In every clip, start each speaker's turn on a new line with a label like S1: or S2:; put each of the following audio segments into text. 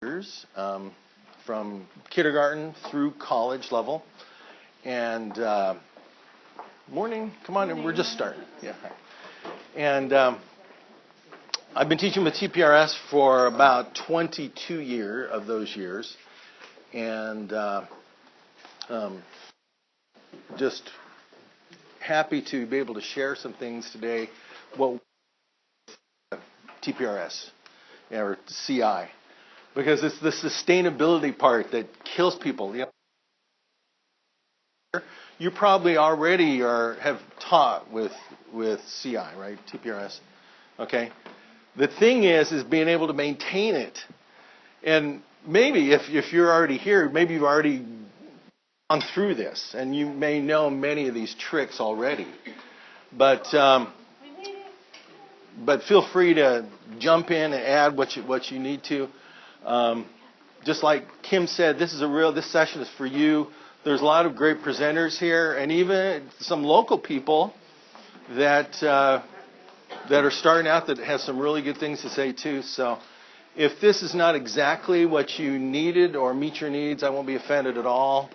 S1: years, from kindergarten through college level. And morning, come on, and we're just starting. Yeah. And I've been teaching with TPRS for about 22 of those years, and just happy to be able to share some things today. Well, TPRS or CI, because it's the sustainability part that kills people. You probably already have taught with CI, right? TPRS. Okay. The thing is being able to maintain it. And maybe if you're already here, maybe you've already gone through this, and you may know many of these tricks already. But feel free to jump in and add what you need to. Just like Kim said, this session is for you. There's a lot of great presenters here, and even some local people that are starting out that have some really good things to say too. So if this is not exactly what you needed or meet your needs, I won't be offended at all.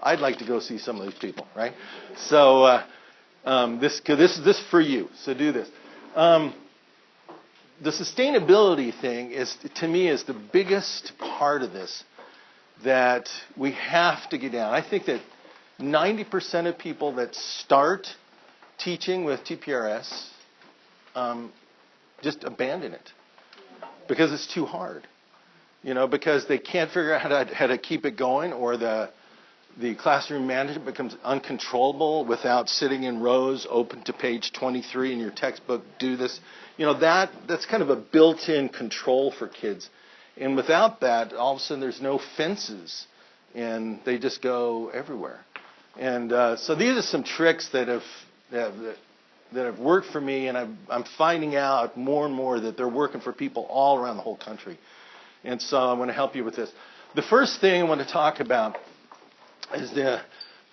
S1: I'd like to go see some of these people, right? So this is for you. So do this. The sustainability thing to me is the biggest part of this that we have to get down. I think that 90% of people that start teaching with TPRS just abandon it because it's too hard. Because they can't figure out how to keep it going, or the classroom management becomes uncontrollable without sitting in rows open to page 23 in your textbook. Do this. That's kind of a built-in control for kids. And without that, all of a sudden there's no fences, and they just go everywhere. And so these are some tricks that have worked for me, and I'm finding out more and more that they're working for people all around the whole country. And so I want to help you with this. The first thing I want to talk about is the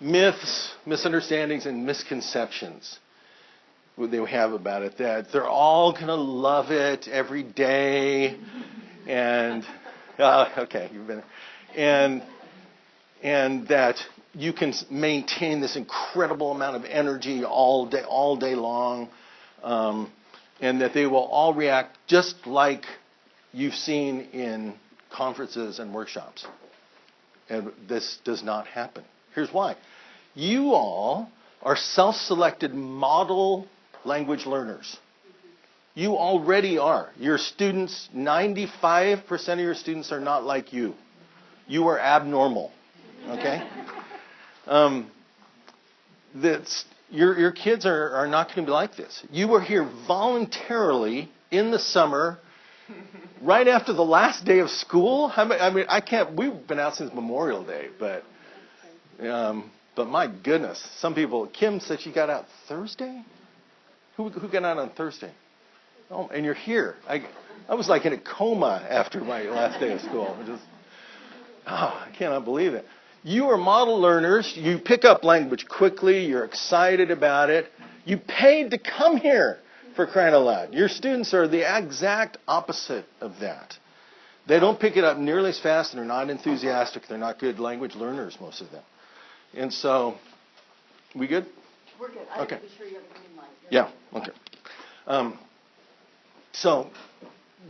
S1: myths, misunderstandings, and misconceptions they have about it, that they're all going to love it every day. And okay, you've been, and that you can maintain this incredible amount of energy all day long, and that they will all react just like you've seen in conferences and workshops. And this does not happen. Here's why. You all are self-selected model language learners. You already are. Your students, 95% of your students are not like you. You are abnormal. Okay? Your kids are not going to be like this. You are here voluntarily in the summer, right after the last day of school. I can't. We've been out since Memorial Day, but my goodness, some people. Kim said she got out Thursday. Who got out on Thursday? Oh, and you're here. I was like in a coma after my last day of school. I cannot believe it. You are model learners. You pick up language quickly. You're excited about it. You paid to come here, for crying out loud. Your students are the exact opposite of that. They don't pick it up nearly as fast, and they're not enthusiastic. They're not good language learners, most of them. And so, we good?
S2: We're good.
S1: Okay.
S2: Be sure you have a green light.
S1: Yeah, okay. So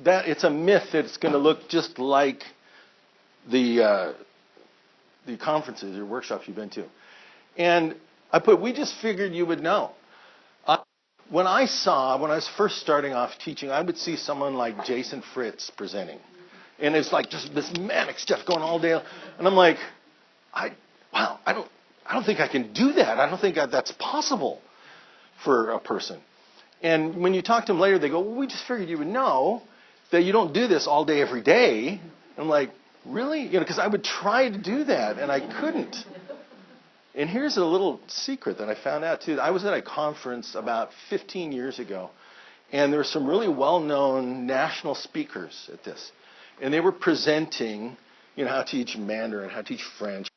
S1: that it's a myth that it's going to look just like the conferences or workshops you've been to. And we just figured you would know. When I was first starting off teaching, I would see someone like Jason Fritz presenting. And it's like just this manic stuff going all day. And I'm like, I don't think I can do that. I don't think that's possible for a person. And when you talk to them later, they go, well, we just figured you would know that you don't do this all day, every day. And I'm like, really? Because I would try to do that, and I couldn't. And here's a little secret that I found out, too. I was at a conference about 15 years ago, and there were some really well-known national speakers at this. And they were presenting, how to teach Mandarin, how to teach French.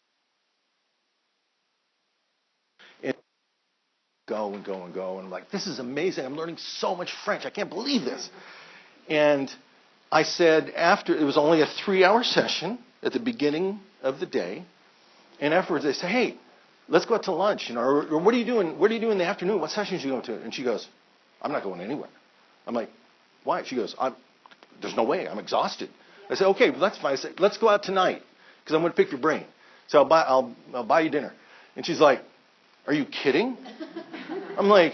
S1: Go and I'm like, this is amazing. I'm learning so much French. I can't believe this. And I said after, it was only a 3-hour session at the beginning of the day. And afterwards I said, hey, let's go out to lunch. Or what are you doing? What do you do in the afternoon? What sessions are you going to? And she goes, I'm not going anywhere. I'm like, why? She goes, there's no way. I'm exhausted. I said, okay, well, that's fine. I said, let's go out tonight because I'm going to pick your brain. So I'll buy you dinner. And she's like, are you kidding? I'm like,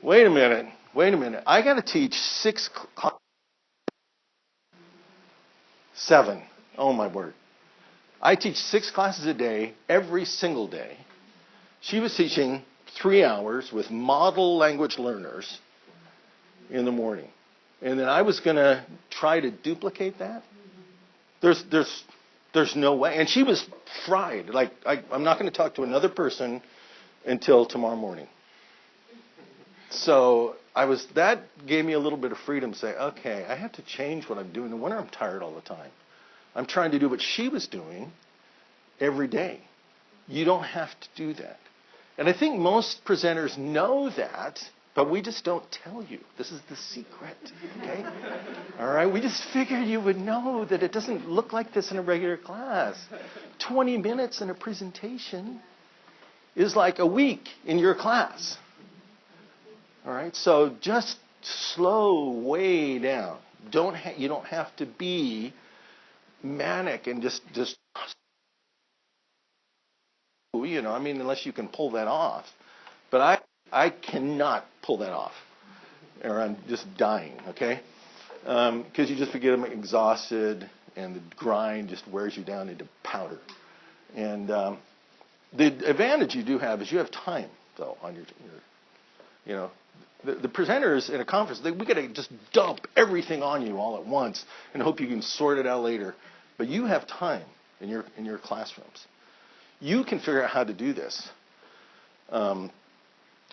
S1: wait a minute. I got to teach 7. Oh, my word. I teach 6 classes a day, every single day. She was teaching 3 hours with model language learners in the morning. And then I was going to try to duplicate that. There's no way. And she was fried. Like, I'm not going to talk to another person until tomorrow morning. So that gave me a little bit of freedom to say, okay, I have to change what I'm doing. No wonder I'm tired all the time. I'm trying to do what she was doing every day. You don't have to do that. And I think most presenters know that, but we just don't tell you. This is the secret, okay? All right? We just figured you would know that it doesn't look like this in a regular class. 20 minutes in a presentation is like a week in your class. All right? So just slow way down. You don't have to be manic and just unless you can pull that off. But I cannot pull that off, or I'm just dying, okay? Because you just forget I'm exhausted, and the grind just wears you down into powder. And the advantage you do have is you have time, though, on your the presenters in a conference, we got to just dump everything on you all at once and hope you can sort it out later. But you have time in your classrooms. You can figure out how to do this.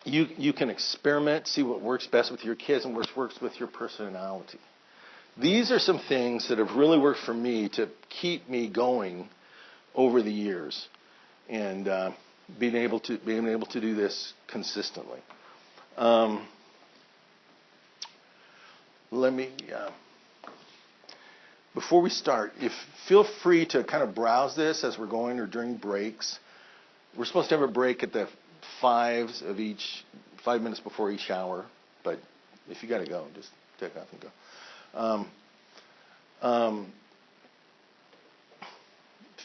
S1: You can experiment, see what works best with your kids and what works with your personality. These are some things that have really worked for me to keep me going over the years, and being able to do this consistently. Before we start, feel free to kind of browse this as we're going or during breaks. We're supposed to have a break at the 5 minutes before each hour, but if you got to go, just take off and go.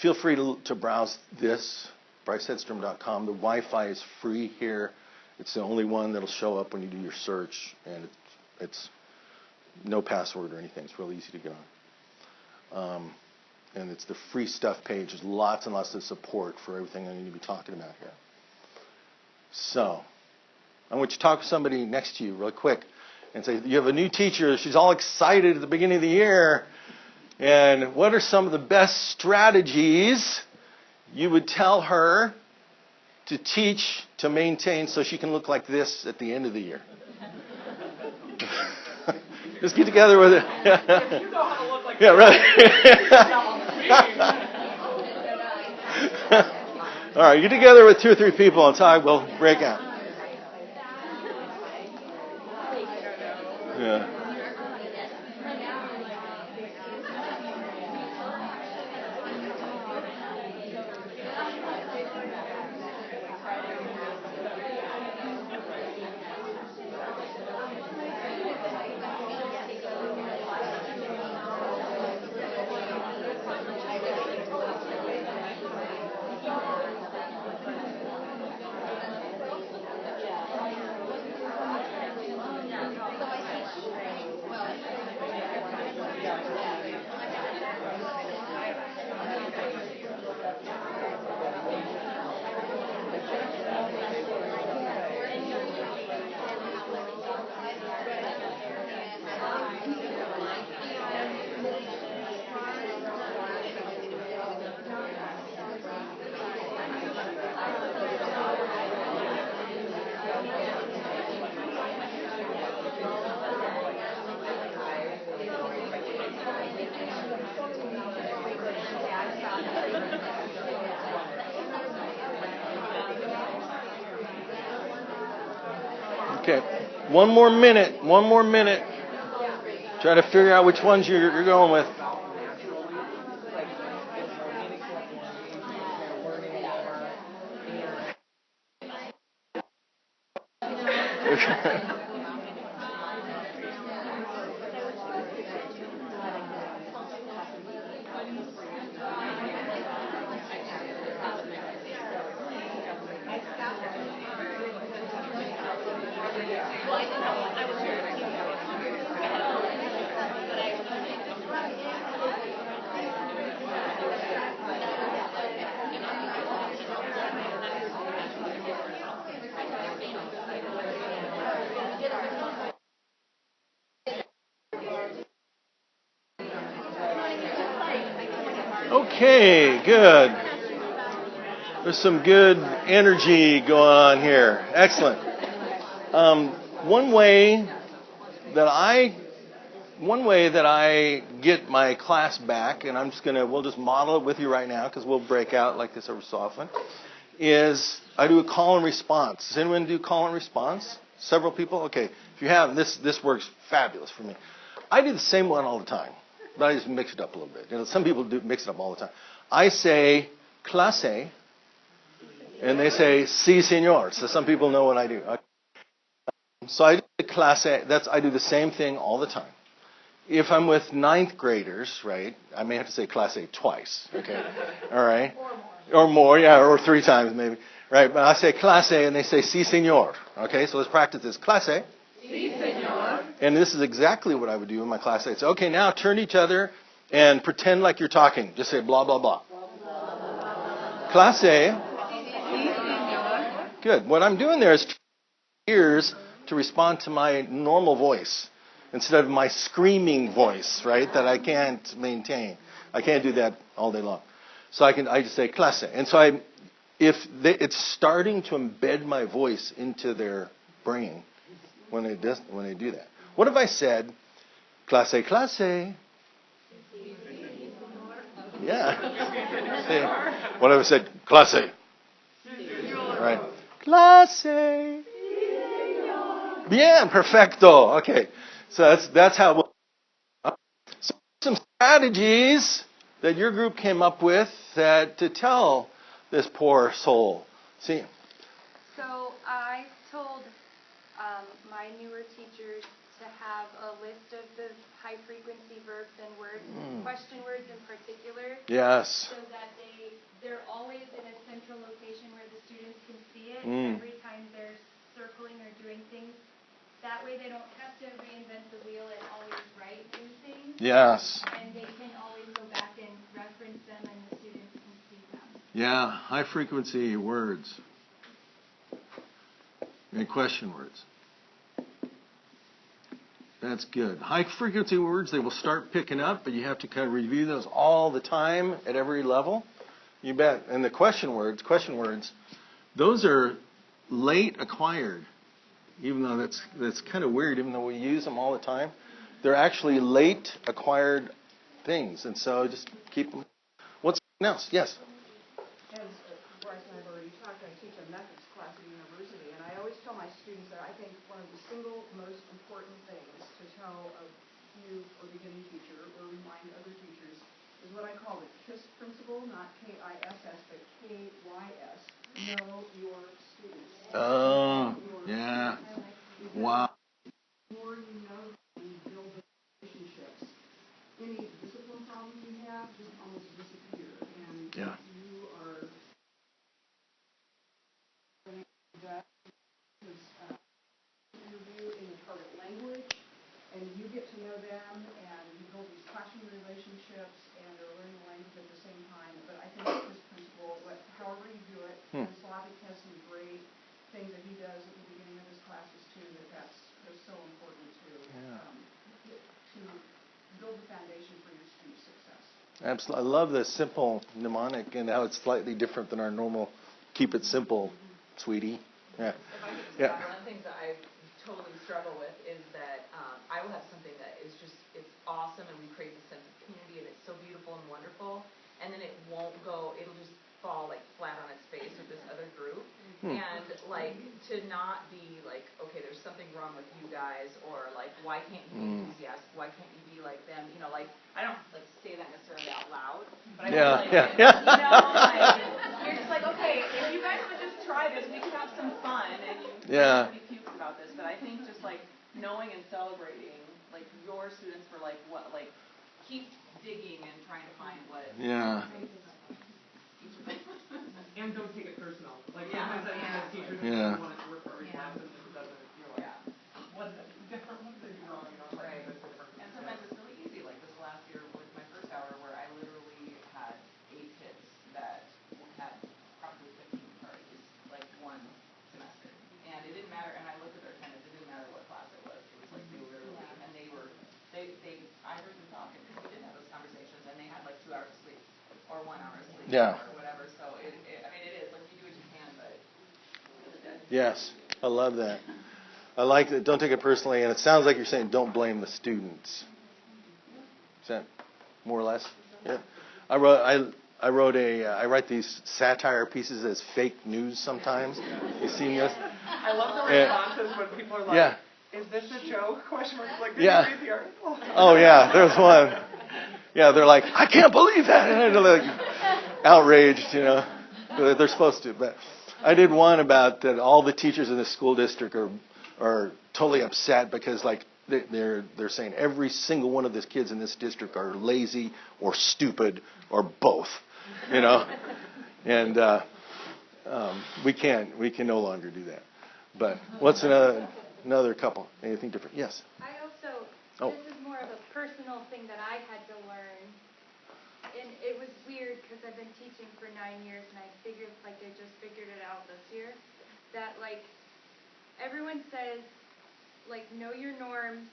S1: Feel free to browse this, brycehedstrom.com. The Wi-Fi is free here. It's the only one that'll show up when you do your search, and it's no password or anything. It's real easy to get on. And it's the free stuff page. There's lots and lots of support for everything I need to be talking about here. So, I want you to talk to somebody next to you real quick and say, you have a new teacher. She's all excited at the beginning of the year. And what are some of the best strategies you would tell her to teach, to maintain, so she can look like this at the end of the year? Just get together with it. You know how to look like right. All right, get together with 2 or 3 people and talk. We'll break out. Yeah. Okay, one more minute. Try to figure out which ones you're going with. Okay, good. There's some good energy going on here. Excellent. One way that I get my class back, and we'll just model it with you right now because we'll break out like this every so often, is I do a call and response. Does anyone do call and response? Several people? Okay. If you have, this works fabulous for me. I do the same one all the time, but I just mix it up a little bit. Some people do mix it up all the time. I say clase, and they say si, señor. So some people know what I do. So I do the clase. I do the same thing all the time. If I'm with ninth graders, right, I may have to say clase twice, okay? All right? Or more, yeah, or 3 times maybe. Right, but I say clase and they say si, señor. Okay, so let's practice this. Clase. Si, señor. And this is exactly what I would do in my class. I'd say, okay, now turn to each other and pretend like you're talking. Just say blah, blah, blah. Clase. Si, señor. Good. What I'm doing there is ears to respond to my normal voice instead of my screaming voice, right, that I can't maintain. I can't do that all day long. So I just say clase. And so it's starting to embed my voice into their brain when they do that. What if I said clase, clase? Yeah. What if I said clase? Right. Clase. Bien, perfecto. Okay. So that's how so some strategies that your group came up with to tell this poor soul. See?
S2: So I told my newer teachers to have a list of the high-frequency verbs and words, question words in particular.
S1: Yes.
S2: So that they're always in a central location where the students can see it every time they're circling or doing things. That way they don't have to reinvent the wheel and always write new things.
S1: Yes.
S2: And they can always go back and reference them and the students can see them.
S1: Yeah, high frequency words and question words. That's good. High frequency words, they will start picking up, but you have to kind of review those all the time at every level. You bet. And the question words, those are late acquired. Even though that's kind of weird, even though we use them all the time, they're actually late acquired things. And so just keep them. What's else? Yes?
S3: As Bryce and I have already talked, I teach a methods class at the university, and I always tell my students that I think one of the single most important things to tell a new or beginning teacher or remind other teachers is what I call the KISS principle, not K-I-S-S, but K-Y-S. Know your students.
S1: Oh, yeah. Wow.
S3: The more you know and build relationships, any discipline problems you have just almost disappear. And
S1: Yeah.
S3: you are that is interview in the target language, and you get to know them, and you build these classroom relationships, and they're learning language at the same time. But I think this principle, however you do it, and Slavic has some great things that he does at the beginning of his classes too. That's so important to build the foundation for your student success.
S1: Absolutely. I love the simple mnemonic and how it's slightly different than our normal keep it simple, sweetie. Yeah.
S4: If I could just add, one of the things that I totally struggle with is that I will have something that is just, it's awesome and we create this sense of community and it's so beautiful and wonderful, and then it'll just fall like flat on its face with this other group. And like to not be like, okay, there's something wrong with you guys, or like why can't you be enthusiastic? Why can't you be like them? You know, like, I don't like say that necessarily out loud, but I feel like, you know, like, you're just like, okay, if you guys would just try this, we could have some fun, and everybody pukes about this, but I think just like knowing and celebrating like your students for like what, like, keep digging and trying to find what.
S1: Yeah.
S5: And don't take it personal. Like
S4: Yeah.
S5: sometimes I have teachers
S1: Yeah.
S5: who want it to work for every class, and if it doesn't, you're like, what did I do wrong? You know, like,
S4: Right.
S5: that's different.
S4: And sometimes it's really easy, like this last year with my first hour where I literally had 8 kids that had probably 15 parties, like one semester. And it didn't matter, and I looked at their attendance, it didn't matter what class it was. It was like they literally, and they I heard them talking, because we did have those conversations, and they had like 2 hours of sleep, or 1 hour of sleep,
S1: Yeah.
S4: or whatever. So I mean, it is, like, you do what you can, but
S1: Yes, I love that. I like that. Don't take it personally, and it sounds like you're saying don't blame the students. Is that more or less? Yeah. I write these satire pieces as fake news sometimes. You seen this?
S5: I love the responses when people are like,
S1: Yeah.
S5: is this a joke? Question mark. Like, did
S1: Yeah.
S5: you read the article?
S1: Oh yeah, there's one. Yeah, they're like, I can't believe that, and they're like outraged, you know. They're supposed to, but I did one about that all the teachers in the school district are totally upset because like they're saying every single one of the kids in this district are lazy or stupid or both, you know. And we can no longer do that. But what's another couple? Anything different? Yes.
S2: I also,
S1: Oh.
S2: this is more of a personal thing that I had to learn. And it was weird because I've been teaching for 9 years and I figured, like, I just figured it out this year, that, like, everyone says, like, know your norms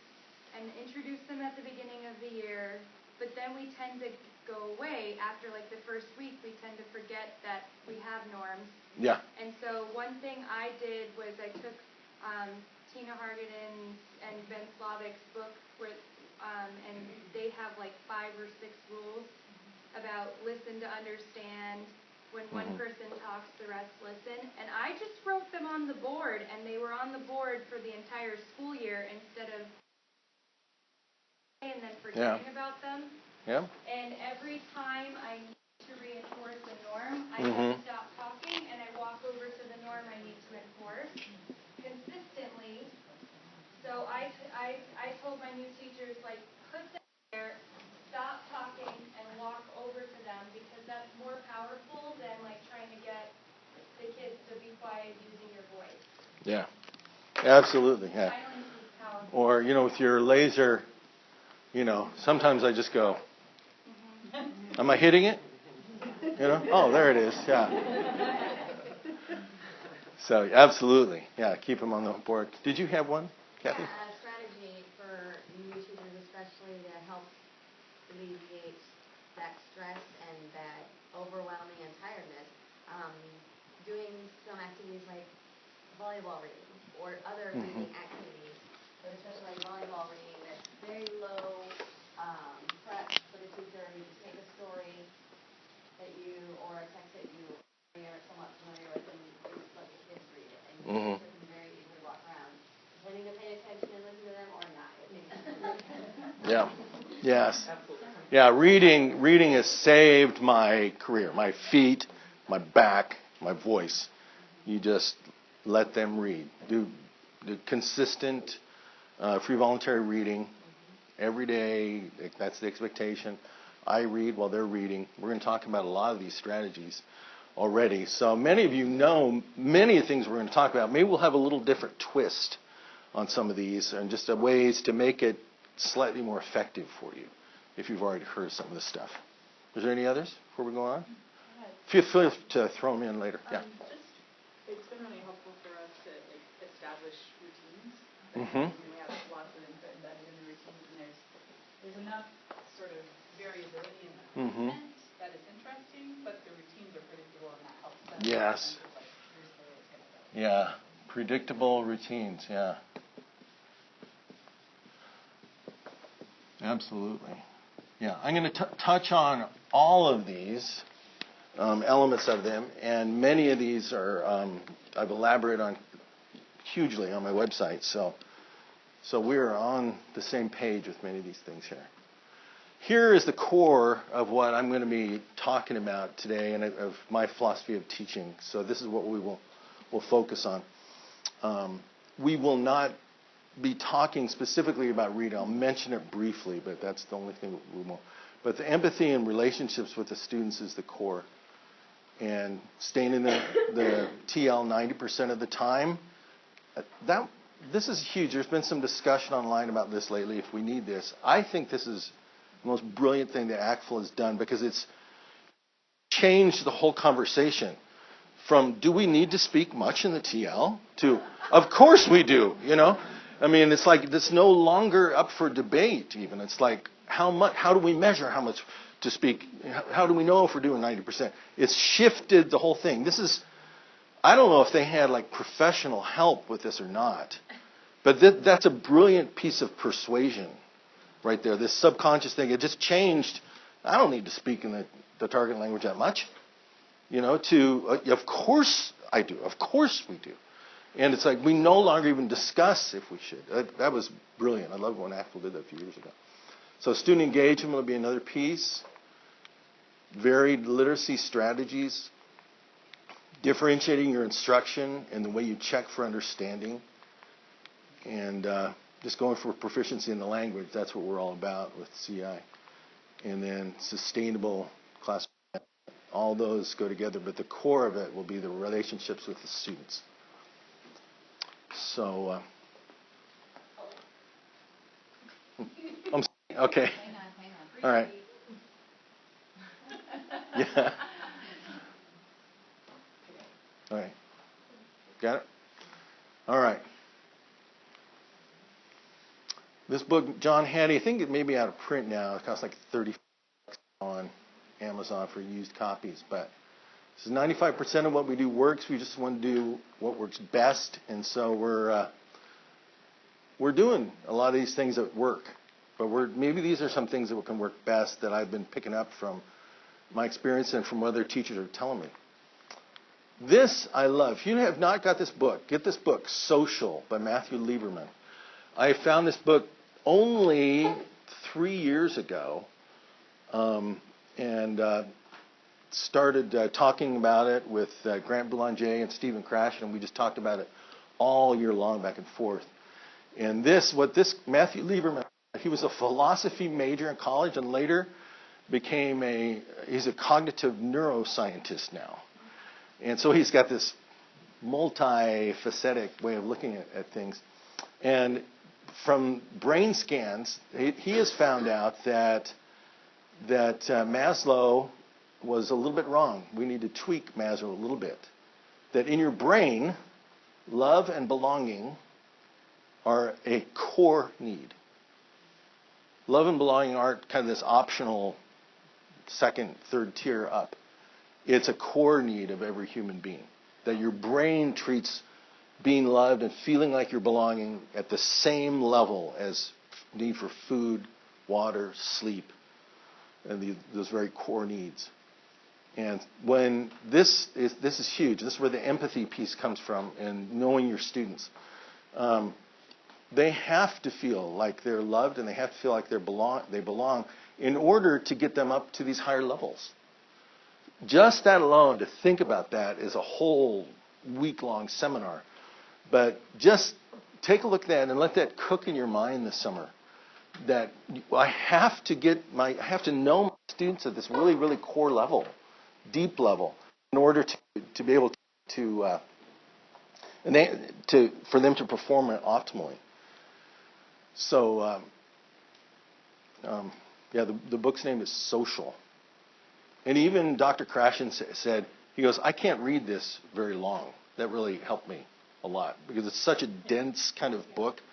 S2: and introduce them at the beginning of the year, but then we tend to go away after, like, the first week. We tend to forget that we have norms.
S1: Yeah.
S2: And so one thing I did was I took Tina Hargaden's and Ben Slavick's book, and they have like 5 or 6 rules about listen to understand. When one person talks, the rest listen. And I just wrote them on the board, and they were on the board for the entire school year instead of and then forgetting about them.
S1: Yeah.
S2: And every time I need to reinforce a norm, I just stop talking and I walk over to the norm I need to enforce consistently. So I told my new teachers, like, put them there, stop talking, and walk over to them, because that's more powerful than, like, trying to get the kids to be quiet using your voice.
S1: Yeah. Absolutely. Yeah.
S2: Silence is powerful.
S1: Or, you know, with your laser, you know, sometimes I just go, am I hitting it? You know? Oh, there it is. Yeah. So, absolutely. Yeah, keep them on the board. Did you have one, Kathy?
S6: A strategy for new teachers especially to help alleviate that stress and that overwhelming and tiredness, doing some activities like volleyball reading or other reading activities, but especially like volleyball reading that's very low prep for the teacher. You just take a story that you, or a text that you are somewhat familiar with, and you just let the kids read it, and you can very easily walk around, planning to pay attention and listen to them or not.
S1: Yeah. Yes. Yeah, reading has saved my career, my feet, my back, my voice. You just let them read. Do consistent, free voluntary reading every day. That's the expectation. I read while they're reading. We're going to talk about a lot of these strategies already. So many of you know many of the things we're going to talk about. Maybe we'll have a little different twist on some of these and just ways to make it slightly more effective for you if you've already heard some of this stuff. Is there any others before we go on? Feel free to throw them in later. Yeah.
S7: It's been really helpful for us to establish routines. We have lots of input embedded in the routines, and there's enough sort of variability in the content that is interesting, but the routines are predictable, and that helps them.
S1: Yes.
S7: Like, here's the way it's going to go.
S1: Yeah. Predictable routines. Yeah. Absolutely. Yeah. I'm going to touch on all of these elements of them, and many of these are I've elaborated on hugely on my website. So So we're on the same page with many of these things here. Here is the core of what I'm going to be talking about today and of my philosophy of teaching. So this is what we'll focus on. We will not be talking specifically about reading. I'll mention it briefly, but that's the only thing we won't. But the empathy and relationships with the students is the core. And staying in the TL 90% of the time, this is huge. There's been some discussion online about this lately, if we need this. I think this is the most brilliant thing that ACTFL has done, because it's changed the whole conversation from do we need to speak much in the TL to of course we do, you know? I mean, it's like it's no longer up for debate even. It's like how do we measure how much to speak? How do we know if we're doing 90%? It's shifted the whole thing. This is, I don't know if they had like professional help with this or not, but that's a brilliant piece of persuasion right there. This subconscious thing, it just changed. I don't need to speak in the target language that much, you know, to, of course I do. Of course we do. And it's like we no longer even discuss if we should. That was brilliant. I love when ACTFL did that a few years ago. So student engagement will be another piece. Varied literacy strategies. Differentiating your instruction and the way you check for understanding. And just going for proficiency in the language. That's what we're all about with CI. And then sustainable class. All those go together, but the core of it will be the relationships with the students. So, okay.
S6: Hang on.
S1: All right. Yeah. All right. Got it? All right. This book, John Hattie, I think it may be out of print now. It costs like $30 on Amazon for used copies, but this is 95% of what we do works. We just want to do what works best, and so we're doing a lot of these things that work. But maybe these are some things that can work best that I've been picking up from my experience and from what other teachers are telling me. This I love. If you have not got this book, get this book, Social by Matthew Lieberman. I found this book only 3 years ago, and started talking about it with Grant Boulanger and Stephen Crash, and we just talked about it all year long, back and forth. And Matthew Lieberman, he was a philosophy major in college and later he's a cognitive neuroscientist now. And so he's got this multifaceted way of looking at things. And from brain scans, he has found out that Maslow was a little bit wrong. We need to tweak Maslow a little bit. That in your brain, love and belonging are a core need. Love and belonging aren't kind of this optional second, third tier up. It's a core need of every human being. That your brain treats being loved and feeling like you're belonging at the same level as need for food, water, sleep, and those very core needs. And when this is huge. This is where the empathy piece comes from, and knowing your students. They have to feel like they're loved, and they have to feel like they belong in order to get them up to these higher levels. Just that alone, to think about that, is a whole week-long seminar. But just take a look at that and let that cook in your mind this summer. That I have to know my students at this really, really core level, deep level, in order to be able to for them to perform it optimally. So, the book's name is Social. And even Dr. Krashen said, he goes, I can't read this very long. That really helped me a lot because it's such a dense kind of book.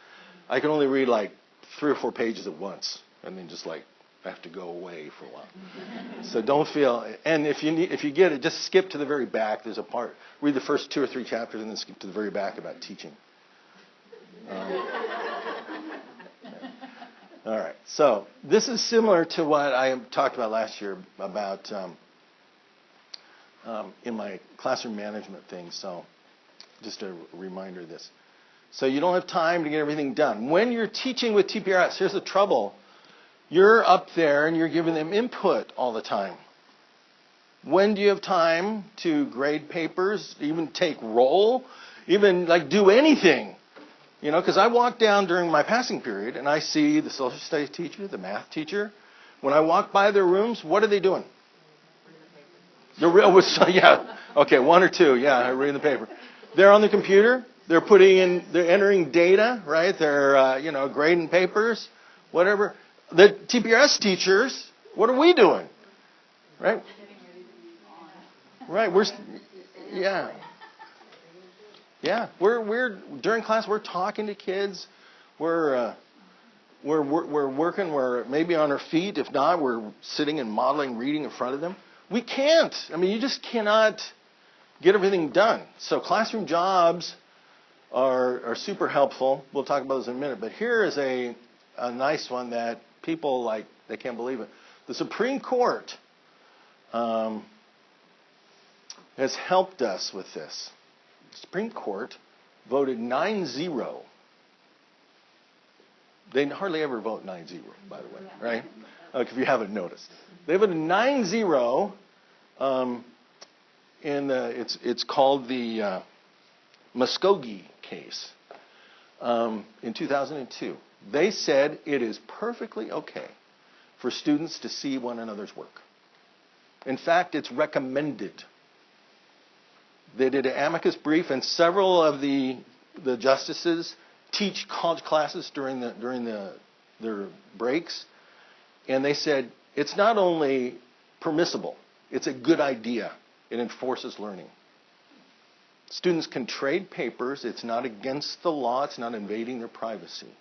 S1: I can only read like 3 or 4 pages at once and then just like I have to go away for a while. So don't feel, and if you get it, just skip to the very back. There's a part, read the first 2 or 3 chapters and then skip to the very back about teaching. All right. So this is similar to what I talked about last year about in my classroom management thing. So just a reminder of this. So you don't have time to get everything done. When you're teaching with TPRS, here's the trouble. You're up there and you're giving them input all the time. When do you have time to grade papers, even take roll, even like do anything? You know, because I walk down during my passing period and I see the social studies teacher, the math teacher. When I walk by their rooms, what are they doing? Yeah, okay, one or two, yeah, reading the paper. They're on the computer. They're entering data, right? They're, grading papers, whatever. The TPRS teachers, what are we doing? Right? Right, we're during class, we're talking to kids. We're working, we're maybe on our feet. If not, we're sitting and modeling, reading in front of them. We can't. I mean, you just cannot get everything done. So classroom jobs are super helpful. We'll talk about those in a minute. But here is a nice one that people like, they can't believe it. The Supreme Court has helped us with this. The Supreme Court voted 9-0. They hardly ever vote 9-0, by the way, right? If you haven't noticed. They voted 9-0 it's called the Muskogee case in 2002. They said it is perfectly okay for students to see one another's work. In fact, it's recommended. They did an amicus brief, and several of the justices teach college classes during their breaks, and they said it's not only permissible, it's a good idea. It enforces learning. Students can trade papers. It's not against the law. It's not invading their privacy.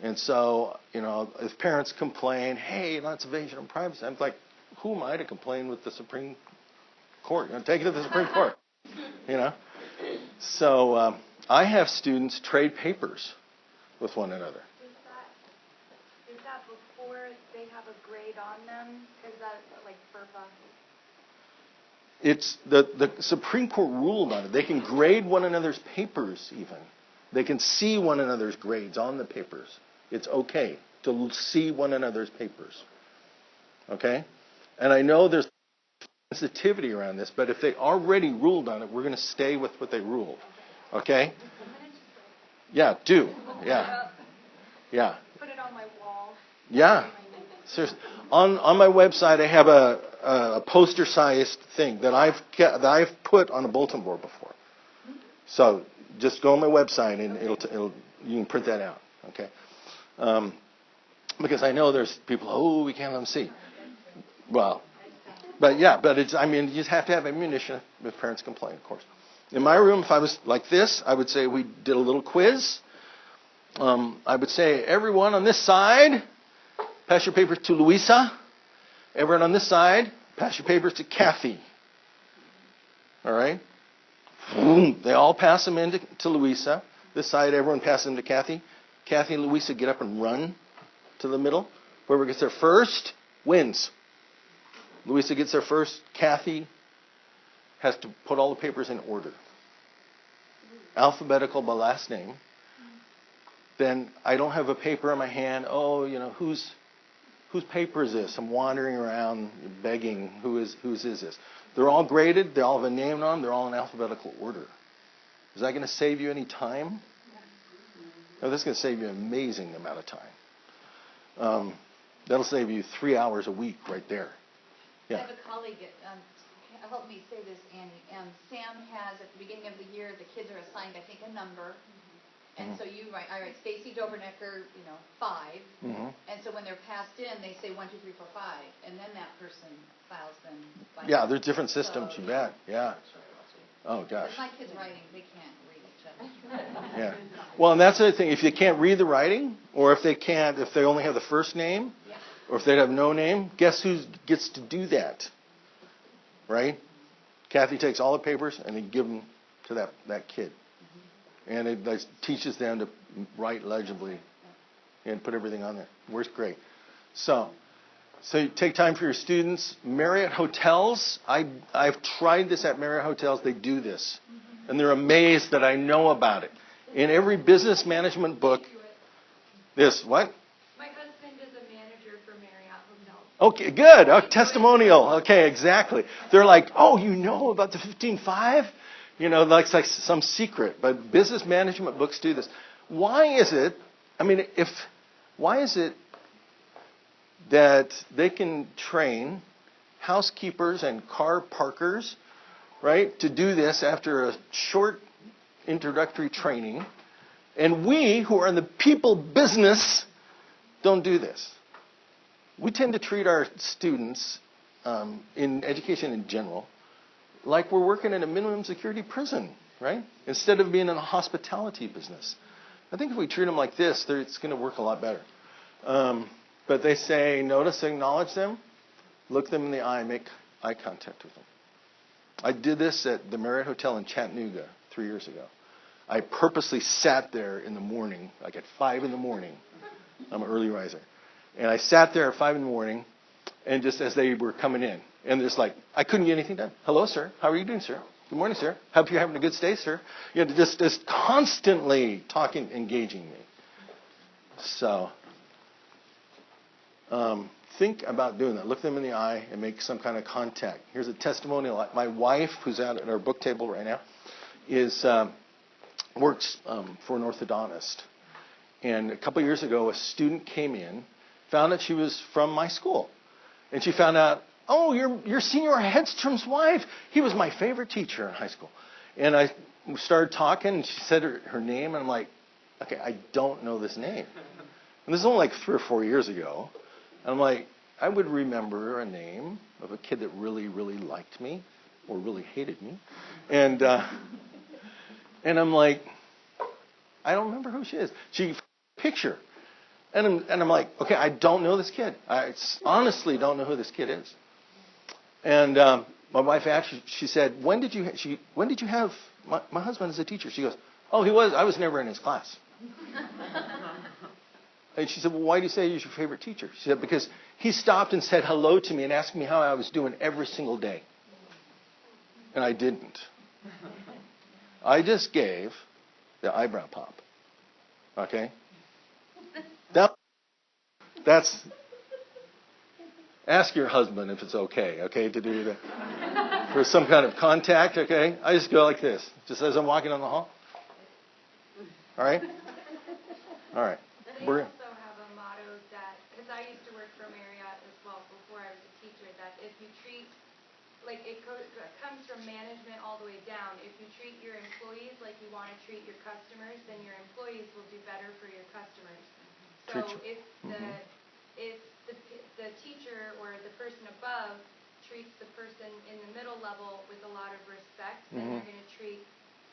S1: And so, if parents complain, hey, that's invasion of privacy, I'm like, who am I to complain with the Supreme Court? Take it to the Supreme Court. So I have students trade papers with one another.
S2: Is that before they have a grade on them? Is that like FERPA?
S1: It's the Supreme Court ruled on it. They can grade one another's papers even. They can see one another's grades on the papers. It's okay to see one another's papers. Okay? And I know there's sensitivity around this, but if they already ruled on it, we're going to stay with what they ruled. Okay? Yeah, do. Yeah. Yeah.
S2: Put it on my wall.
S1: Yeah. Seriously. On my website, I have a poster-sized thing that I've put on a bulletin board before. So just go on my website and you can print that out. Okay. Because I know there's people, we can't let them see. Well, but you just have to have ammunition if parents complain, of course. In my room, if I was like this, I would say we did a little quiz. I would say, everyone on this side, pass your papers to Louisa. Everyone on this side, pass your papers to Kathy. All right? Boom. They all pass them in to Louisa. This side, everyone passes them to Kathy. Kathy and Louisa get up and run to the middle. Whoever gets there first wins. Louisa gets there first. Kathy has to put all the papers in order. Alphabetical by last name. Then I don't have a paper in my hand. Whose paper is this? I'm wandering around begging. Whose is this? They're all graded. They all have a name on them. They're all in alphabetical order. Is that going to save you any time? No, this is going to save you an amazing amount of time. That'll save you 3 hours a week right there. Yeah.
S8: I have a colleague help me say this, Annie. Sam has, at the beginning of the year, the kids are assigned, I think, a number. And so I write Stacy Dobernecker, 5. Mm-hmm. And so when they're passed in, they say 1, 2, 3, 4, 5. And then that person files them by
S1: Yeah, there's different systems, you bet. Yeah. Oh, gosh.
S8: My kids writing, they can't read each other.
S1: Yeah. Well, and that's the other thing. If they can't read the writing, or if they only have the first name, or if they have no name, guess who gets to do that? Right? Kathy takes all the papers and they give them to that kid. And it teaches them to write legibly and put everything on there. Works great. So you take time for your students. Marriott hotels, I've tried this at Marriott hotels. They do this. And they're amazed that I know about it. In every business management book, this, what?
S2: My husband is a manager for Marriott Hotels.
S1: Okay, good. Testimonial. Okay, exactly. They're like, oh, you know about the 15.5? You know, like some secret. But business management books do this. Why is it, why is it that they can train housekeepers and car parkers, right, to do this after a short introductory training, and we, who are in the people business, don't do this? We tend to treat our students in education in general like we're working in a minimum security prison, right? Instead of being in a hospitality business. I think if we treat them like this, it's going to work a lot better. But they say, notice, acknowledge them, look them in the eye, make eye contact with them. I did this at the Marriott Hotel in Chattanooga 3 years ago. I purposely sat there in the morning, like at 5 in the morning. I'm an early riser. And I sat there at 5 in the morning, and just as they were coming in, and just like, I couldn't get anything done. Hello, sir. How are you doing, sir? Good morning, sir. Hope you're having a good stay, sir. You know, just constantly talking, engaging me. So, think about doing that. Look them in the eye and make some kind of contact. Here's a testimonial. My wife, who's out at our book table right now, works for an orthodontist. And a couple years ago, a student came in, found out she was from my school. And she found out, oh, you're Senior Hedstrom's wife. He was my favorite teacher in high school. And I started talking, and she said her name, and I'm like, okay, I don't know this name. And this is only like 3 or 4 years ago. And I'm like, I would remember a name of a kid that really, really liked me or really hated me. And I'm like, I don't remember who she is. She picture. And I'm like, okay, I don't know this kid. I honestly don't know who this kid is. And my wife actually, she said, when did you have my husband as a teacher? She goes, oh, I was never in his class. And she said, well, why do you say he's your favorite teacher? She said, because he stopped and said hello to me and asked me how I was doing every single day. And I didn't. I just gave the eyebrow pop. Okay? That's ask your husband if it's okay, to do that. For some kind of contact, okay? I just go like this, just as I'm walking down the hall. All right? All right.
S2: They also have a motto that, because I used to work for Marriott as well before I was a teacher, that if you treat, like it comes from management all the way down. If you treat your employees like you want to treat your customers, then your employees will do better for your customers. So if the teacher or the person above treats the person in the middle level with a lot of respect, then you're going to treat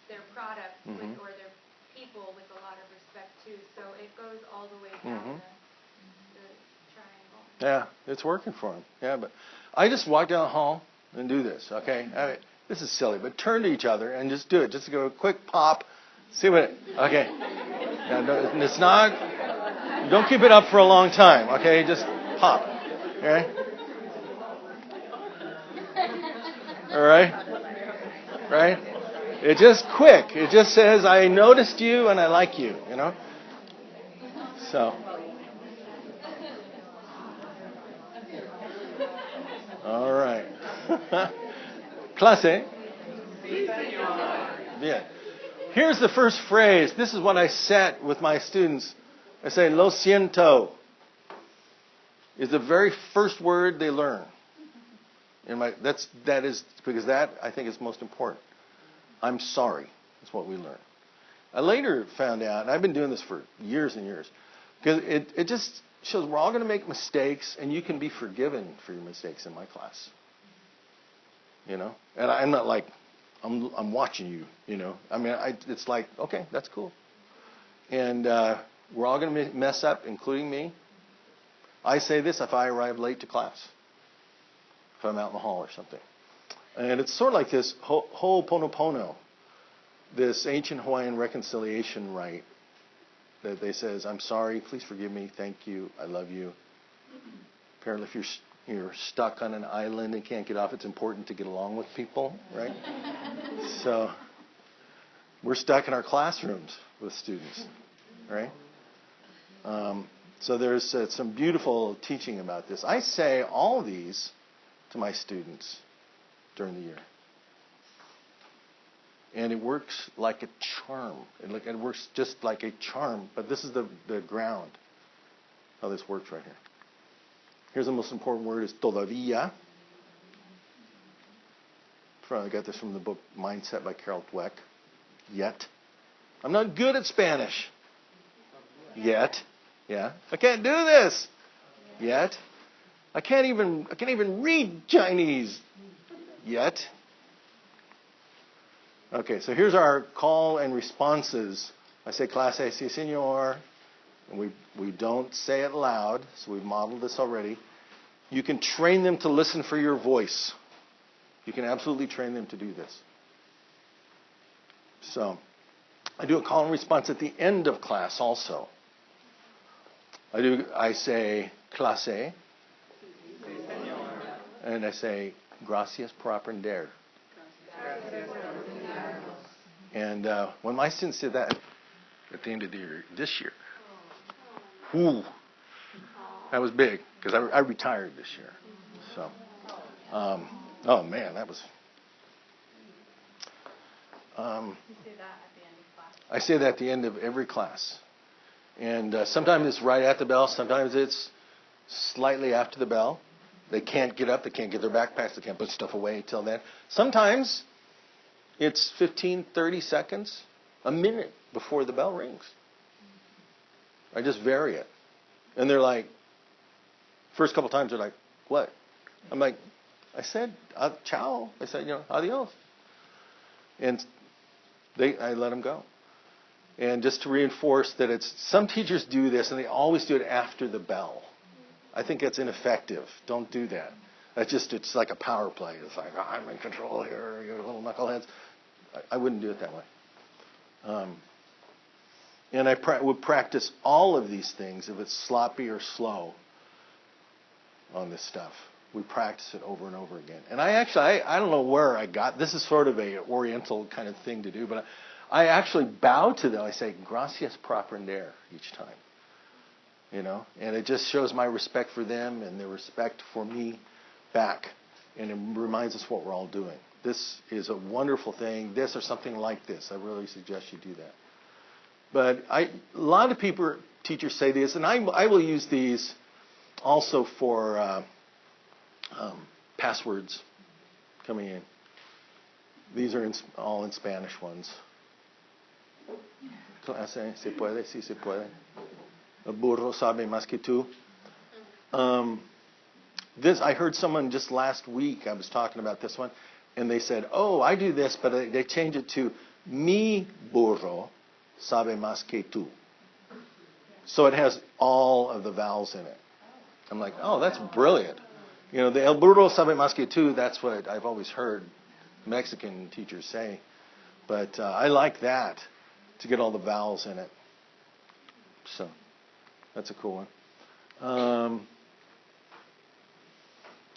S2: their product or their people with a lot of respect too. So it goes all the way down the triangle.
S1: Yeah, it's working for him. Yeah, but I just walk down the hall and do this, okay? This is silly, but turn to each other and just do it. Just go a quick pop. See what okay. Now, no, it's not, don't keep it up for a long time, okay? Just pop, okay? All right? Right? It's just quick. It just says, I noticed you and I like you, you know? So. All right. Clase. Bien. Here's the first phrase. This is what I set with my students. I say, lo siento is the very first word they learn. That is because that I think is most important. I'm sorry is what we learn. I later found out, and I've been doing this for years and years, because it just shows we're all going to make mistakes, and you can be forgiven for your mistakes in my class. You know, and I'm not like I'm watching you. You know, I mean, it's like, okay, that's cool. And we're all going to mess up, including me. I say this if I arrive late to class, if I'm out in the hall or something. And it's sort of like this ho'oponopono, this ancient Hawaiian reconciliation rite that they says, I'm sorry, please forgive me, thank you, I love you. Apparently if you're stuck on an island and can't get off, it's important to get along with people, right? So we're stuck in our classrooms. with students, right? So there's some beautiful teaching about this. I say all these to my students during the year. And it works like a charm. It works just like a charm, but this is the ground, how this works right here. Here's the most important word is todavía. I got this from the book Mindset by Carol Dweck. Yet. I'm not good at Spanish. Yet. Yeah. I can't do this. Yet. I can't even read Chinese. Yet. Okay, so here's our call and responses. I say clase, sí, señor. And we don't say it loud, so we've modeled this already. You can train them to listen for your voice. You can absolutely train them to do this. So, I do a call and response at the end of class also. I say clase. And I say gracias por aprender. And when my students did that at the end of the year, this year, whoo, that was big because I retired this year. So, oh man, that was.
S8: You say that at the end of class.
S1: I say that at the end of every class. And sometimes it's right at the bell. Sometimes it's slightly after the bell. They can't get up. They can't get their backpacks. They can't put stuff away until then. Sometimes it's 15, 30 seconds, a minute before the bell rings. I just vary it. And they're like, first couple times they're like, what? I'm like, I said, ciao. I said, adios. And I let them go. And just to reinforce that some teachers do this and they always do it after the bell. I think that's ineffective. Don't do that. It's like a power play. It's like, I'm in control here, you little knuckleheads. I wouldn't do it that way. And I would practice all of these things if it's sloppy or slow on this stuff. We practice it over and over again. And I don't know where I got, this is sort of a oriental kind of thing to do, but I actually bow to them. I say, gracias por aprender each time. And it just shows my respect for them and their respect for me back. And it reminds us what we're all doing. This is a wonderful thing. This or something like this. I really suggest you do that. But a lot of teachers say this, and I will use these also for passwords coming in. These are all in Spanish ones. Clase, se puede, sí se puede. El burro sabe más que tú. I heard someone just last week, I was talking about this one, and they said, oh, I do this, but they change it to mi burro sabe más que tú. So it has all of the vowels in it. I'm like, oh, that's brilliant. The el burro sabe más que tú, that's what I've always heard Mexican teachers say. But I like that, to get all the vowels in it. So that's a cool one.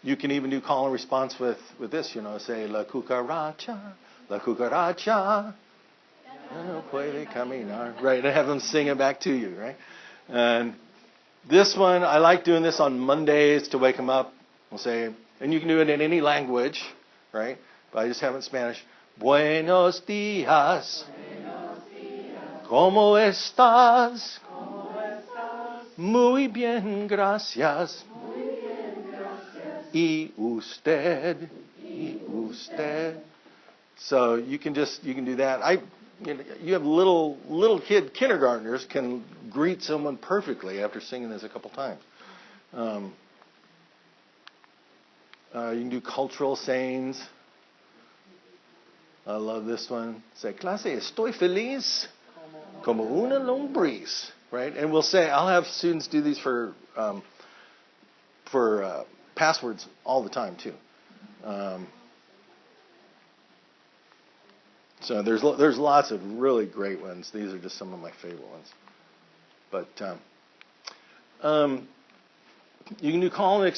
S1: You can even do call and response with this, say la cucaracha, no puede caminar. Right, and have them sing it back to you, right? And this one, I like doing this on Mondays to wake them up. We'll say, and you can do it in any language, right? But I just have it in Spanish. Buenos días. ¿Cómo estás? Muy bien, gracias. Y usted. So you can do that. You have little kid kindergartners can greet someone perfectly after singing this a couple times. You can do cultural sayings. I love this one. Say, clase, estoy feliz como una lombriz. Right? And I'll have students do these for passwords all the time too. So there's lots of really great ones. These are just some of my favorite ones. But you can do call and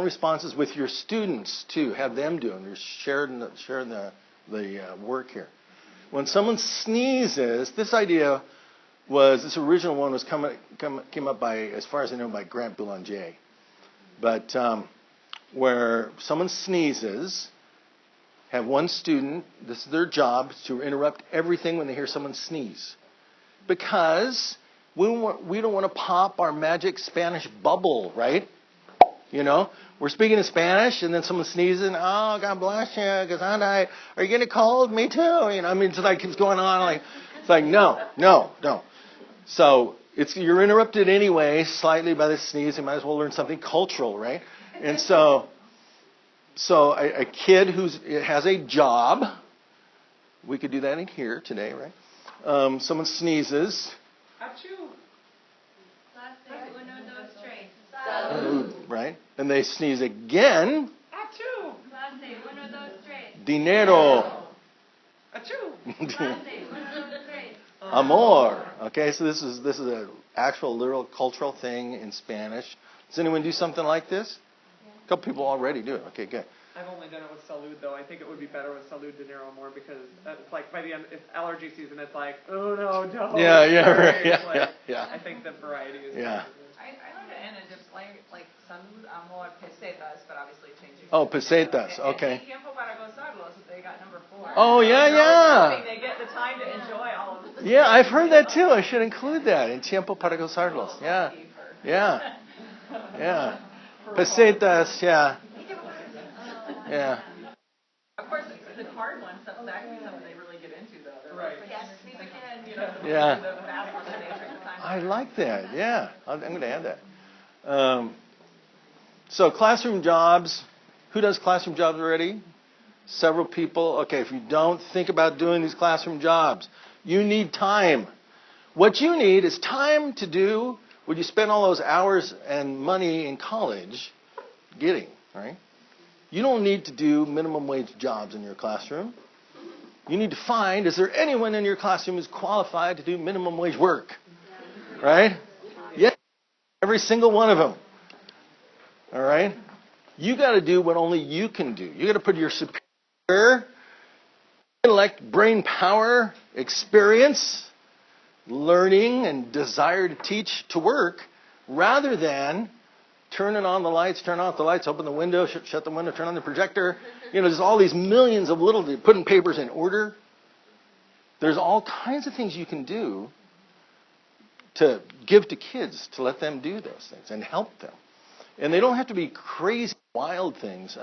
S1: responses with your students too. Have them do them. You're sharing the work here. When someone sneezes, this idea was, this original one was came up by, as far as I know, by Grant Boulanger. But where someone sneezes, have one student, this is their job, to interrupt everything when they hear someone sneeze. Because we don't want to pop our magic Spanish bubble, right? You know, we're speaking in Spanish, and then someone sneezes, oh, God bless you, because are you getting cold? Me too. You know, I mean, it's like it's going on. It's like, no. So you're interrupted anyway, slightly by the sneeze. You might as well learn something cultural, right? And so a kid who has a job, we could do that in here today, right? Someone sneezes.
S5: Achoo.
S2: Clase uno, dos, tres.
S1: Right? And they sneeze again.
S5: Achoo.
S2: Clase uno, dos, tres.
S1: Dinero.
S5: Achoo.
S2: Clase uno, dos, tres.
S1: Amor. Okay, so this is an actual literal cultural thing in Spanish. Does anyone do something like this? A couple people already do it. Okay, good.
S5: I've only done it with salud, though. I think it would be better with salud dinero more because it's like by the end, it's allergy season. It's like, oh no, don't.
S1: Yeah,
S5: Right.
S1: right, yeah.
S5: I think the variety is.
S1: Yeah.
S7: I learned it in a just like salud, amor, pesetas, but obviously changing.
S1: Oh, pesetas. Okay.
S7: And tiempo para gozarlos, they got number 4.
S1: Oh, yeah.
S4: They get the time to enjoy all of this.
S1: Yeah, I've heard that too. I should include that in tiempo para gozarlos. Yeah. Pesetas, yeah. Yeah.
S4: Of course, the hard ones, that can be something they really get into, though. They're
S5: Right.
S4: like, yes, sneeze again, you know.
S1: Yeah.
S4: The fast ones that they take the time.
S1: I like that. Yeah. I'm going to add that. So classroom jobs. Who does classroom jobs already? Several people. Okay, if you don't think about doing these classroom jobs, you need time. What you need is time to do what you spend all those hours and money in college getting, right? You don't need to do minimum wage jobs in your classroom. You need to find, is there anyone in your classroom who's qualified to do minimum wage work? Right? Yes, every single one of them. All right? You got to do what only you can do. You got to put your superior intellect, brain power, experience, learning, and desire to teach to work rather than turning on the lights, turn off the lights, open the window, shut the window, turn on the projector. You know, there's all these millions of little, putting papers in order. There's all kinds of things you can do to give to kids to let them do those things and help them. And they don't have to be crazy, wild things.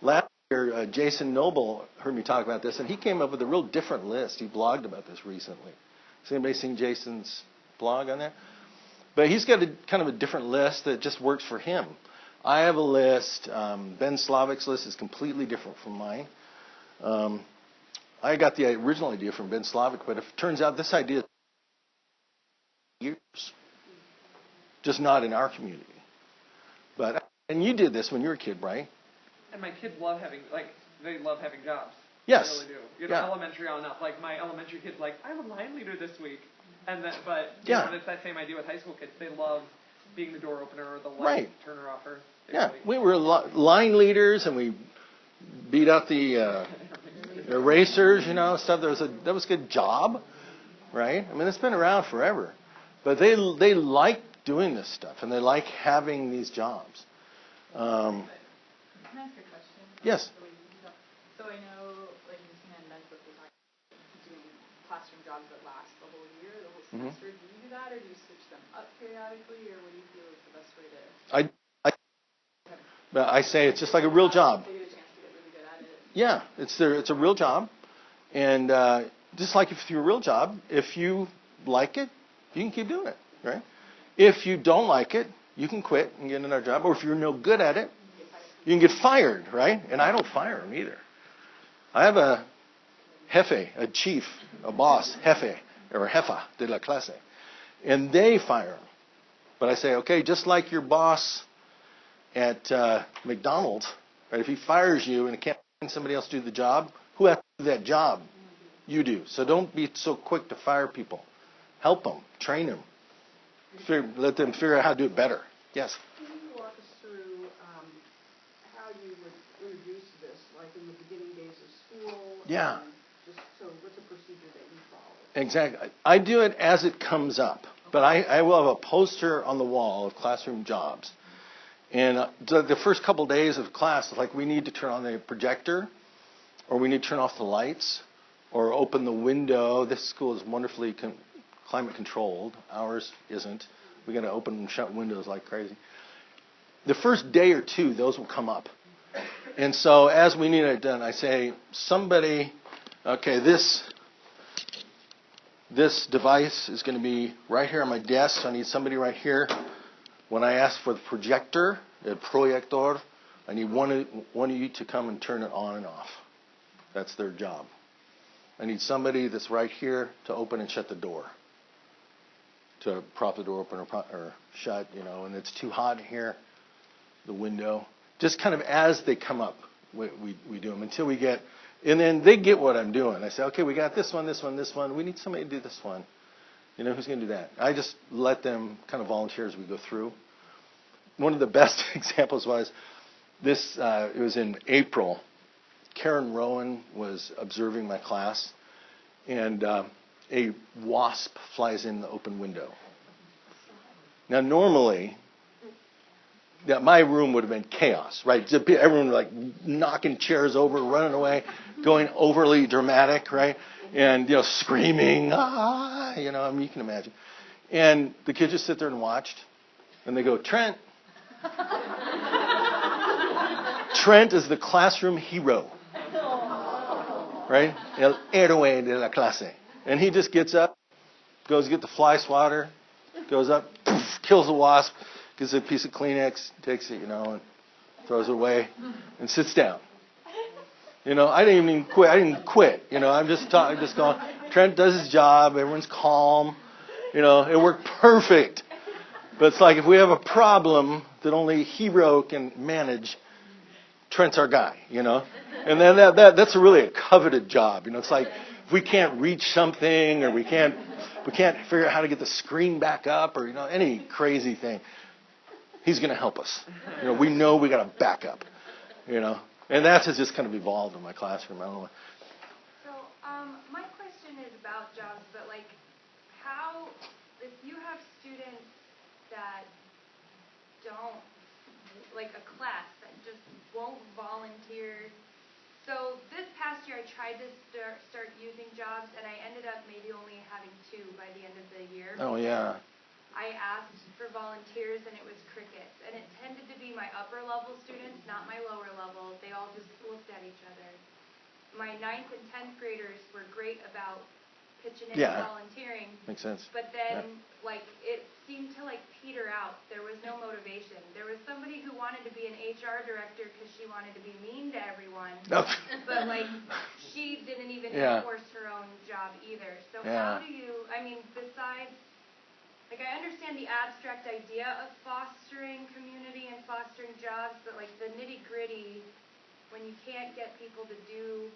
S1: Last year, Jason Noble heard me talk about this, and he came up with a real different list. He blogged about this recently. Has anybody seen Jason's blog on there? But he's got kind of a different list that just works for him. I have a list. Ben Slavic's list is completely different from mine. I got the original idea from Ben Slavic, but it turns out this idea is years, just not in our community. And you did this when you were a kid, right?
S5: And my kids love having they love having jobs.
S1: Yes.
S5: They really do. You know, elementary on up. Like my elementary kid's like, I'm a line leader this week. And then, but you know, it's that same idea with high school kids. They love being the door opener or the light turner offer.
S1: We were line leaders, and we beat out the erasers, you know, stuff. That was a good job, right? I mean, it's been around forever, but they like doing this stuff, and they like having these jobs.
S7: Can I ask a question?
S1: Yes.
S7: So I know, like in Tina and Ben's book, they talk about doing classroom jobs that last the whole year, the whole semester. Do you do that, or do you switch them up periodically, or what do you feel is the best way to?
S1: I say it's just like a real job.
S7: They get a chance to get really good at it.
S1: Yeah, it's a real job, and just like if it's your real job, if you like it, you can keep doing it, right? If you don't like it, you can quit and get another job, or if you're no good at it, you can get fired, right? And I don't fire them either. I have a jefe, a chief, a boss, jefe, or jefa de la clase, and they fire them. But I say, okay, just like your boss at McDonald's, right? If he fires you and can't find somebody else to do the job, who has to do that job? You do. So don't be so quick to fire people. Help them, train them, let them figure out how to do it better. Yes.
S3: Can you walk us through how you would introduce this, like in the beginning days of school?
S1: Yeah.
S3: Just so, what's a procedure that you follow?
S1: Exactly. I do it as it comes up. But I will have a poster on the wall of classroom jobs. And the first couple days of class, like we need to turn on the projector, or we need to turn off the lights, or open the window. This school is wonderfully climate controlled. Ours isn't. We got to open and shut windows like crazy. The first day or two, those will come up. And so as we need it done, I say, somebody, okay, this device is going to be right here on my desk, so I need somebody right here. When I ask for the projector, the proyector, I need one of you to come and turn it on and off. That's their job. I need somebody that's right here to open and shut the door, to prop the door open or shut, and it's too hot in here, the window. Just kind of as they come up, we do them until we get. And then they get what I'm doing. I say, okay, we got this one, this one, this one. We need somebody to do this one. Who's going to do that? I just let them kind of volunteer as we go through. One of the best examples was this, it was in April. Karen Rowan was observing my class, and a wasp flies in the open window. Now, normally, my room would have been chaos, right? Everyone like knocking chairs over, running away, going overly dramatic, right? And, screaming, you can imagine. And the kids just sit there and watched, and they go, Trent. Trent is the classroom hero, right? El héroe de la clase. And he just gets up, goes to get the fly swatter, goes up, poof, kills the wasp, gets a piece of Kleenex, takes it, and throws it away, and sits down. I didn't even quit. I didn't quit. I'm just going. Trent does his job. Everyone's calm. It worked perfect. But it's like if we have a problem that only a hero can manage, Trent's our guy. And then that's really a coveted job. It's like if we can't reach something, or we can't figure out how to get the screen back up, or any crazy thing. He's going to help us. We know we got a backup. And that has just kind of evolved in my classroom. I don't know.
S2: So, my question is about jobs, but how, if you have students that don't, like a class that just won't volunteer. So this past year I tried to start using jobs, and I ended up maybe only having 2 by the end of the year.
S1: Oh, yeah.
S2: I asked for volunteers, and it was crickets. And it tended to be my upper level students, not my lower level. They all just looked at each other. My 9th and 10th graders were great about pitching in and volunteering.
S1: Makes sense.
S2: But then, it seemed to, peter out. There was no motivation. There was somebody who wanted to be an HR director because she wanted to be mean to everyone.
S1: Oh.
S2: But, she didn't even enforce her own job either. So how do you, besides... I understand the abstract idea of fostering community and fostering jobs, but the nitty-gritty, when you can't get people to do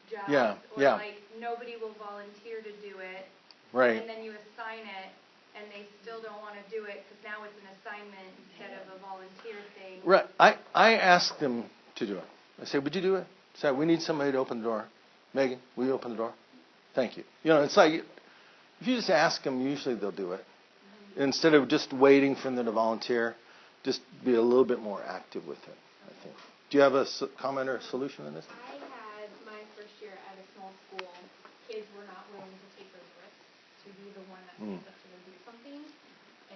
S2: jobs, or nobody will volunteer to do it,
S1: right?
S2: And then you assign it, and they still don't want to do it because now it's an assignment instead of a volunteer thing.
S1: Right. I ask them to do it. I say, would you do it? Say, we need somebody to open the door. Megan, will you open the door? Thank you. It's like... If you just ask them, usually they'll do it. Mm-hmm. Instead of just waiting for them to volunteer, just be a little bit more active with it, I think. Do you have a comment or a solution on this?
S9: I had my first year at a small school. Kids were not willing to take those risks to be the one that stands up to go do something.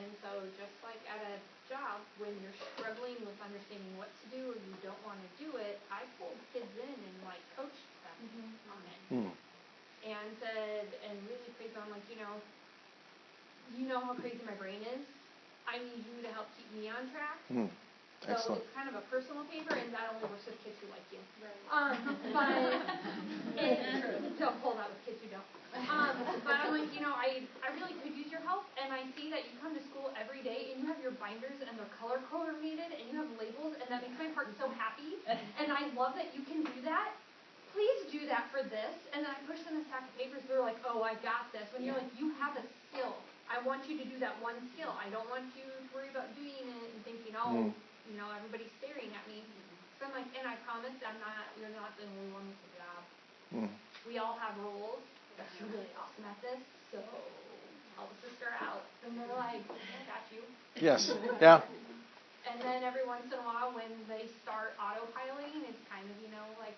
S9: And so just like at a job, when you're struggling with understanding what to do or you don't want to do it, I pulled kids in and coached them on it. Mm. And said, and really praised them, you know how crazy my brain is. I need you to help keep me on track.
S1: Mm.
S9: So it's kind of a personal favor, and that only works with kids who like you. Right. But don't pull that with kids who don't. But I'm I really could use your help, and I see that you come to school every day, and you have your binders, and they're color coordinated, and you have labels, and that makes my heart so happy. And I love that you can do that. Please do that for this. And then I push them a stack of papers. They're like, oh, I got this. When you're you have a skill. I want you to do that one skill. I don't want you to worry about doing it and thinking, everybody's staring at me. So I'm and I promise you're not the only one with the job. we all have roles. You're really awesome at this, so help a sister out. And they're like, I got you.
S1: Yes. Yeah.
S9: And then every once in a while when they start autopiloting, it's kind of, like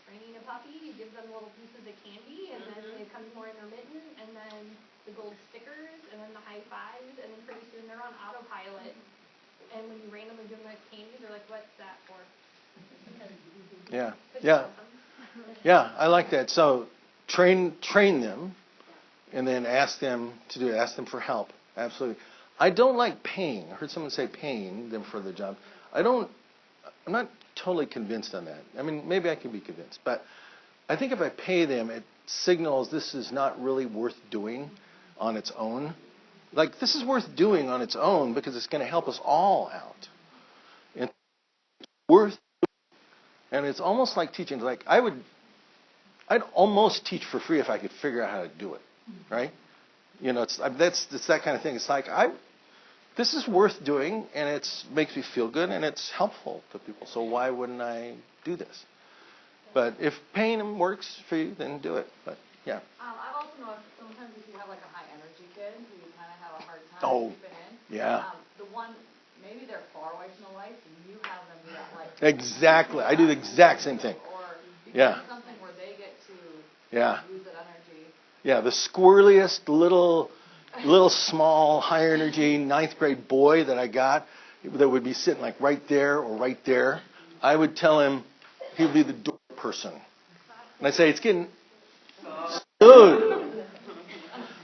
S9: training a puppy. You give them little pieces of candy, and then it becomes more intermittent, and then the gold stickers, and then the high fives, and then pretty soon they're on autopilot. And when you randomly give them those candies, they're like, what's that for?
S1: Yeah. Yeah. Yeah, I like that. So train them, and then ask them to do it. Ask them for help. Absolutely. I don't like paying. I heard someone say paying them for the job. I'm not totally convinced on that. I mean, maybe I can be convinced, but I think if I pay them, it signals this is not really worth doing on its own. Like, this is worth doing on its own because it's going to help us all out. It's worth, and it's almost like teaching. Like, I'd almost teach for free if I could figure out how to do it, right? It's that kind of thing. It's like, this is worth doing, and it makes me feel good, and it's helpful to people. So why wouldn't I do this? But if paying them works for you, then do it. But yeah.
S3: I've also noticed sometimes if you have like a high energy kid who you kind of have a hard time keeping in.
S1: Yeah.
S3: The one, maybe they're far away from the lights, and you have them be that light.
S1: Exactly. I do the exact same thing.
S3: Or
S1: yeah.
S3: Something where they get to use that energy.
S1: Yeah, the squirreliest little small high energy 9th grade boy that I got that would be sitting like right there or right there, I would tell him he would be the door person. And I'd say, it's getting dude.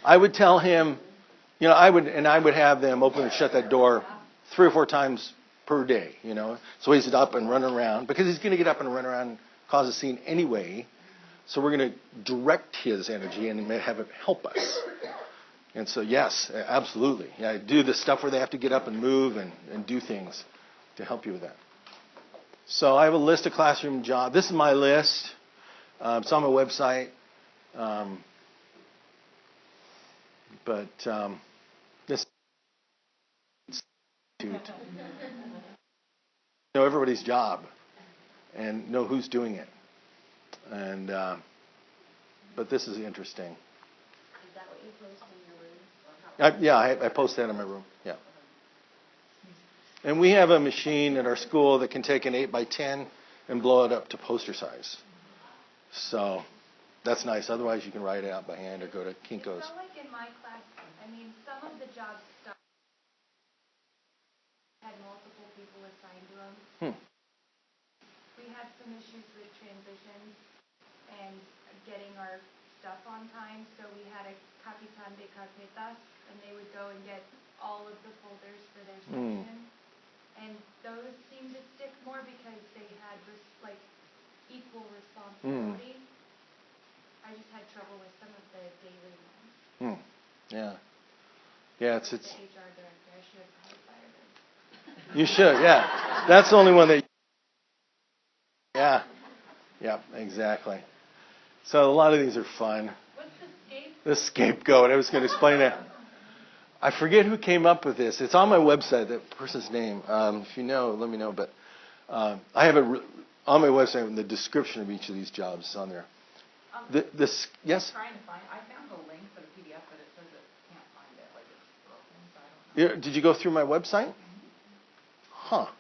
S1: I would tell him, I would have them open and shut that door 3 or 4 times per day, So he's up and running around because he's going to get up and run around and cause a scene anyway. So we're going to direct his energy and have it help us. And so, yes, absolutely. Yeah, I do the stuff where they have to get up and move and do things to help you with that. So I have a list of classroom jobs. This is my list. It's on my website. But this know everybody's job and know who's doing it. And but this is interesting.
S6: Is that what you post in your room?
S1: I post that in my room. Yeah. And we have a machine at our school that can take an 8x10 and blow it up to poster size. So that's nice. Otherwise, you can write it out by hand or go to Kinko's.
S2: It felt like in my class, some of the jobs had multiple people assigned to them. We had some issues with transitions and getting our stuff on time, so we had a Capitan de Carpetas, and they would go and get all of the folders for their section. And those seemed to stick more because they had equal responsibility. I just had trouble with some of the daily ones.
S1: Yeah. Yeah, it's
S2: the HR director. I should have probably fired her.
S1: You should, yeah. That's the only one that. Yeah. Yeah, exactly. So a lot of these are fun.
S2: What's the scapegoat?
S1: The scapegoat. I was going to explain that. I forget who came up with this. It's on my website, that person's name. If you know, let me know. But I have it on my website, in the description of each of these jobs is on there. Yes?
S4: I'm trying to find. I found the link for the PDF, but it says it can't find it. Like it's broken, so I don't know.
S1: Did you go through my website? Huh.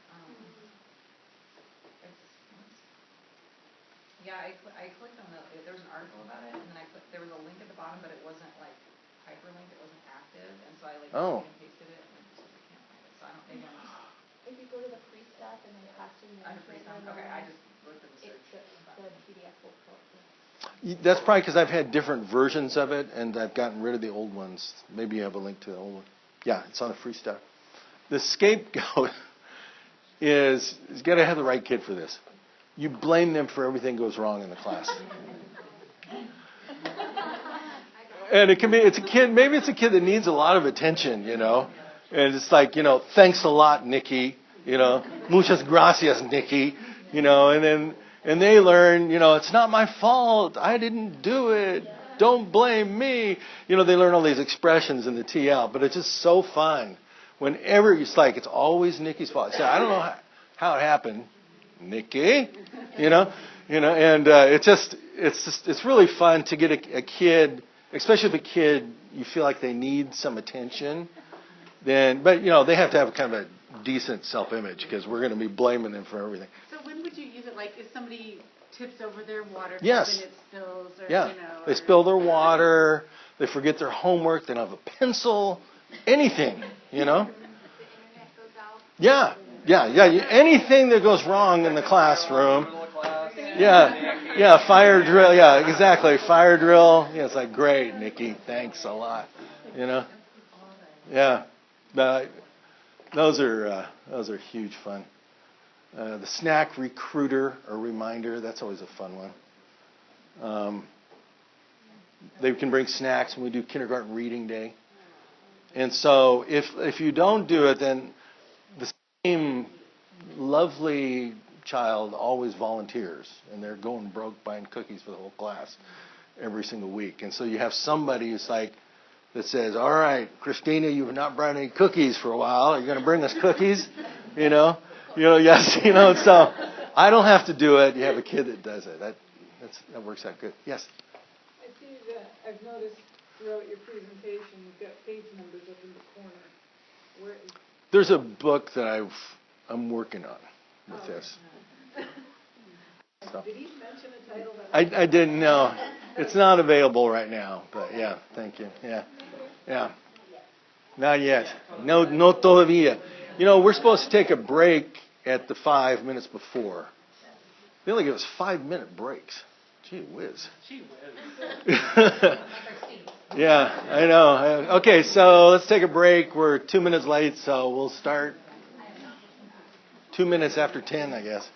S4: Yeah, I clicked on there was an article about it, and then there was a link at the bottom, but it wasn't hyperlinked, it wasn't active, and so I copied and pasted it, and I can't find it. So I don't, maybe I'm just.
S8: If you go to the free stuff and then costume
S4: Under free stuff. Okay, I just looked at the search.
S8: The PDF will pull up.
S1: That's probably because I've had different versions of it, and I've gotten rid of the old ones. Maybe you have a link to the old one. Yeah, it's on the free stuff. The scapegoat is got to have the right kid for this. You blame them for everything goes wrong in the class. And it's a kid, maybe it's a kid that needs a lot of attention, And it's like, thanks a lot, Nikki, muchas gracias, Nikki, and they learn, it's not my fault. I didn't do it. Don't blame me. They learn all these expressions in the TL, but it's just so fun. Whenever it's always Nikki's fault. So I don't know how it happened. Nikki, and it's just, it's really fun to get a kid, especially if a kid you feel like they need some attention. But they have to have kind of a decent self-image because we're going to be blaming them for everything.
S10: So when would you use it? Like if somebody tips over their water cup
S1: Yes.
S10: and it spills, or
S1: Yeah, they spill their water, they forget their homework, they don't have a pencil, anything, Yeah. Anything that goes wrong in the classroom. Yeah, fire drill. Yeah, exactly, fire drill. Yeah, it's like, great, Nikki, thanks a lot. Yeah, but those are huge fun. The snack recruiter or reminder, that's always a fun one. They can bring snacks when we do kindergarten reading day. And so if you don't do it, then the same lovely child always volunteers, and they're going broke buying cookies for the whole class every single week. And so you have somebody who's like, that says, all right, Christina, you have not brought any cookies for a while. Are you going to bring us cookies? Yes, so I don't have to do it. You have a kid that does it. That works out good. Yes?
S3: I see that I've noticed throughout your presentation, you've got page numbers up in the corner. Where is...
S1: There's a book that I'm working on with this. So.
S3: Did he mention a title?
S1: I didn't know. It's not available right now, but yeah, thank you. Yeah. Not yet. No todavía. We're supposed to take a break at the 5 minutes before. They only give us 5-minute breaks. Gee whiz. Yeah, I know. Okay, so let's take a break. We're 2 minutes late, so we'll start 2 minutes after 10, I guess.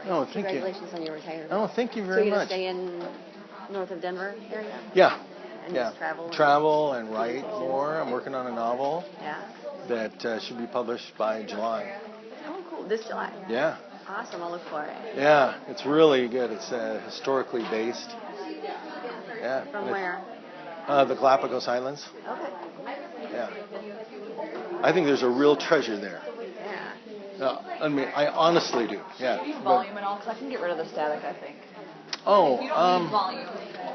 S1: Oh, thank you.
S11: Congratulations on your retirement.
S1: Oh, thank you very much.
S11: So you're going to stay in north of Denver area?
S1: Yeah.
S11: And just travel?
S1: Travel and write more. I'm working on a novel
S11: Yeah.
S1: that should be published by July.
S11: Oh, cool. This July?
S1: Yeah.
S11: Awesome. I'll look for it.
S1: Yeah, it's really good. It's historically based. Yeah.
S11: From where?
S1: The Galapagos Islands.
S11: Okay.
S1: Yeah. I think there's a real treasure there.
S11: Yeah.
S1: I honestly do. Yeah.
S8: Do you need volume and all? Because I can get rid of the static, I think.
S1: Oh,
S8: You don't need volume.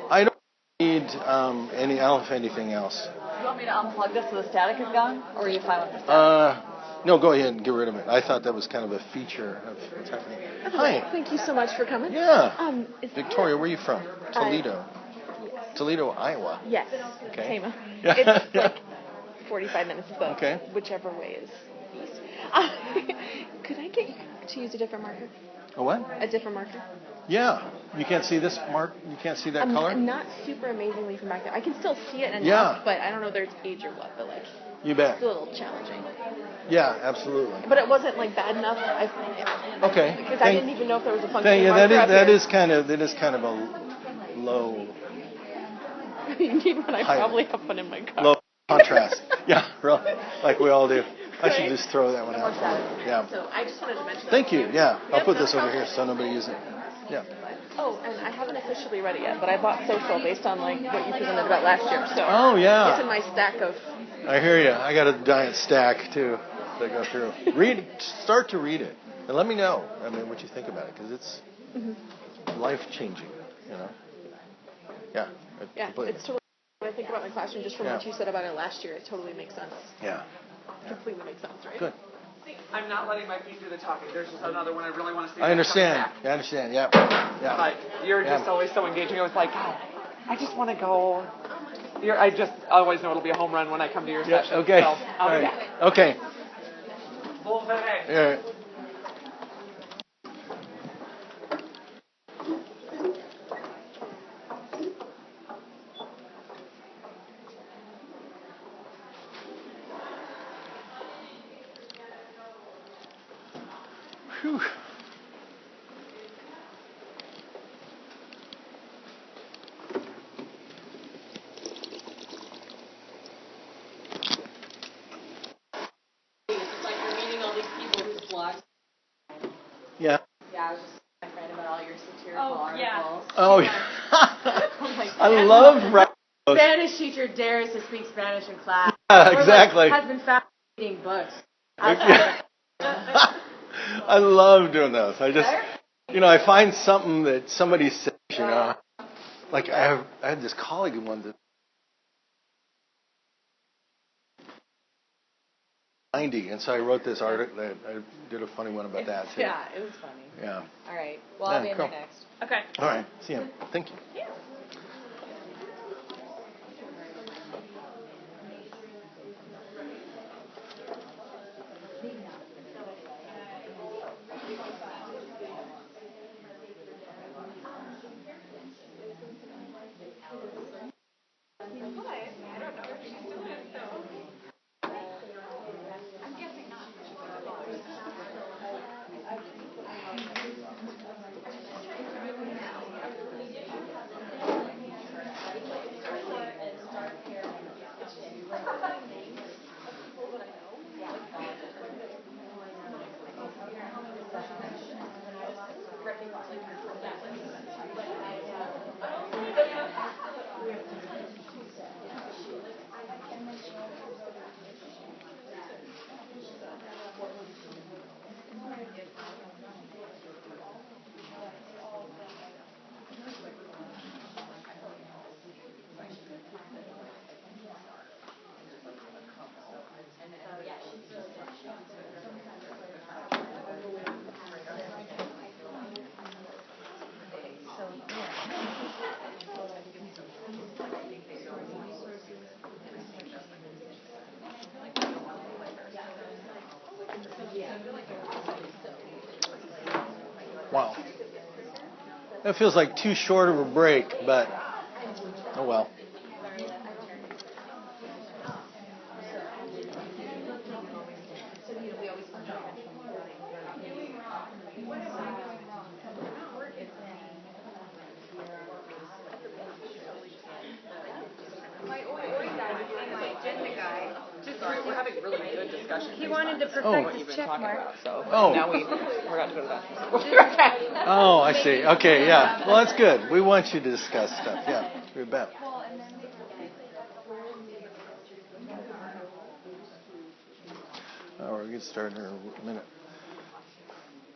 S1: I don't need I don't have anything else.
S8: You want me to unplug this so the static is gone? Or are you fine with the static?
S1: No, go ahead and get rid of it. I thought that was kind of a feature of what's happening. Hi.
S11: Thank you so much for coming.
S1: Yeah. Victoria, where are you from? Toledo. Toledo, Iowa.
S11: Yes.
S1: Okay.
S11: Tama.
S1: Yeah.
S11: It's like 45 minutes, but
S1: Okay.
S11: whichever way is east. Could I get you to use a different marker?
S1: A what?
S11: A different marker?
S1: Yeah. You can't see this mark? You can't see that color?
S11: I'm not super amazingly from back there. I can still see it enough,
S1: Yeah.
S11: but I don't know if there's age or what, but like,
S1: You bet.
S11: it's a little challenging.
S1: Yeah, absolutely.
S11: But it wasn't like bad enough.
S1: Okay.
S11: Because I didn't even know if there was a functioning
S1: Yeah,
S11: marker
S1: that is kind of a low
S11: You need one. I
S1: High.
S11: probably have one in my car.
S1: low contrast. Yeah, really, like we all do. I should
S11: Right.
S1: just throw that one out. Yeah.
S11: So I just wanted to mention
S1: Thank
S11: that
S1: you.
S11: to
S1: Yeah, I'll
S11: Yep,
S1: put
S11: no
S1: this over
S11: problem.
S1: here so nobody uses it. Yeah.
S11: Oh, and I haven't officially read it yet, but I bought Social based on like what you presented about last year. So
S1: Oh, yeah.
S11: it's in my stack of.
S1: I hear you. I got a giant stack too to go through. Start to read it, and let me know. What you think about it, because it's life changing. Yeah.
S11: Yeah,
S1: completely.
S11: it's totally. When I think about my classroom, just from
S1: Yeah.
S11: what you said about it last year, it totally makes sense.
S1: Yeah.
S11: Completely makes sense, right?
S1: Good.
S5: I'm not letting my feet do the talking. There's just another one I really want to see.
S1: I understand.
S5: Coming back.
S1: I understand. Yeah. Yeah.
S5: But you're
S1: Yeah.
S5: just always so engaging. I was like, God, I just want to go. I just always know it'll be a home run when I come to your
S1: Yeah.
S5: session.
S1: Okay.
S5: So
S1: All
S5: I'll be
S1: right.
S5: back.
S1: Okay.
S5: Full today.
S1: All right. Whew.
S8: It's like you're meeting all these people whose blogs.
S1: Yeah.
S8: Yeah, I was just my friend about all your satirical articles.
S1: Oh, yeah.
S8: Oh my
S1: I
S8: God.
S1: love writing those.
S10: Spanish teacher dares to speak Spanish in class.
S1: Yeah, exactly.
S10: Has been found Reading books.
S1: I love doing those. I just, I find something that somebody says, like I had this colleague who wanted to 90, and so I wrote this article. I did a funny one about that too.
S11: Yeah, it was funny.
S1: Yeah.
S11: All right. Well, I'll be in
S1: cool.
S11: there next.
S9: Okay.
S1: All right. See you. Thank you.
S11: Yeah.
S1: Wow. That feels like too short of a break, but oh well.
S11: Sorry, we're having really good discussion.
S9: He wanted to
S11: What
S9: perfect
S11: you've
S9: his
S11: been
S9: check
S11: talking
S9: mark.
S11: about, so
S1: Oh.
S11: now we forgot to go to the bathroom.
S1: Oh, I see. Okay, yeah. Well, that's good. We want you to discuss stuff. Yeah, you bet. Oh, we're going to start in a minute.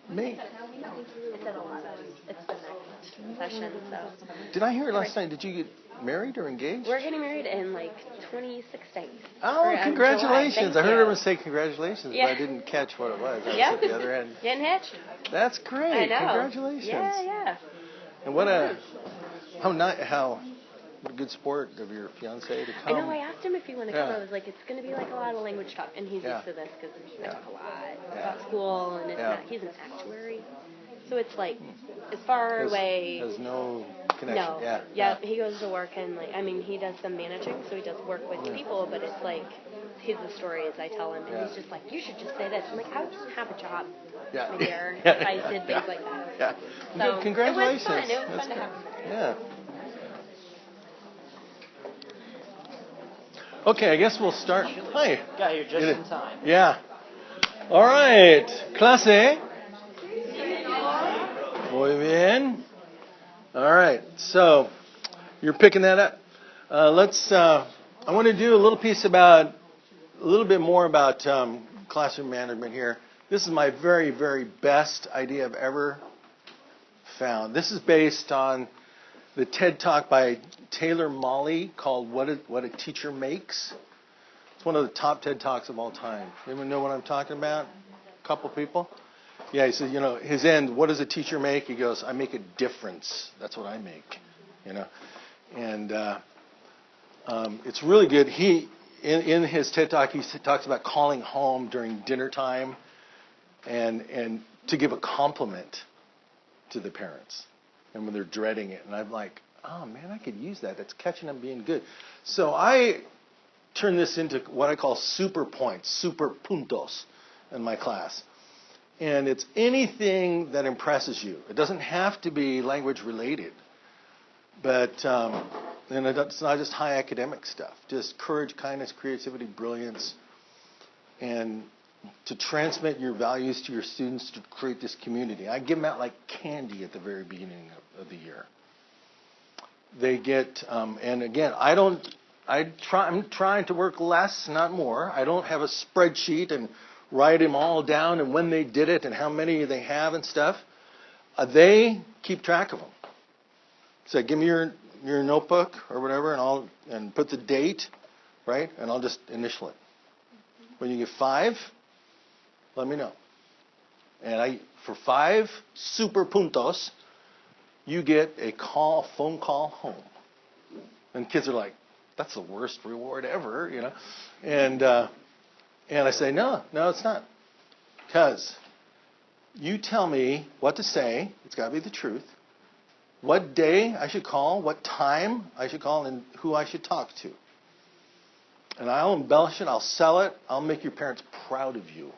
S1: Me?
S12: It's at 11. It's the next session, so.
S1: Did I hear it last night? Did you get married or engaged?
S12: We're getting married in like 26 days.
S1: Oh, congratulations.
S12: July.
S1: I heard
S12: Thank
S1: everyone
S12: you.
S1: say congratulations,
S12: Yeah.
S1: but I didn't catch what it was. I was
S12: Yep.
S1: at the other end.
S12: Getting hitched.
S1: That's
S12: I
S1: great.
S12: know.
S1: Congratulations.
S12: Yeah.
S1: And how good sport of your fiance to
S12: I
S1: come.
S12: know, I asked him if he wanted to come.
S1: Yeah.
S12: I was like, it's going to be like a lot of language talk. And he's
S1: Yeah.
S12: used to this because I
S1: Yeah.
S12: talk a lot about school. And it's
S1: Yeah.
S12: not, he's an actuary. So it's like, as far away.
S1: Has no connection.
S12: No.
S1: Yeah.
S12: Yep. He goes to work and he does some managing, so he does work with people, but it's like, he's the stories I tell him, and he's just like, you should just say this. I'm like, I would just have a job
S1: Yeah.
S12: here if I did things like that.
S1: Yeah.
S12: So,
S1: Good. Congratulations.
S12: It was fun. It was
S1: That's
S12: fun to
S1: good.
S12: have him there.
S1: Yeah. Okay, I guess we'll start. Hi.
S13: Got here just in time.
S1: Yeah. All right. Clase. Muy bien. All right. So, you're picking that up. I want to do a little bit more about classroom management here. This is my very, very best idea I've ever found. This is based on the TED Talk by Taylor Molly called What a Teacher Makes. It's one of the top TED Talks of all time. Anyone know what I'm talking about? A couple people? Yeah, he says, his end, what does a teacher make? He goes, I make a difference. That's what I make, And it's really good. In his TED Talk, he talks about calling home during dinner time and to give a compliment to the parents and when they're dreading it. And I'm like, oh, man, I could use that. That's catching them being good. So I turn this into what I call super points, super puntos in my class. And it's anything that impresses you. It doesn't have to be language related. But it's not just high academic stuff. Just courage, kindness, creativity, brilliance. And to transmit your values to your students to create this community. I give them out like candy at the very beginning of the year. They get, and again, I don't I'm trying to work less, not more. I don't have a spreadsheet and write them all down and when they did it and how many they have and stuff. They keep track of them. So give me your notebook or whatever, and put the date, right? And I'll just initial it. When you get 5, let me know. And for 5 super puntos, you get a phone call home. And kids are like, that's the worst reward ever, you know. And I say, no, it's not. Because you tell me what to say. It's got to be the truth. What day I should call, what time I should call, and who I should talk to. And I'll embellish it. I'll sell it. I'll make your parents proud of you.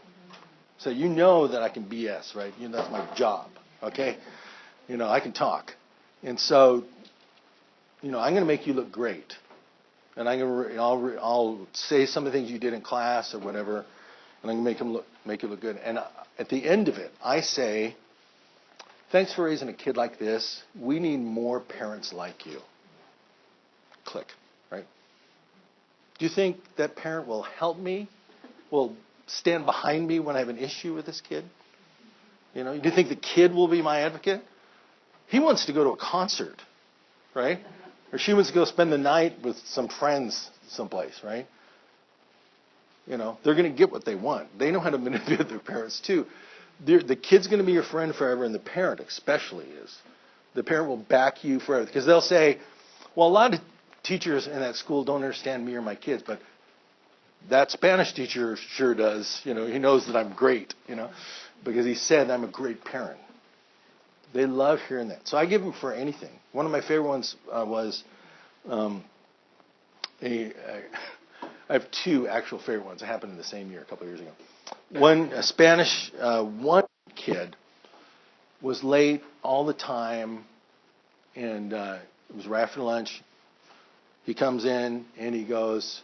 S1: So you know that I can BS, right? That's my job, okay? I can talk. And so, I'm going to make you look great. And I'll say some of the things you did in class or whatever, and I'm going to make you look good. And at the end of it, I say, thanks for raising a kid like this. We need more parents like you. Click, right? Do you think that parent will help me? Will stand behind me when I have an issue with this kid? Do you think the kid will be my advocate? He wants to go to a concert, right? Or she wants to go spend the night with some friends someplace, right? They're going to get what they want. They know how to manipulate their parents too. The kid's going to be your friend forever, and the parent especially is. The parent will back you forever. Because they'll say, well, a lot of teachers in that school don't understand me or my kids, but that Spanish teacher sure does. He knows that I'm great, because he said I'm a great parent. They love hearing that. So I give them for anything. One of my favorite ones was I have 2 actual favorite ones. It happened in the same year, a couple of years ago. One kid was late all the time, and it was right after lunch. He comes in and he goes,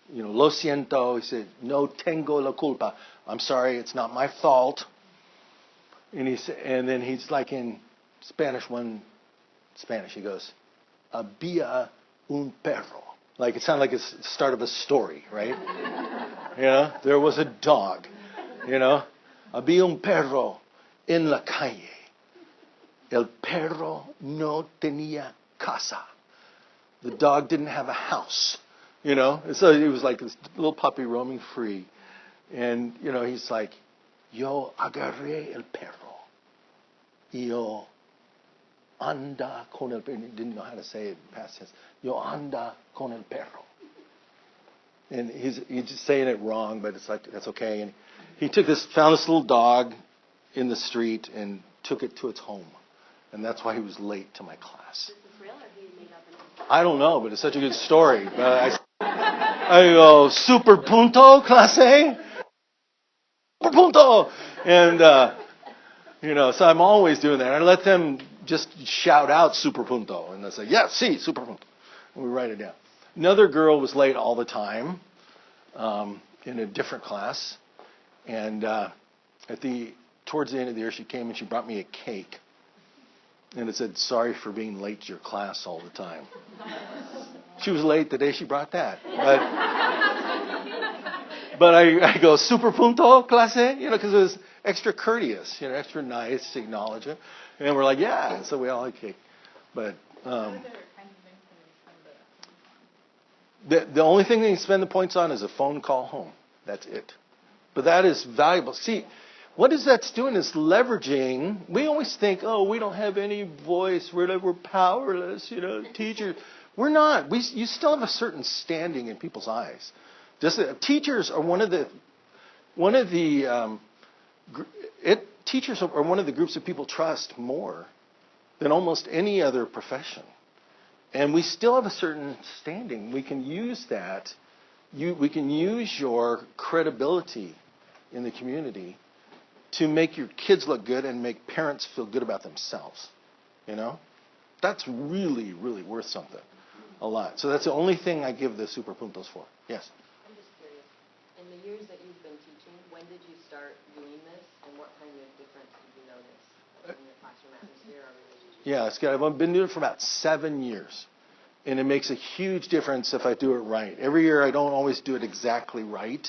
S1: lo siento. He said, no tengo la culpa. I'm sorry, it's not my fault. And then he's like in Spanish, he goes, había un perro. Like it sounded like it's the start of a story, right? There was a dog, había un perro en la calle. El perro no tenía casa. The dog didn't have a house, And so he was like this little puppy roaming free. And, he's like, yo agarré el perro. Yo anda con el perro. He didn't know how to say it in past tense. Yo anda con el perro. And he's just saying it wrong, but it's like, that's okay. And he found this little dog in the street and took it to its home. And that's why he was late to my class.
S12: Is this real or he made up an
S1: I don't know, but it's such a good story. I go, super punto, clase? Super punto! And, so I'm always doing that. I let them just shout out super punto. And they say, yeah, si, super punto. And we write it down. Another girl was late all the time in a different class. And towards the end of the year, she came and she brought me a cake. And it said, sorry for being late to your class all the time. She was late the day she brought that. But I go, super punto, clase? Because it was extra courteous, extra nice to acknowledge it. And we're like, yeah. And so we all like cake. But the only thing they can spend the points on is a phone call home. That's it. But that is valuable. See, what is that's doing is leveraging. We always think, oh, we don't have any voice. We're powerless, teachers. We're not. You still have a certain standing in people's eyes. Teachers are one of the groups that people trust more than almost any other profession. And we still have a certain standing. We can use that. We can use your credibility in the community to make your kids look good and make parents feel good about themselves. That's really, really worth something. A lot. So that's the only thing I give the super puntos for. Yes?
S13: I'm just curious. In the years that you've been teaching, when did you start doing this, and what kind of difference did you notice in your classroom atmosphere or relationship?
S1: Yeah, it's good. I've been doing it for about 7 years. And it makes a huge difference if I do it right. Every year I don't always do it exactly right.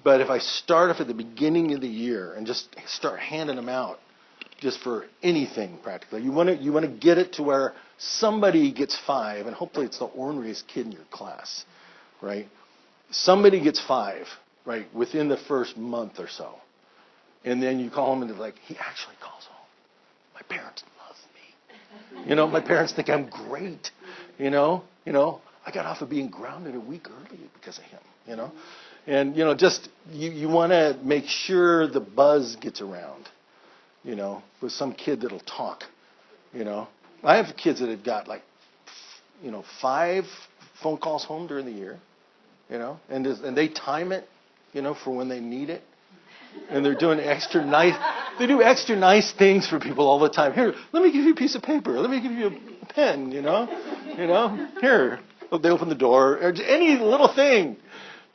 S1: But if I start off at the beginning of the year and just start handing them out, just for anything practically, you want to get it to where somebody gets 5, and hopefully it's the orneriest kid in your class, right? Somebody gets 5, right, within the first month or so. And then you call them and they're like, he actually calls home. My parents love me. My parents think I'm great. I got off of being grounded a week early because of him, And, just you want to make sure the buzz gets around, with some kid that'll talk, I have kids that have got 5 phone calls home during the year, and they time it, for when they need it. And they're doing they do extra nice things for people all the time. Here, let me give you a piece of paper. Let me give you a pen, Here, they open the door, or any little thing.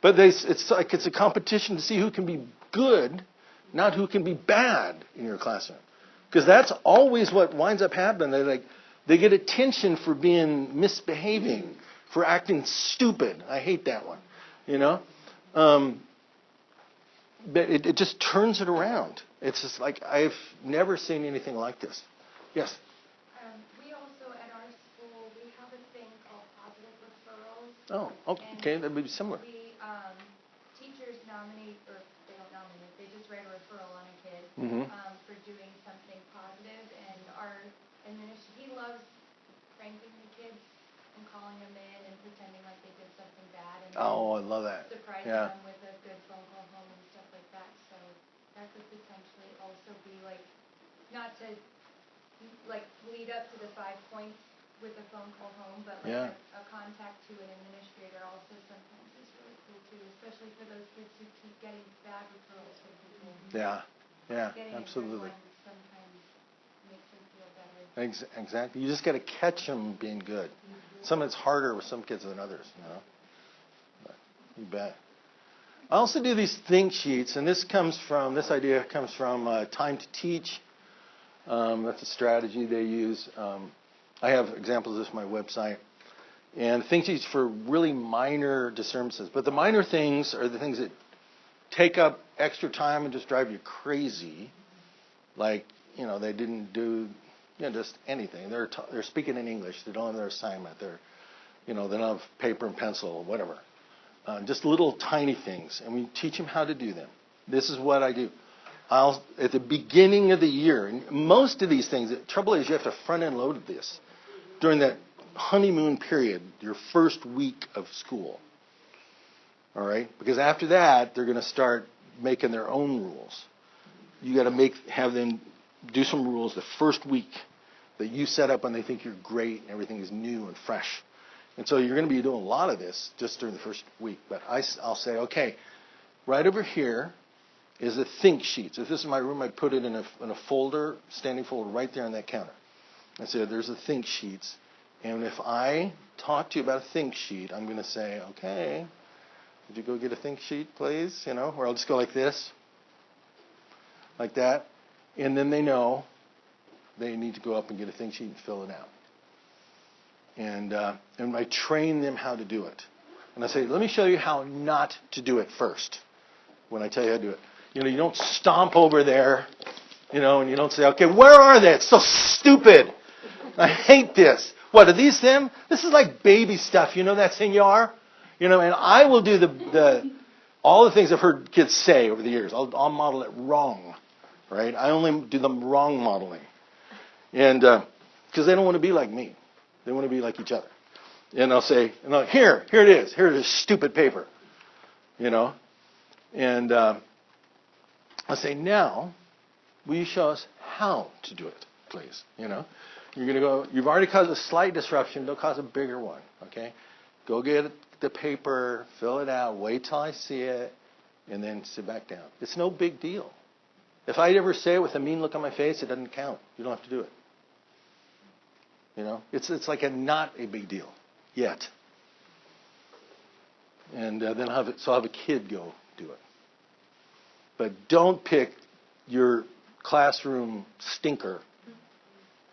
S1: But it's like it's a competition to see who can be good, not who can be bad in your classroom. Because that's always what winds up happening. They get attention for misbehaving, for acting stupid. I hate that one, But it just turns it around. It's just like I've never seen anything like this. Yes?
S2: We also, at our school, we have a thing called positive referrals.
S1: Oh, okay. That would be similar.
S2: Teachers nominate, or they don't nominate, they just write a referral on a kid for doing something positive. And our administrator, he loves pranking the kids and calling them in and pretending like they did something bad. And
S1: I love that.
S2: Surprising them with a good phone call home and stuff like that. So that could potentially also be not to lead up to the 5 points with a phone call home, but a contact to an administrator also sometimes is really cool too, especially for those kids who keep getting bad referrals from people.
S1: Yeah,
S2: Getting
S1: absolutely.
S2: a good one sometimes makes them feel better.
S1: Exactly. You just got to catch them being good. Some it's harder with some kids than others, But you bet. I also do these think sheets, and this idea comes from Time to Teach. That's a strategy they use. I have examples of this on my website. And think sheets for really minor disturbances. But the minor things are the things that take up extra time and just drive you crazy. They didn't do just anything. They're speaking in English. They don't have their assignment. They don't have paper and pencil or whatever. Just little tiny things, and we teach them how to do them. This is what I do. At the beginning of the year, and most of these things, the trouble is you have to front-end load this during that honeymoon period, your first week of school. All right? Because after that, they're going to start making their own rules. You got to have them do some rules the first week that you set up when they think you're great and everything is new and fresh. And so you're going to be doing a lot of this just during the first week. But I'll say, okay, right over here is a think sheet. So if this is my room, I'd put it in a folder, standing folder right there on that counter. I say, there's the think sheets. And if I talk to you about a think sheet, I'm going to say, okay, would you go get a think sheet, please? Or I'll just go like this, like that. And then they know they need to go up and get a think sheet and fill it out. And I train them how to do it. And I say, let me show you how not to do it first when I tell you how to do it. You don't stomp over there, and you don't say, okay, where are they? It's so stupid. I hate this. What, are these them? This is like baby stuff. You know that, senor? And I will do all the things I've heard kids say over the years. I'll model it wrong, right? I only do the wrong modeling. And because they don't want to be like me. They want to be like each other. And I'll say, here it is. Here it is, stupid paper. And I'll say, now, will you show us how to do it, please? You're going to go, you've already caused a slight disruption. Don't cause a bigger one, okay? Go get the paper, fill it out, wait till I see it, and then sit back down. It's no big deal. If I ever say it with a mean look on my face, it doesn't count. You don't have to do it. It's like not a big deal yet. And then I'll have a kid go do it. But don't pick your classroom stinker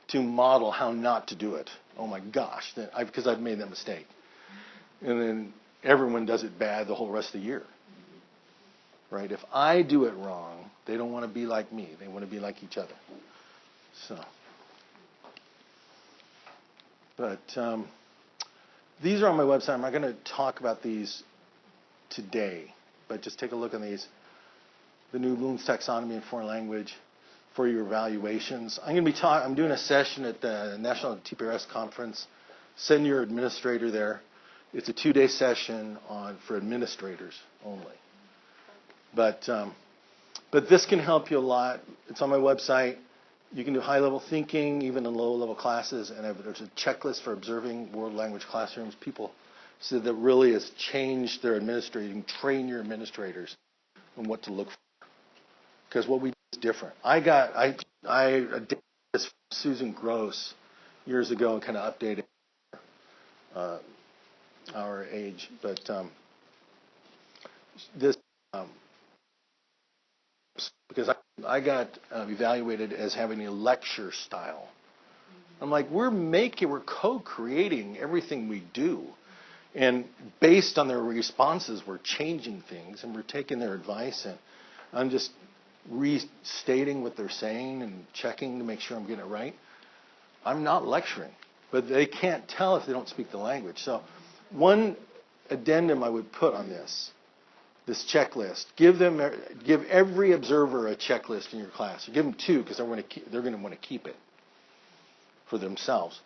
S1: to model how not to do it. oh my gosh, because I've made that mistake. And then everyone does it bad the whole rest of the year. Right? If I do it wrong, they don't want to be like me. They want to be like each other. So, but these are on my website. I'm not going to talk about these today, but just take a look at these. The new Bloom's Taxonomy in Foreign Language for your evaluations. I'm doing a session at the National TPRS Conference. Send your administrator there. It's a 2-day session for administrators only. But this can help you a lot. It's on my website. You can do high-level thinking, even in low-level classes, and there's a checklist for observing world language classrooms. People said that really has changed their administrating. Train your administrators on what to look for, because what we do is different. I adapted this from Susan Gross years ago and kind of updated our age, but this. Because I got evaluated as having a lecture style. I'm like, we're co-creating everything we do. And based on their responses, we're changing things, and we're taking their advice, and I'm just restating what they're saying and checking to make sure I'm getting it right. I'm not lecturing, but they can't tell if they don't speak the language. So one addendum I would put on this checklist. Give every observer a checklist in your class. Or give them 2 because they're going to want to keep it for themselves.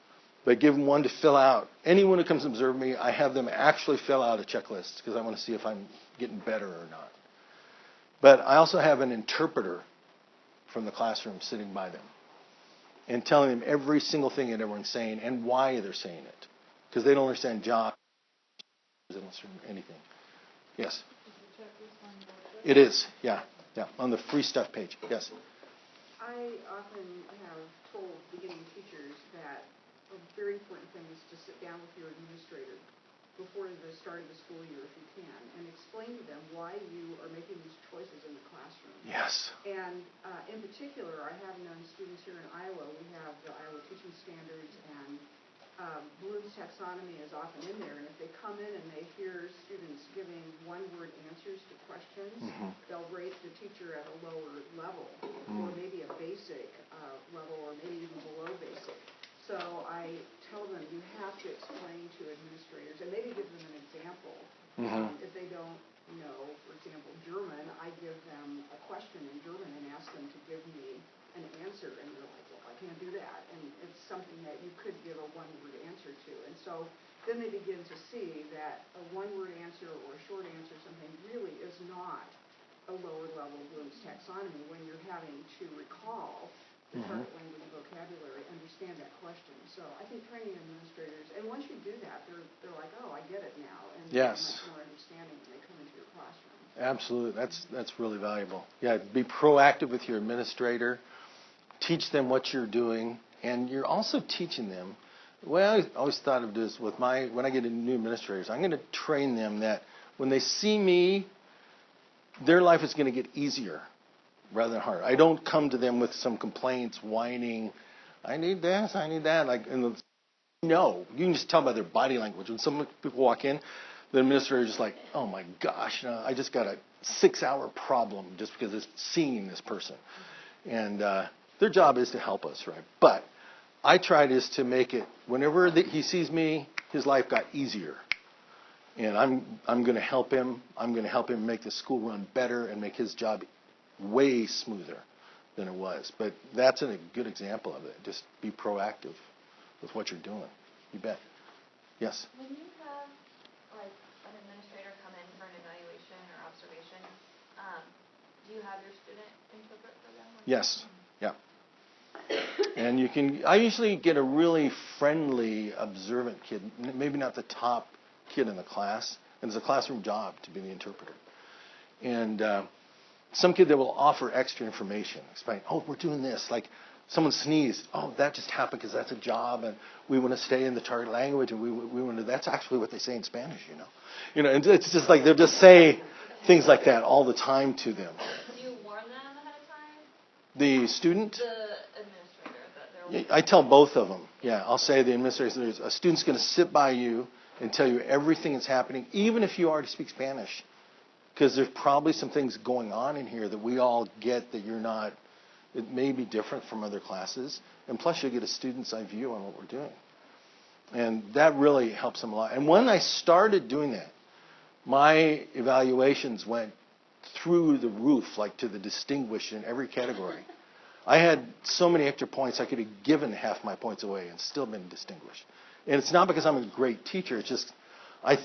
S1: But give them 1 to fill out. Anyone who comes to observe me, I have them actually fill out a checklist because I want to see if I'm getting better or not. But I also have an interpreter from the classroom sitting by them and telling them every single thing that everyone's saying and why they're saying it, because they don't understand jobs. They don't understand anything. Yes. It is, yeah, on the free stuff page, yes.
S3: I often have told beginning teachers that a very important thing is to sit down with your administrator before the start of the school year, if you can, and explain to them why you are making these choices in the classroom.
S1: Yes.
S3: And in particular, I have known students here in Iowa. We have the Iowa Teaching Standards, and Bloom's Taxonomy is often in there. And if they come in and they hear students giving one-word answers to questions, they'll rate the teacher at a lower level, or maybe a basic level, or maybe even below basic. So I tell them you have to explain to administrators, and maybe give them an example. If they don't know, for example, German, I give them a question in German and ask them to give me an answer, and they're like, well, I can't do that. And it's something that you could give a one-word answer to. And so then they begin to see that a one-word answer or a short answer, something really is not a lower level Bloom's Taxonomy when you're having to recall the target language and vocabulary, understand that question. So I think training administrators, and once you do that, they're like, oh, I get it now, and they're much more understanding when they come into your classroom. Absolutely,
S1: that's really valuable. Yeah, be proactive with your administrator. Teach them what you're doing, and you're also teaching them. Well, I always thought of this when I get new administrators, I'm going to train them that when they see me, their life is going to get easier rather than harder. I don't come to them with some complaints, whining, I need this, I need that. No, you can just tell by their body language. When some people walk in, the administrator is just like, oh my gosh, I just got a 6-hour problem just because of seeing this person. And their job is to help us, right? But I try just to make it, whenever he sees me, his life got easier. And I'm going to help him. I'm going to help him make the school run better and make his job way smoother than it was. But that's a good example of it. Just be proactive with what you're doing. You bet. Yes?
S2: When you have like an administrator come in for an evaluation or observation, do you have your student interpret for them?
S1: Yes. Yeah. And I usually get a really friendly, observant kid, maybe not the top kid in the class, and it's a classroom job to be the interpreter. And some kid that will offer extra information, explain, oh, we're doing this, like someone sneezed, oh, that just happened because that's a job, and we want to stay in the target language, and we want to, that's actually what they say in Spanish, and it's just like they'll just say things like that all the time to them.
S2: Do you warn them ahead of time?
S1: The student?
S2: The administrator.
S1: I tell both of them. Yeah, I'll say the administration, a student's going to sit by you and tell you everything that's happening, even if you already speak Spanish. Because there's probably some things going on in here that we all get that you're not, it may be different from other classes. And plus you get a student's eye view on what we're doing. And that really helps them a lot. And when I started doing that, my evaluations went through the roof, like to the distinguished in every category. I had so many extra points, I could have given half my points away and still been distinguished. And it's not because I'm a great teacher. It's just I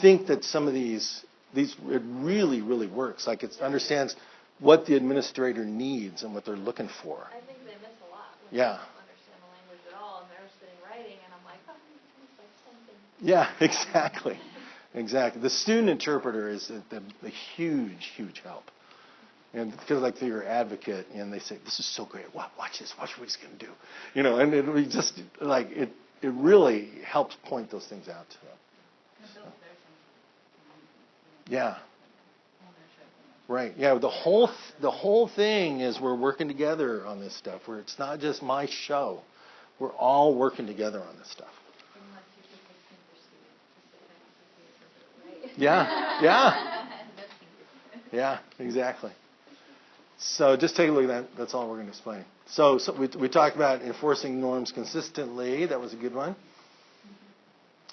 S1: think that some of these it really, really works. Like it understands what the administrator needs and what they're looking for.
S6: I think they miss a lot when
S1: Yeah.
S6: they don't understand the language at all, and they're sitting writing, and I'm like, oh, it's like something.
S1: Yeah, exactly. Exactly. The student interpreter is a huge, huge help. And because like they're your advocate, and they say, "This is so great. Watch this. Watch what he's going to do." You know, and we just like it really helps point those things out to them. So. Yeah. Right. Yeah. The whole thing is we're working together on this stuff. Where it's not just my show. We're all working together on this stuff. Yeah. Yeah. Yeah. Exactly. So just take a look at that. That's all we're going to explain. So we talked about enforcing norms consistently. That was a good one.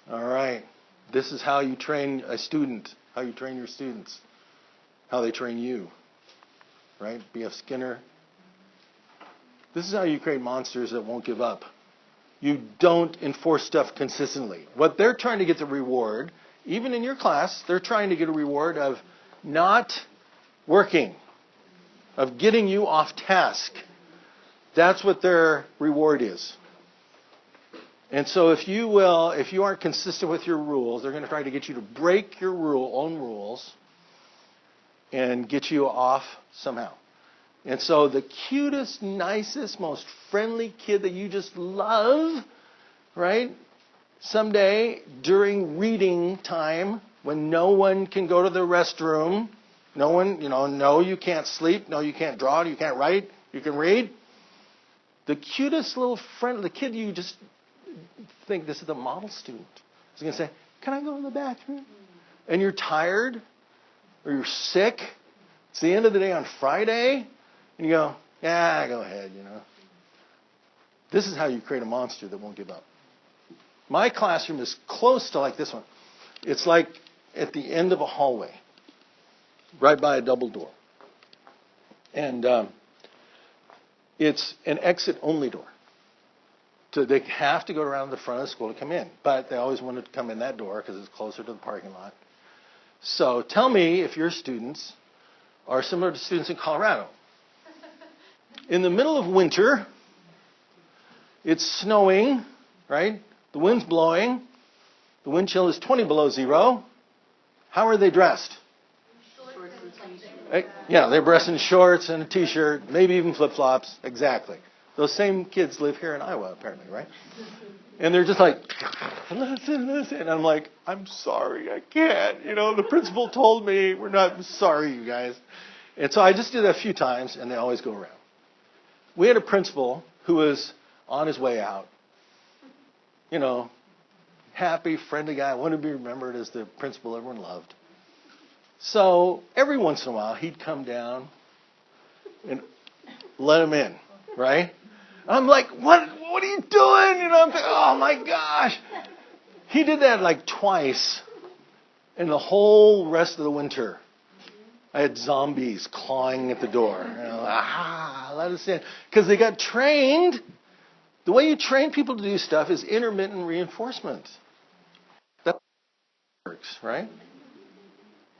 S1: All right. This is how you train a student, how you train your students, how they train you. Right? B.F. Skinner. This is how you create monsters that won't give up. You don't enforce stuff consistently. What they're trying to get the reward, even in your class, they're trying to get a reward of not working, of getting you off task. That's what their reward is. And so if you aren't consistent with your rules, they're going to try to get you to break your own rules and get you off somehow. And so the cutest, nicest, most friendly kid that you just love, right? Someday during reading time, when no one can go to the restroom, no one, no, you can't sleep, no, you can't draw, you can't write, you can read. The cutest little friend, the kid you just think this is the model student, is going to say, "Can I go to the bathroom?" And you're tired or you're sick. It's the end of the day on Friday. And you go, "Yeah, go ahead, This is how you create a monster that won't give up. My classroom is close to like this one. It's like at the end of a hallway, right by a double door. And it's an exit-only door. So they have to go around the front of the school to come in. But they always wanted to come in that door because it's closer to the parking lot. So tell me if your students are similar to students in Colorado. In the middle of winter, it's snowing, right? The wind's blowing. The wind chill is 20 below zero. How are they dressed? Yeah, they're dressed in shorts and a T-shirt, maybe even flip-flops. Exactly. Those same kids live here in Iowa, apparently, right? And they're just like, listen. And I'm like, "I'm sorry, I can't. The principal told me I'm sorry, you guys." And so I just did that a few times, and they always go around. We had a principal who was on his way out. Happy, friendly guy, wanted to be remembered as the principal everyone loved. So every once in a while, he'd come down and let him in, right? I'm like, what are you doing? I'm thinking, oh my gosh. He did that like twice in the whole rest of the winter. I had zombies clawing at the door. Let us in. Because they got trained. The way you train people to do stuff is intermittent reinforcement. That works, right?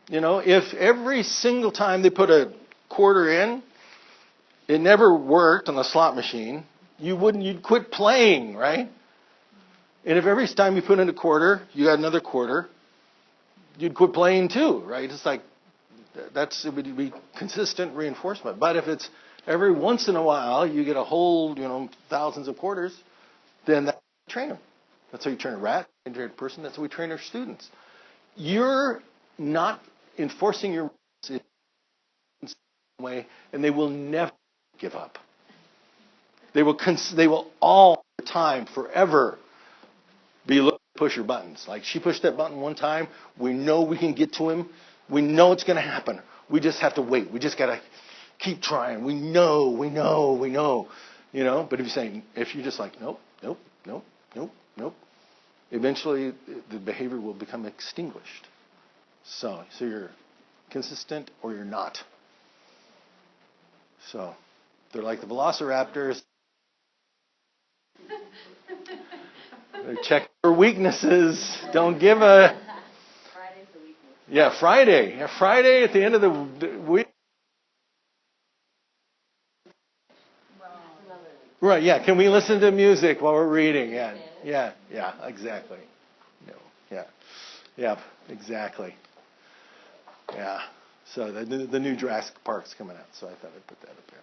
S1: If every single time they put a quarter in, it never worked on the slot machine, you'd quit playing, right? And if every time you put in a quarter, you got another quarter, you'd quit playing too, right? It's like, it would be consistent reinforcement. But if it's every once in a while, you get a whole, thousands of quarters, then that's how you train them. That's how you train a rat, train a person. That's how we train our students. You're not enforcing your rules in some way, and they will never give up. They will all time forever be looking to push your buttons. Like she pushed that button one time, we know we can get to him. We know it's going to happen. We just have to wait. We just got to keep trying. We know. You know, but if you're just like, nope, eventually the behavior will become extinguished. So you're consistent or you're not. So they're like the velociraptors. They check for weaknesses. Don't give a...
S13: Friday's the weekend.
S1: Yeah, Friday. Yeah, Friday at the end of the week. Right, yeah. Can we listen to music while we're reading? Yeah, exactly. No, yeah, exactly. Yeah. So the new Jurassic Park's coming out, so I thought I'd put that up there.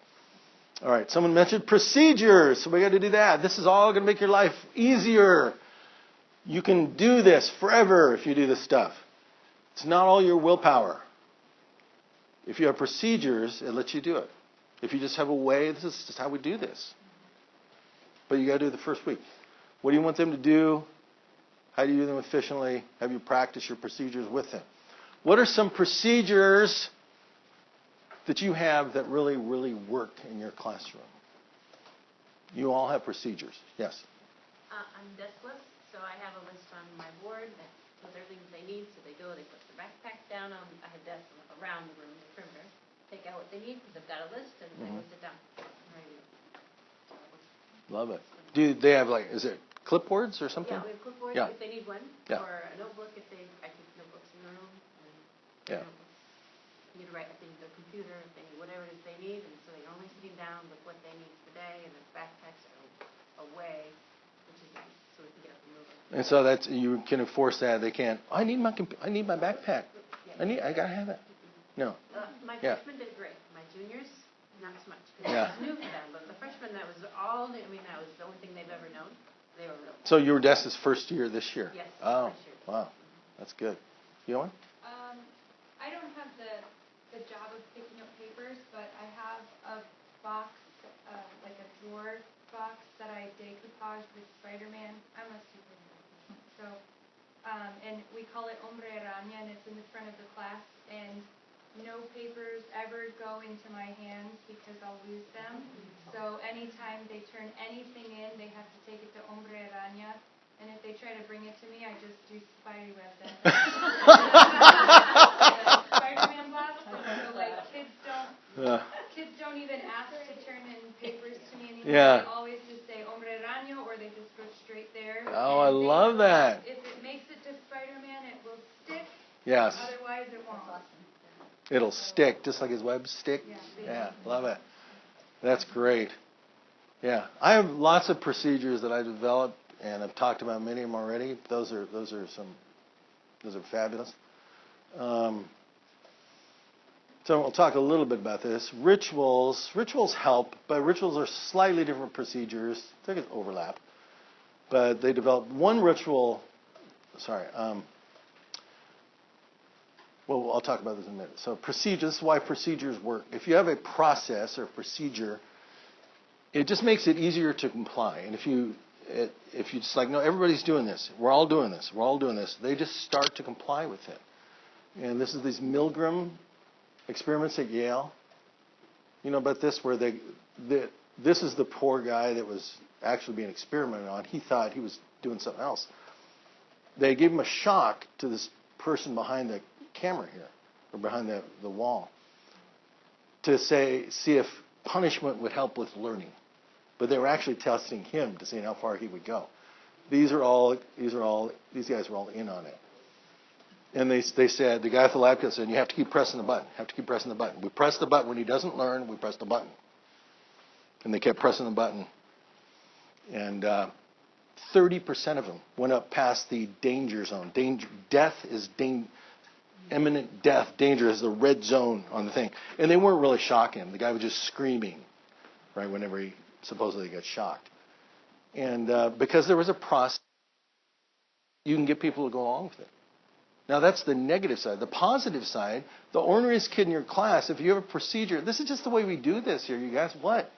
S1: All right, someone mentioned procedures, so we got to do that. This is all going to make your life easier. You can do this forever if you do this stuff. It's not all your willpower. If you have procedures, it lets you do it. If you just have a way, this is just how we do this. But you got to do it the first week. What do you want them to do? How do you do them efficiently? Have you practice your procedures with them? What are some procedures that you have that really, really work in your classroom? You all have procedures. Yes?
S14: I'm deskless, so I have a list on my board that with everything they need. So they go, they put their backpack down. I have desks around the room, the perimeter. Take out what they need because they've got a list, and they go sit down.
S1: Love it. Do they have is it clipboards or something?
S14: Yeah, we have clipboards if they need one, or a notebook if I keep notebooks in the room. And need to write, I think, the computer, if they need whatever it is they need, and so they're only sitting down with what they need for the day, and the backpacks are away, which is nice, so we can get up and move.
S1: And so that's you can enforce that. They can't. I need my backpack. I gotta have it. No.
S14: My freshmen did great. My juniors, not so much. Because it was new for them. But the freshmen, that was all. That was the only thing they've ever known. They were real.
S1: So your desk is first year this year.
S14: Yes.
S1: Oh,
S14: first year.
S1: Wow, that's good. You want?
S2: I don't have the job of picking up papers, but I have a box, like a drawer box that I decoupage with Spider-Man. I'm a superhero. So, and we call it Hombre Araña, and it's in the front of the class, and no papers ever go into my hands because I'll lose them. So anytime they turn anything in, they have to take it to Hombre Araña. And if they try to bring it to me, I just do spiderweb them. Spider-Man box. So kids don't even ask to turn in papers to me anymore.
S1: Yeah.
S2: They always just say Hombre Araña, or they just go straight there.
S1: Oh, I love that.
S2: If it makes it to Spider-Man, it will stick.
S1: Yes.
S2: Otherwise, it won't.
S1: It'll stick, just like his webs stick. Yeah, love it. That's great. Yeah, I have lots of procedures that I developed, and I've talked about many of them already. Those are fabulous. So we'll talk a little bit about this. Rituals help, but rituals are slightly different procedures. They can overlap, but they develop one ritual. Well, I'll talk about this in a minute. So procedures, this is why procedures work. If you have a process or procedure, it just makes it easier to comply. And if you just no, everybody's doing this. We're all doing this. They just start to comply with it. And this is these Milgram experiments at Yale. You know about this, where this is the poor guy that was actually being experimented on. He thought he was doing something else. They gave him a shock to this person behind the camera here, or behind the wall, to see if punishment would help with learning. But they were actually testing him to see how far he would go. These guys were all in on it. And they said, the guy at the lab said, you have to keep pressing the button. We press the button. When he doesn't learn, we press the button. And they kept pressing the button. And 30% of them went up past the danger zone. Imminent death, danger is the red zone on the thing. And they weren't really shocking him. The guy was just screaming, right, whenever he supposedly got shocked. And because there was a process, you can get people to go along with it. Now, that's the negative side. The positive side, the orneriest kid in your class, if you have a procedure, this is just the way we do this here, you guys. What?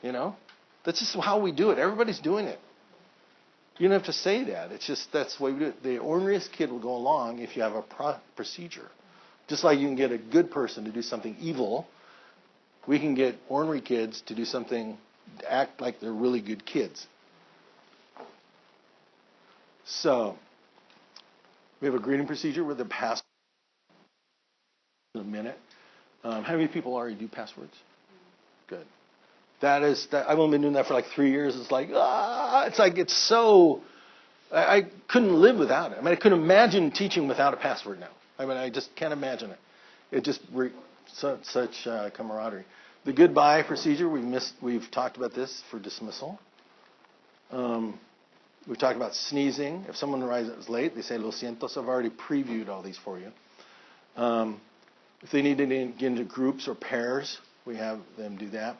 S1: You know? That's just how we do it. Everybody's doing it. You don't have to say that. It's just that's the way we do it. The orneriest kid will go along if you have a procedure. Just like you can get a good person to do something evil, we can get ornery kids to do something, to act like they're really good kids. So, we have a greeting procedure with a password in a minute. How many people already do passwords? Good. That. I've only been doing that for like 3 years. It's so. I couldn't live without it. I mean, I couldn't imagine teaching without a password now. I mean, I just can't imagine it. It just such camaraderie. The goodbye procedure we've talked about this for dismissal. We've talked about sneezing. If someone arrives late, they say lo siento. So I've already previewed all these for you. If they need to get into groups or pairs, we have them do that.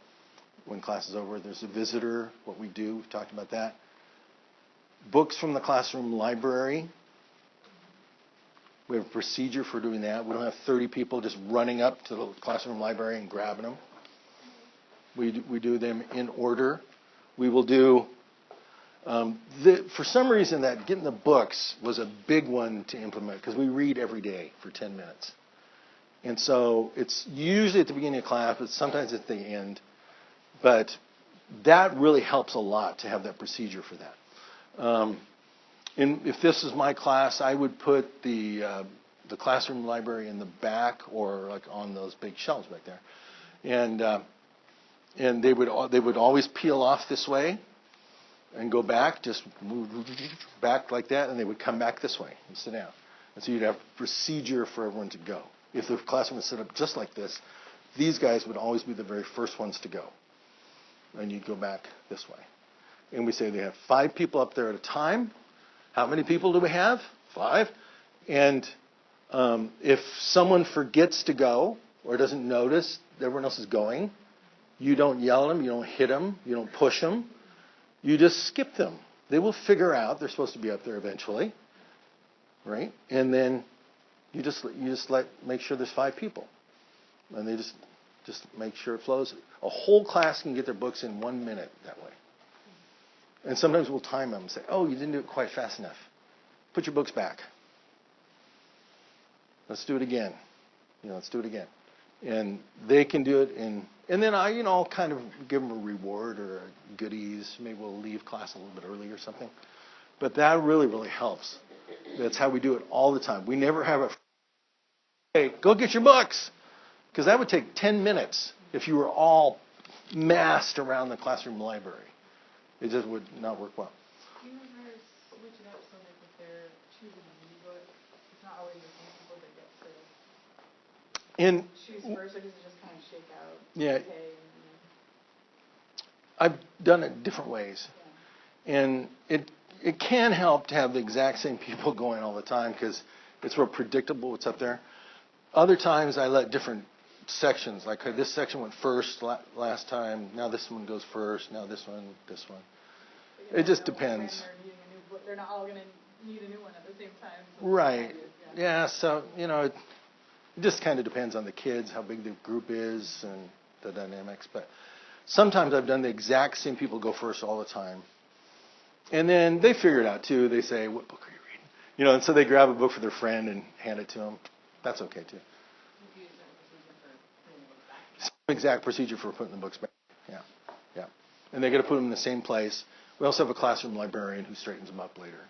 S1: When class is over, there's a visitor, what we do, we've talked about that. Books from the classroom library. We have a procedure for doing that. We don't have 30 people just running up to the classroom library and grabbing them. We do them in order. We will do, for some reason, that getting the books was a big one to implement because we read every day for 10 minutes. And so it's usually at the beginning of class, but sometimes at the end. But that really helps a lot to have that procedure for that. And if this is my class, I would put the classroom library in the back or like on those big shelves back there. And they would always peel off this way and go back, just move back like that, and they would come back this way and sit down. And so you'd have a procedure for everyone to go. If the classroom was set up just like this, these guys would always be the very first ones to go. And you'd go back this way. And we say they have 5 people up there at a time. How many people do we have? 5. And if someone forgets to go or doesn't notice that everyone else is going, you don't yell at them, you don't hit them, you don't push them. You just skip them. They will figure out they're supposed to be up there eventually, right? And then you just make sure there's 5 people, and they just make sure it flows. A whole class can get their books in 1 minute that way. And sometimes we'll time them and say, "Oh, you didn't do it quite fast enough. Put your books back. Let's do it again. Let's do it again." And they can do it and then I'll kind of give them a reward or goodies. Maybe we'll leave class a little bit early or something. But that really, really helps. That's how we do it all the time. We never have a, "Hey, go get your books." Because that would take 10 minutes if you were all massed around the classroom library. It just would not work well.
S7: Do you ever switch it up so that if they're choosing a new book, it's not always the same people that get to choose first, or does it just kind of shake out?
S1: Yeah.
S7: Okay,
S1: I've done it different ways. Yeah. And it can help to have the exact same people going all the time because it's real predictable what's up there. Other times I let different sections, like this section went first last time, now this one goes first, now this one. It just depends.
S7: They're not all going to need a new one at the same time. So
S1: right. Yeah, so, it just kind of depends on the kids, how big the group is, and the dynamics. But sometimes I've done the exact same people go first all the time. And then they figure it out, too. They say, "What book are you reading?" And so they grab a book for their friend and hand it to them. That's okay, too. Exact procedure for putting the books back. Yeah. And they got to put them in the same place. We also have a classroom librarian who straightens them up later.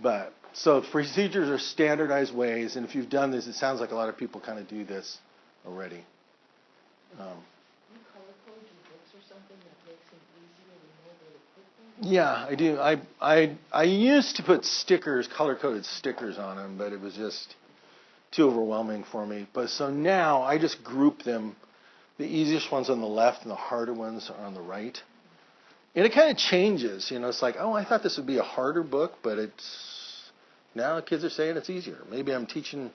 S1: But so procedures are standardized ways, and if you've done this, it sounds like a lot of people kind of do this already.
S13: You color code your books or something that makes it easier to know where to put them?
S1: Yeah, I do. I used to put color-coded stickers on them, but it was just too overwhelming for me. But so now I just group them. The easiest ones on the left and the harder ones are on the right. And it kind of changes. It's like, oh, I thought this would be a harder book, but now the kids are saying it's easier. Maybe I'm doing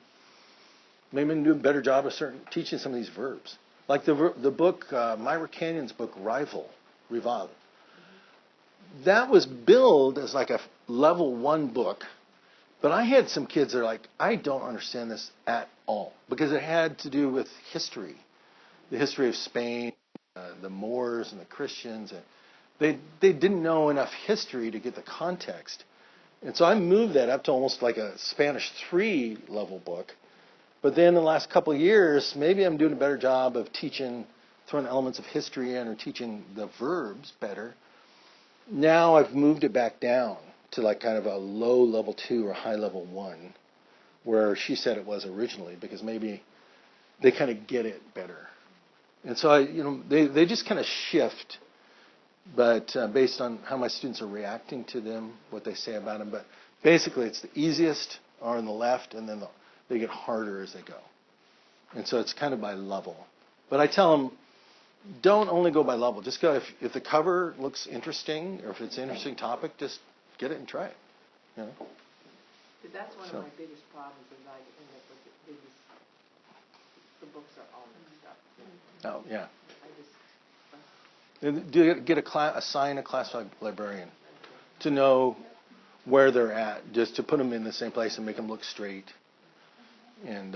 S1: a better job of teaching some of these verbs. Like the book, Myra Canyon's book, Rival. That was billed as like a level 1 book. But I had some kids that are like, "I don't understand this at all." Because it had to do with history. The history of Spain, the Moors and the Christians, and they didn't know enough history to get the context. And so I moved that up to almost like a Spanish 3 level book. But then in the last couple of years, maybe I'm doing a better job of teaching, throwing elements of history in or teaching the verbs better. Now I've moved it back down to like kind of a low level 2 or high level 1, where she said it was originally, because maybe they kind of get it better. And so they just kind of shift, but based on how my students are reacting to them, what they say about them. But basically, it's the easiest are on the left, and then they get harder as they go. And so it's kind of by level. But I tell them, don't only go by level. Just go, if the cover looks interesting, or if it's an interesting topic, just get it and try it. You know?
S15: That's one of my biggest problems is I end up with the books are all mixed up.
S1: Oh, yeah.
S15: I just...
S1: Assign a class librarian to know where they're at, just to put them in the same place and make them look straight. And,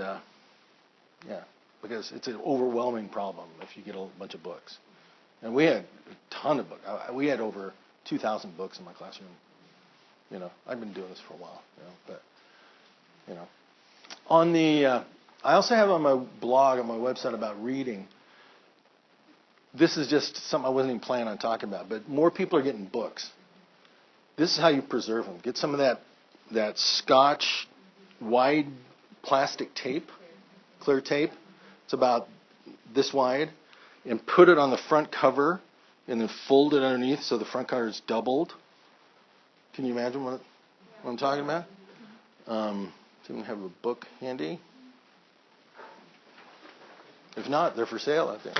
S1: because it's an overwhelming problem if you get a bunch of books. And we had a ton of books. We had over 2,000 books in my classroom. I've been doing this for a while, On the, I also have on my blog, on my website about reading. This is just something I wasn't even planning on talking about, but more people are getting books. This is how you preserve them. Get some of that Scotch wide plastic tape, clear tape. It's about this wide, and put it on the front cover, and then fold it underneath so the front cover is doubled. Can you imagine what I'm talking about? Do you have a book handy? If not, they're for sale out there.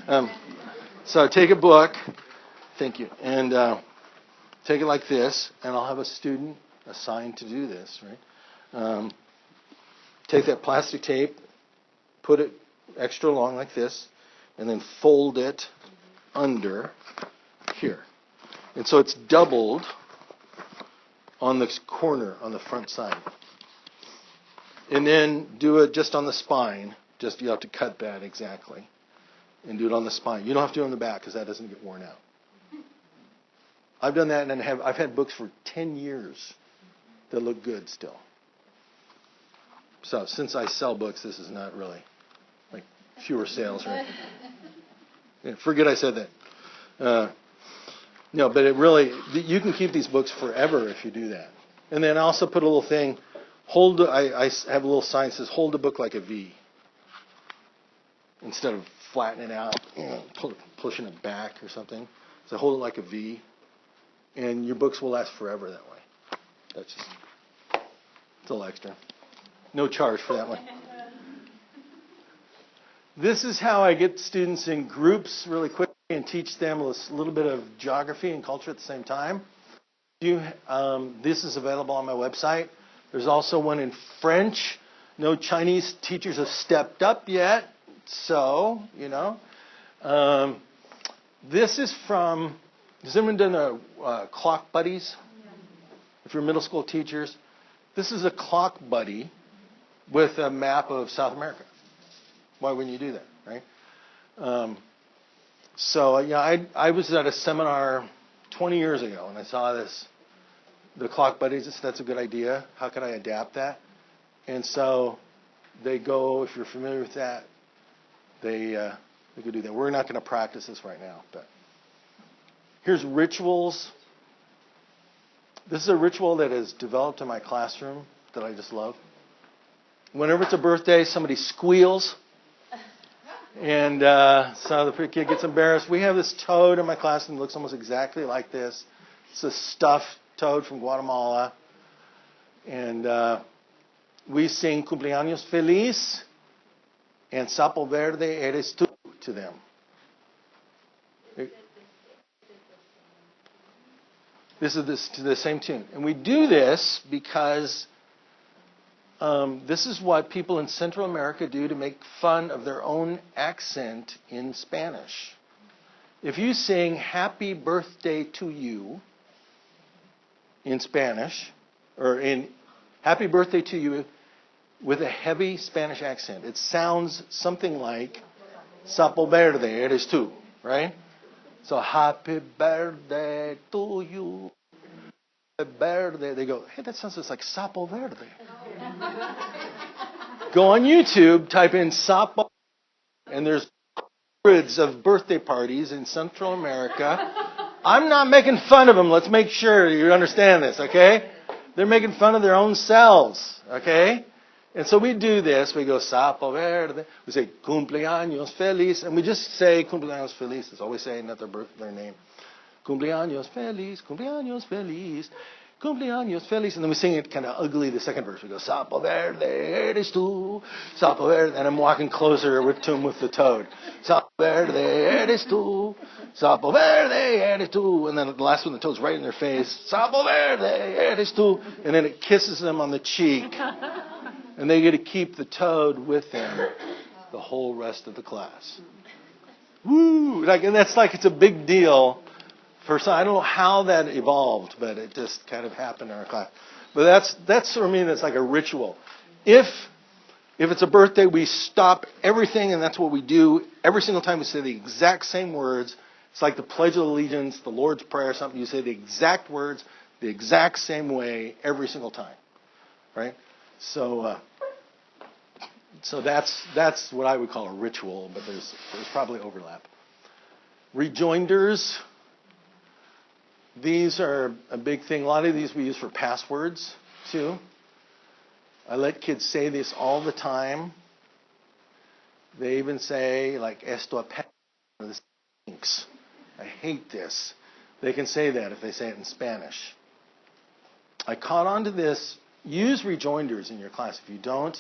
S1: Right? So take a book, thank you, and take it like this, and I'll have a student assigned to do this. Right? Take that plastic tape, put it extra long like this, and then fold it under here. And so it's doubled on this corner on the front side. And then do it just on the spine. Just you have to cut that exactly. And do it on the spine. You don't have to do it on the back because that doesn't get worn out. I've done that, and I've had books for 10 years that look good still. So since I sell books, this is not really like fewer sales. Right? Yeah, forget I said that. No, but it really, you can keep these books forever if you do that. And then I also put a little thing, I have a little sign that says, hold the book like a V. Instead of flattening it out, pushing it back or something. So hold it like a V. And your books will last forever that way. That's just, it's a little extra. No charge for that one. This is how I get students in groups really quickly and teach them a little bit of geography and culture at the same time. This is available on my website. There's also one in French. No Chinese teachers have stepped up yet. So, this is from, has anyone done the clock buddies? If you're middle school teachers, this is a clock buddy with a map of South America. Why wouldn't you do that, right? I was at a seminar 20 years ago, and I saw the clock buddies. I said, that's a good idea. How can I adapt that? And so they go, if you're familiar with that, they could do that. We're not going to practice this right now, but here's rituals. This is a ritual that is developed in my classroom that I just love. Whenever it's a birthday, somebody squeals. And so the kid gets embarrassed. We have this toad in my classroom that looks almost exactly like this. It's a stuffed toad from Guatemala. And we sing Cumpleaños Feliz and Sapo Verde Eres Tú to them. This is the same tune. And we do this because this is what people in Central America do to make fun of their own accent in Spanish. If you sing Happy Birthday to You in Spanish, or in Happy Birthday to You with a heavy Spanish accent, it sounds something like Sapo Verde Eres Tú. right? So happy birthday to you. Happy birthday. They go, hey, that sounds just like Sapo Verde. Go on YouTube, type in Sapo, and there's hundreds of birthday parties in Central America. I'm not making fun of them. Let's make sure you understand this, okay? They're making fun of their own selves, okay? And so we do this. We go, Sapo Verde. We say, cumpleaños feliz. And we just say, cumpleaños feliz. It's always saying that their name. Cumpleaños feliz, cumpleaños feliz, cumpleaños feliz. And then we sing it kind of ugly, the second verse. We go, Sapo Verde, eres tú, Sapo Verde. And I'm walking closer to him with the toad. Sapo Verde, eres tú, Sapo Verde, eres tú. And then the last one, the toad's right in their face. Sapo Verde, eres tú. And then it kisses them on the cheek. And they get to keep the toad with them the whole rest of the class. Woo! And that's like, it's a big deal. I don't know how that evolved, but it just kind of happened in our class. But that's for me, that's like a ritual. If it's a birthday, we stop everything, and that's what we do. Every single time we say the exact same words. It's like the Pledge of Allegiance, the Lord's Prayer, or something. You say the exact words, the exact same way, every single time. Right? So that's what I would call a ritual, but there's probably overlap. Rejoinders. These are a big thing. A lot of these we use for passwords, too. I let kids say this all the time. They even say, like, esto apesta, this stinks. I hate this. They can say that if they say it in Spanish. I caught on to this. Use rejoinders in your class. If you don't,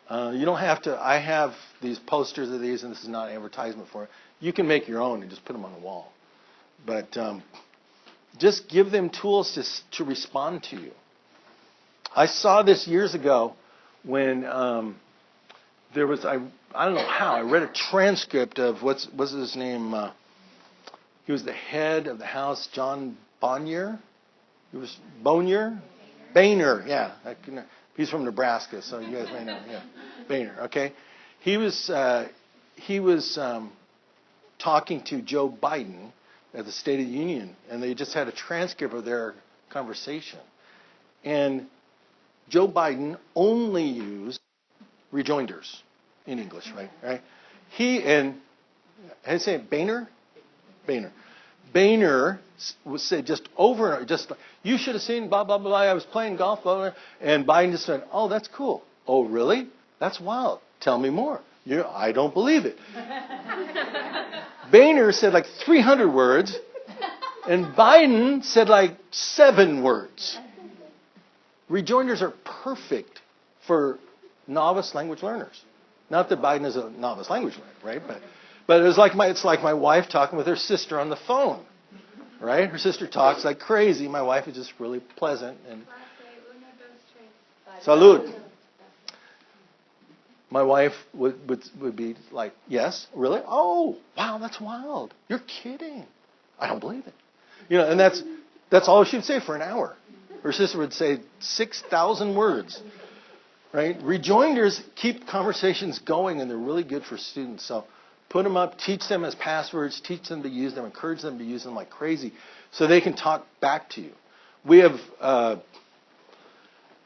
S1: you don't have to. I have these posters of these, and this is not an advertisement for it. You can make your own and just put them on the wall. But just give them tools to respond to you. I saw this years ago when there was, I don't know how, I read a transcript of, what's his name? He was the head of the House, John Bonnier. He was Boehner, yeah. He's from Nebraska, so you guys may know. Yeah, Boehner, okay. He was talking to Joe Biden at the State of the Union, and they just had a transcript of their conversation. And Joe Biden only used rejoinders in English, right? He and how do you say it? Boehner. Boehner would say just over and over, just you should have seen blah blah blah. I was playing golf, blah blah. And Biden just said, "Oh, that's cool. Oh, really? That's wild. Tell me more." I don't believe it. Boehner said like 300 words, and Biden said like 7 words. Rejoinders are perfect for novice language learners. Not that Biden is a novice language learner, right? But it's like my wife talking with her sister on the phone, right? Her sister talks like crazy. My wife is just really pleasant and salud. My wife would be like, yes, really? Oh, wow, that's wild. You're kidding. I don't believe it. And that's all she would say for an hour. Her sister would say 6,000 words, right? Rejoinders keep conversations going, and they're really good for students. So put them up, teach them as passwords, teach them to use them, encourage them to use them like crazy so they can talk back to you. We have...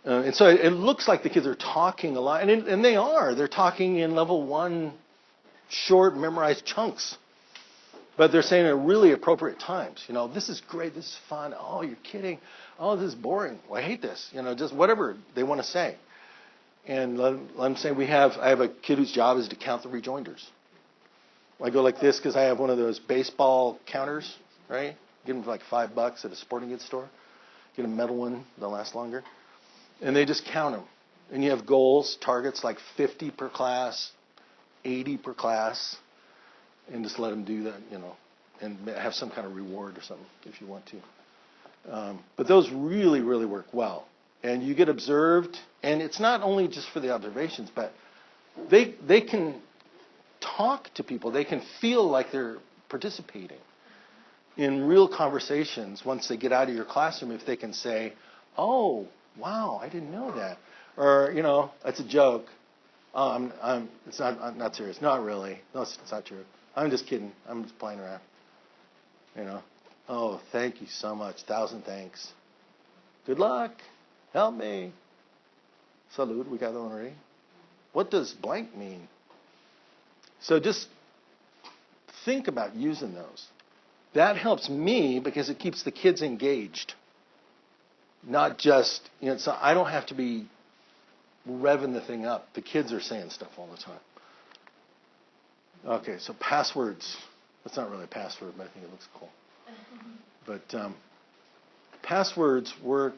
S1: and so it looks like the kids are talking a lot, and they are. They're talking in level 1 short memorized chunks. But they're saying at really appropriate times. This is great, this is fun. Oh, you're kidding. Oh, this is boring. Well, I hate this. Just whatever they want to say. And let them say I have a kid whose job is to count the rejoinders. I go like this because I have one of those baseball counters, right? Get them for like $5 at a sporting goods store. Get a metal one, they'll last longer. And they just count them. And you have goals, targets like 50 per class, 80 per class, and just let them do that, and have some kind of reward or something if you want to. But those really, really work well. And you get observed, and it's not only just for the observations, but they can talk to people. They can feel like they're participating in real conversations once they get out of your classroom if they can say, oh, wow, I didn't know that. Or, that's a joke. I'm not serious. Not really. No, it's not true. I'm just kidding. I'm just playing around. You know. Oh, thank you so much. 1,000 thanks. Good luck. Help me. Salud. We got that one ready. What does blank mean? So just think about using those. That helps me because it keeps the kids engaged. Not just, so I don't have to be revving the thing up. The kids are saying stuff all the time. Okay, so passwords. That's not really a password, but I think it looks cool. But passwords work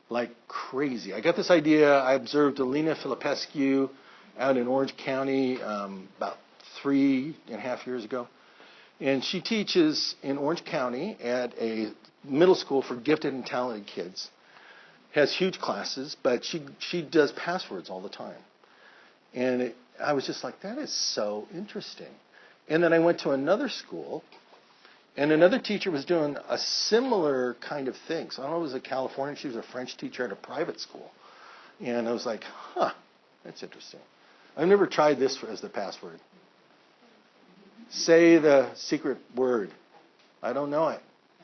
S1: like crazy. I got this idea. I observed Alina Filipescu out in Orange County about 3.5 years ago. And she teaches in Orange County at a middle school for gifted and talented kids. Has huge classes, but she does passwords all the time. And I was just like, that is so interesting. And then I went to another school, and another teacher was doing a similar kind of thing. So I don't know if it was a Californian. She was a French teacher at a private school. And I was like, that's interesting. I've never tried this as the password. Say the secret word. I don't know it.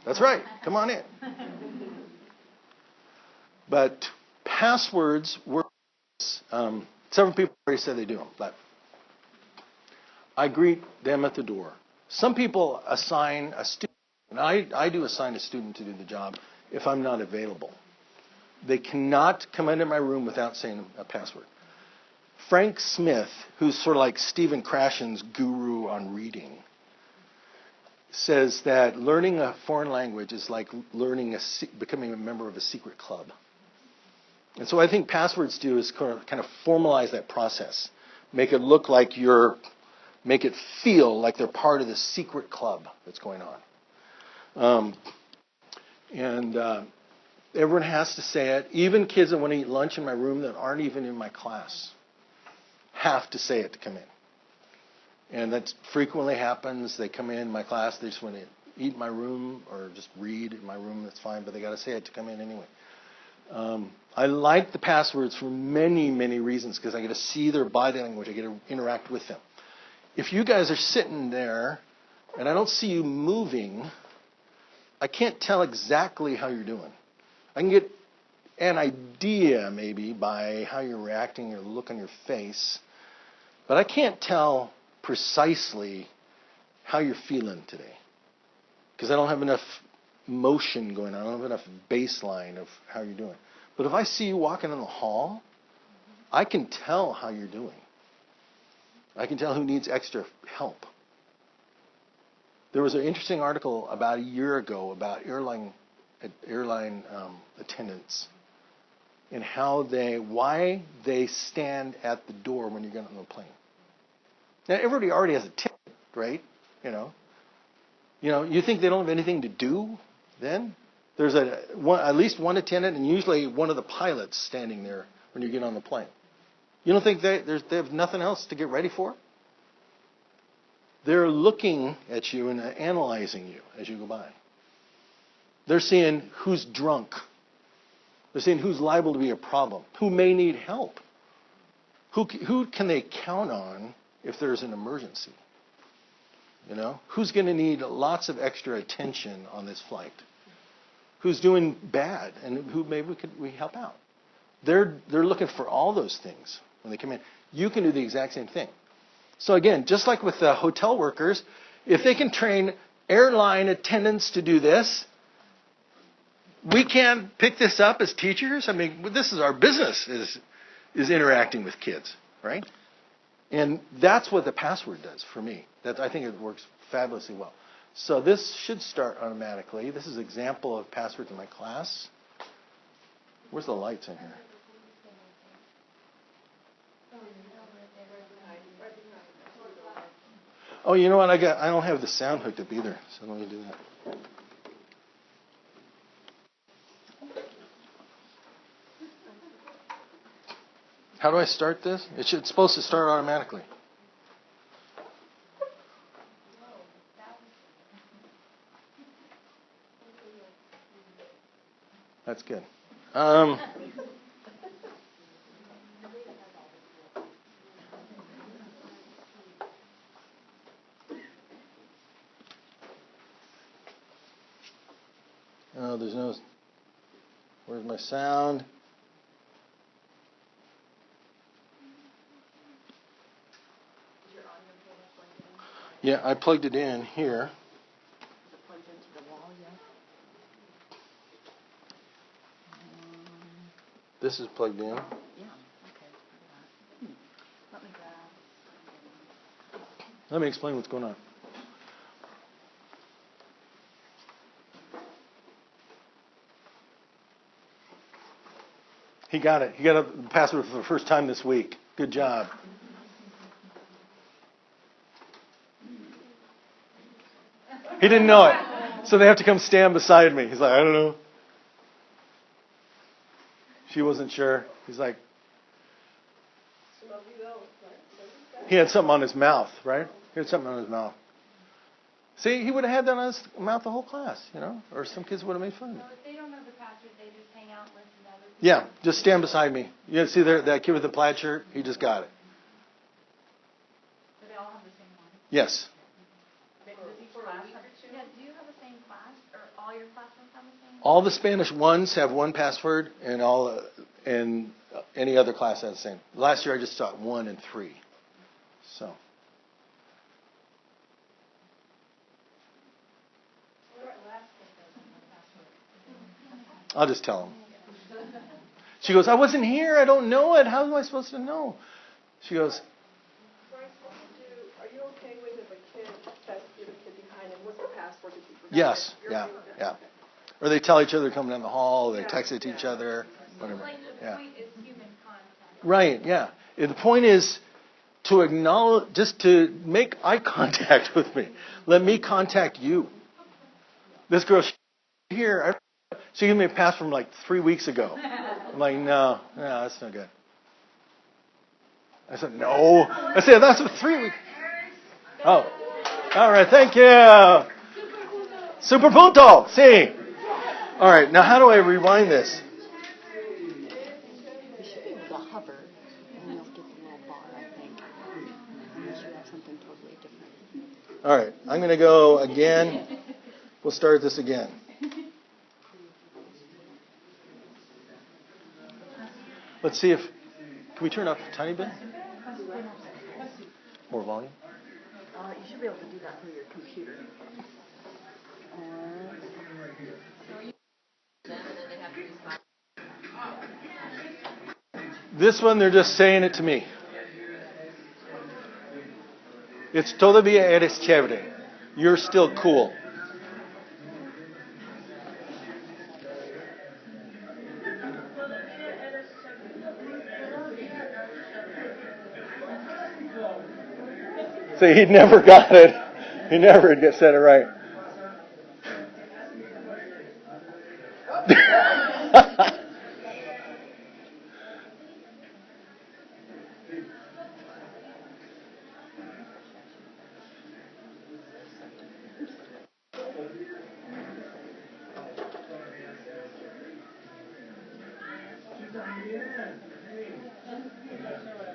S1: That's right. Come on in. But passwords work. Several people already said they do them, but I greet them at the door. Some people assign a student, and I do assign a student to do the job if I'm not available. They cannot come into my room without saying a password. Frank Smith, who's sort of like Stephen Krashen's guru on reading, says that learning a foreign language is like becoming a member of a secret club. And so what I think passwords do is kind of formalize that process, make it look like make it feel like they're part of the secret club that's going on. Everyone has to say it. Even kids that want to eat lunch in my room that aren't even in my class have to say it to come in. And that frequently happens. They come in my class, they just want to eat in my room or just read in my room, that's fine, but they got to say it to come in anyway. I like the passwords for many, many reasons because I get to see their body language. I get to interact with them. If you guys are sitting there and I don't see you moving, I can't tell exactly how you're doing. I can get an idea maybe by how you're reacting or look on your face, but I can't tell precisely how you're feeling today because I don't have enough motion going on. I don't have enough baseline of how you're doing. But if I see you walking in the hall, I can tell how you're doing. I can tell who needs extra help. There was an interesting article about a year ago about airline attendants and why they stand at the door when you're getting on the plane. Now everybody already has a ticket, right? You think they don't have anything to do then? There's at least one attendant and usually one of the pilots standing there when you get on the plane. You don't think they have nothing else to get ready for? They're looking at you and analyzing you as you go by. They're seeing who's drunk. They're seeing who's liable to be a problem, who may need help. Who can they count on if there's an emergency? Who's going to need lots of extra attention on this flight? Who's doing bad and who maybe we help out? They're looking for all those things when they come in. You can do the exact same thing. So again, just like with the hotel workers, if they can train airline attendants to do this, we can pick this up as teachers. I mean, this is our business is interacting with kids, right? And that's what the password does for me. I think it works fabulously well. So this should start automatically. This is an example of passwords in my class. Where's the lights in here? Oh, you know what? I don't have the sound hooked up either, so let me do that. How do I start this? It's supposed to start automatically. That's good. Oh, there's no. Where's my sound?
S7: Is your audio cable plugged in?
S1: Yeah, I plugged it in here.
S7: Is it plugged into the wall yet?
S1: This is plugged in.
S7: Yeah, okay. Let me grab.
S1: Let me explain what's going on. He got it. He got the password for the first time this week. Good job. He didn't know it. So they have to come stand beside me. He's like, I don't know. She wasn't sure. He's like, he had something on his mouth, right? He had something on his mouth. See, he would have had that on his mouth the whole class, or some kids would have made fun of him.
S2: So if they don't know the password, they just hang out and listen to other people.
S1: Yeah, just stand beside me. You see there, that kid with the plaid shirt? He just got it.
S2: So they all have the same one?
S1: Yes.
S2: Does each class have, yeah, do you have the same class, or all your classrooms have the same?
S1: All the Spanish ones have one password, and any other class has the same. Last year I just taught 1 and 3. So. I'll just tell them. She goes, I wasn't here. I don't know it. How am I supposed to know? She goes,
S11: Are you okay with if a kid says you're the kid behind and what's the password that you forgot?
S1: yes, yeah, yeah. Or they tell each other coming down the hall, or they text it to each other, whatever.
S2: Like the
S1: Yeah.
S2: point is human contact.
S1: Right, yeah. And the point is to acknowledge, just to make eye contact with me. Let me contact you. This girl here, she gave me a pass from like 3 weeks ago. I'm like, no, that's no good. I said, no. I said, that's for 3 weeks. Oh, all right, thank you. Super punto, sí. All right, now how do I rewind this?
S7: You should be able to hover, and you'll get the little bar, I think. Unless you have something totally different.
S1: All right, I'm going to go again. We'll start this again. Let's see if, can we turn up a tiny bit? More volume?
S7: You should be able to do that through your computer.
S1: This one, they're just saying it to me. It's todavía eres chévere. You're still cool. See, he never got it. He never said it right.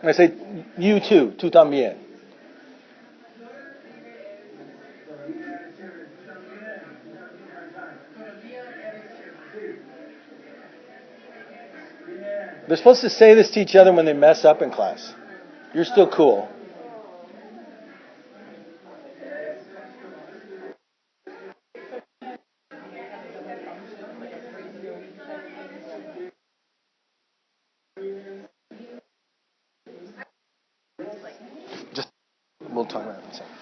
S1: I say, you too, tú también. They're supposed to say this to each other when they mess up in class. You're still cool. Just, we'll talk about it in a second.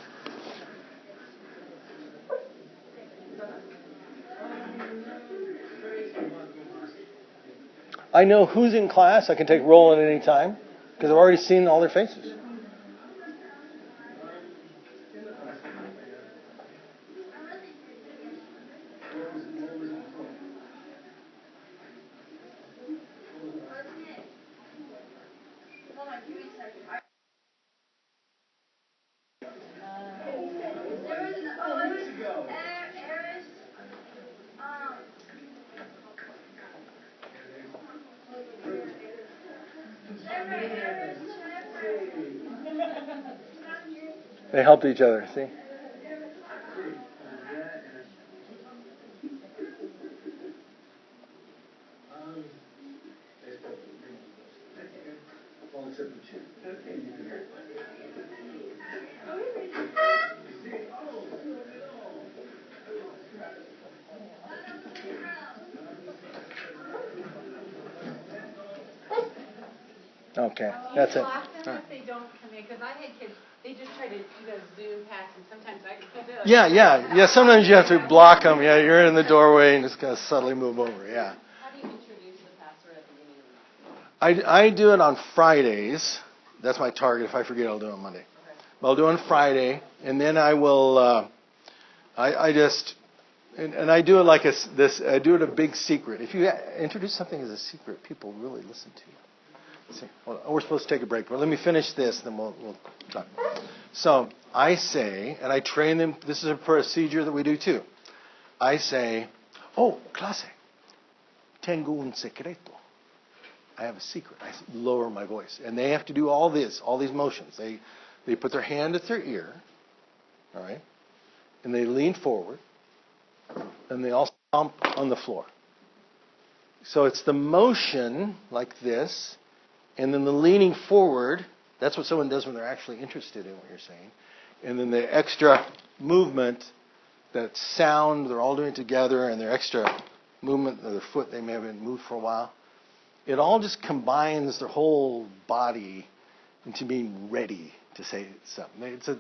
S1: I know who's in class. I can take roll at any time because I've already seen all their faces. They helped each other, see? Okay, that's it.
S10: Block them if they don't come in, because I had kids, they just try to do a Zoom pass, and sometimes I could do it.
S1: Yeah. Sometimes you have to block them. Yeah, you're in the doorway and just kind of subtly move over. Yeah.
S13: How do you introduce the password at the beginning of the month?
S1: I do it on Fridays. That's my target. If I forget, I'll do it on Monday. But I'll do it on Friday, and then I will. I just and I do it like this. I do it a big secret. If you introduce something as a secret, people really listen to you. See, well, we're supposed to take a break, but let me finish this, then we'll talk. So I say, and I train them. This is a procedure that we do too. I say, "Oh, clase, tengo un secreto." I have a secret. I lower my voice, and they have to do all these motions. They put their hand at their ear, all right, and they lean forward, and they all stomp on the floor. So it's the motion like this. And then the leaning forward, that's what someone does when they're actually interested in what you're saying. And then the extra movement, that sound, they're all doing it together, and their extra movement of their foot, they may have been moved for a while. It all just combines their whole body into being ready to say something. It's a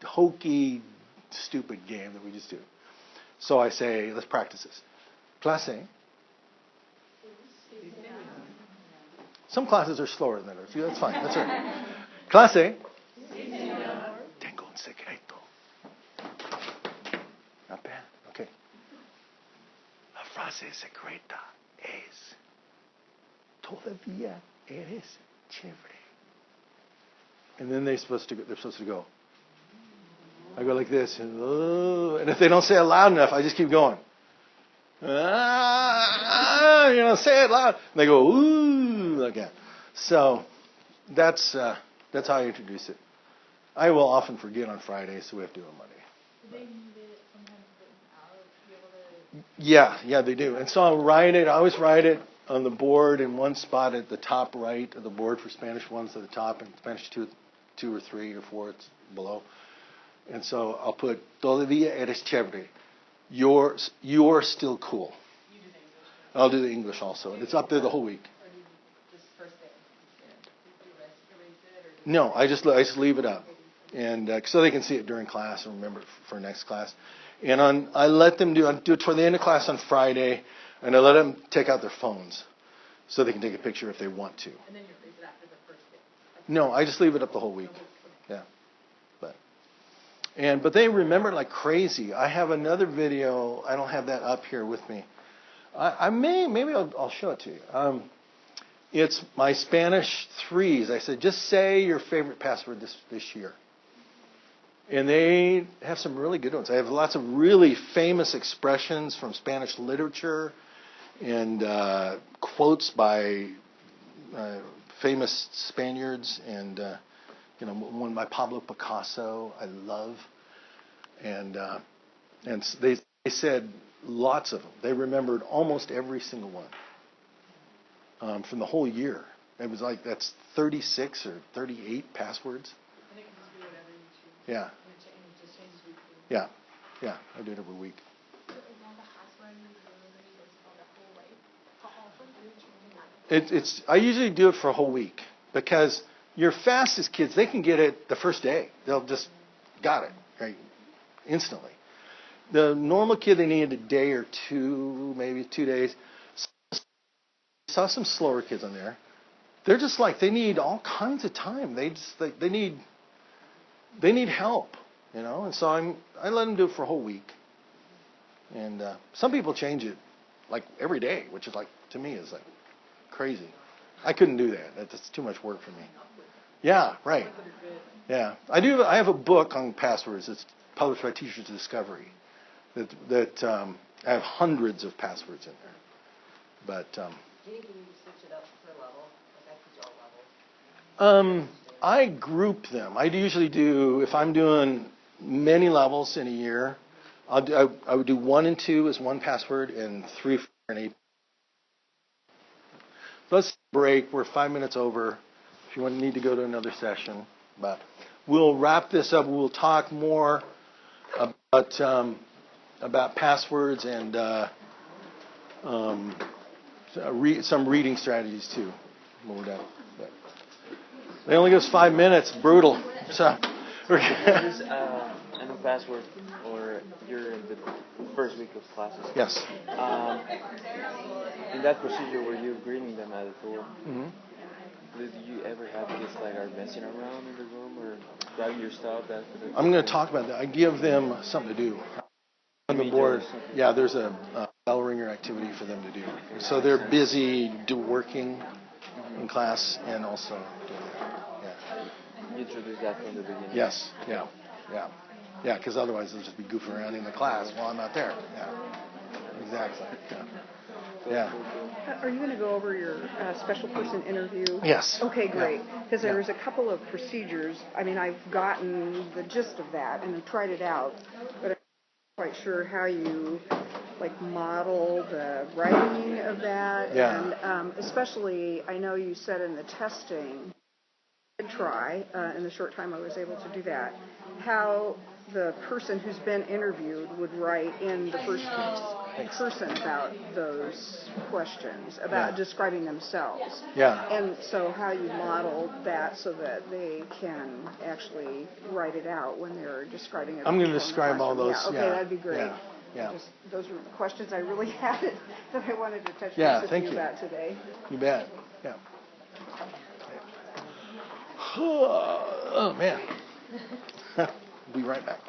S1: hokey, stupid game that we just do. So I say, let's practice this. Clase. Some classes are slower than others. That's fine. That's all right. Clase. Tengo un secreto. Not bad. Okay. La frase secreta es todavía eres chévere. And then they're supposed to go. I go like this, and if they don't say it loud enough, I just keep going. Say it loud. And they go, ooh, like that. So that's how I introduce it. I will often forget on Friday, so we have to do it on Monday.
S9: Do they need it sometimes written out to be able to?
S1: Yeah, they do. And so I'll write it. I always write it on the board in one spot at the top right of the board for Spanish 1's at the top, and Spanish 2 or 3 or 4 it's below. And so I'll put todavía eres chévere. You're still cool.
S4: You do the English.
S1: I'll do the English also, and it's up there the whole week.
S4: Or do you just first day? Do you erase it? Or
S1: No, I just leave it up, and so they can see it during class and remember it for next class. And I let them do it toward the end of class on Friday, and I let them take out their phones so they can take a picture if they want to.
S4: And then you erase it after the first day?
S1: No, I just leave it up the whole week. Yeah, but they remember it like crazy. I have another video. I don't have that up here with me. Maybe I'll show it to you. It's my Spanish 3s. I said, just say your favorite password this year. And they have some really good ones. I have lots of really famous expressions from Spanish literature and quotes by famous Spaniards, and one by Pablo Picasso I love. And they said lots of them. They remembered almost every single one from the whole year. It was like that's 36 or 38 passwords.
S7: And it can just be whatever you choose.
S1: Yeah.
S7: And it just changes weekly.
S1: Yeah. I do it every week.
S9: So is that the password you usually just spell the whole way?
S1: It's I usually do it for a whole week because your fastest kids, they can get it the first day. They'll just got it right instantly. The normal kid, they need a day or two, maybe 2 days. Saw some slower kids on there. They're just like they need all kinds of time. They need help, And so I let them do it for a whole week. And some people change it like every day, which is like to me is like crazy. I couldn't do that. That's too much work for me. Yeah, right. Yeah, I have a book on passwords. It's published by Teachers Discovery. That I have hundreds of passwords in there. But
S13: Do you think you switch it up per level? Like I teach all levels.
S1: I group them. I usually do if I'm doing many levels in a year. I would do 1 and 2 as one password, and 3, 4, and 8. Let's break. We're 5 minutes over. if you need to go to another session. But we'll wrap this up. We'll talk more about passwords and some reading strategies too when we're done. But they only give us 5 minutes. Brutal. So.
S16: Is a new password, or you're in the first week of classes?
S1: Yes.
S16: In that procedure where you're greeting them at the door,
S1: Mm-hmm.
S16: did you ever have kids that are messing around in the room or grabbing your stuff?
S1: I'm going to talk about that. I give them something to do. On the board, yeah, there's a bell ringer activity for them to do. So they're busy working in class and also doing that.
S16: You introduce that from the beginning.
S1: Yes, yeah, because otherwise they'll just be goofing around in the class while I'm not there. Yeah, exactly. Yeah.
S3: Are you going to go over your special person interview?
S1: Yes.
S3: Okay, great. Because
S1: Yeah.
S3: there's a couple of procedures. I mean, I've gotten the gist of that and I've tried it out, but I'm not quite sure how you model the writing of that.
S1: Yeah.
S3: And especially, I know you said in the testing, I did try in the short time I was able to do that, how the person who's been interviewed would write in the first person about those questions, about describing themselves.
S1: Yeah.
S3: And so how you model that so that they can actually write it out when they're describing it.
S1: I'm going to describe all those.
S3: Yeah, okay, that'd be great.
S1: Yeah.
S3: Those were questions I really had that I wanted to touch base with you about today.
S1: You bet. Yeah. Oh, man. Be right back.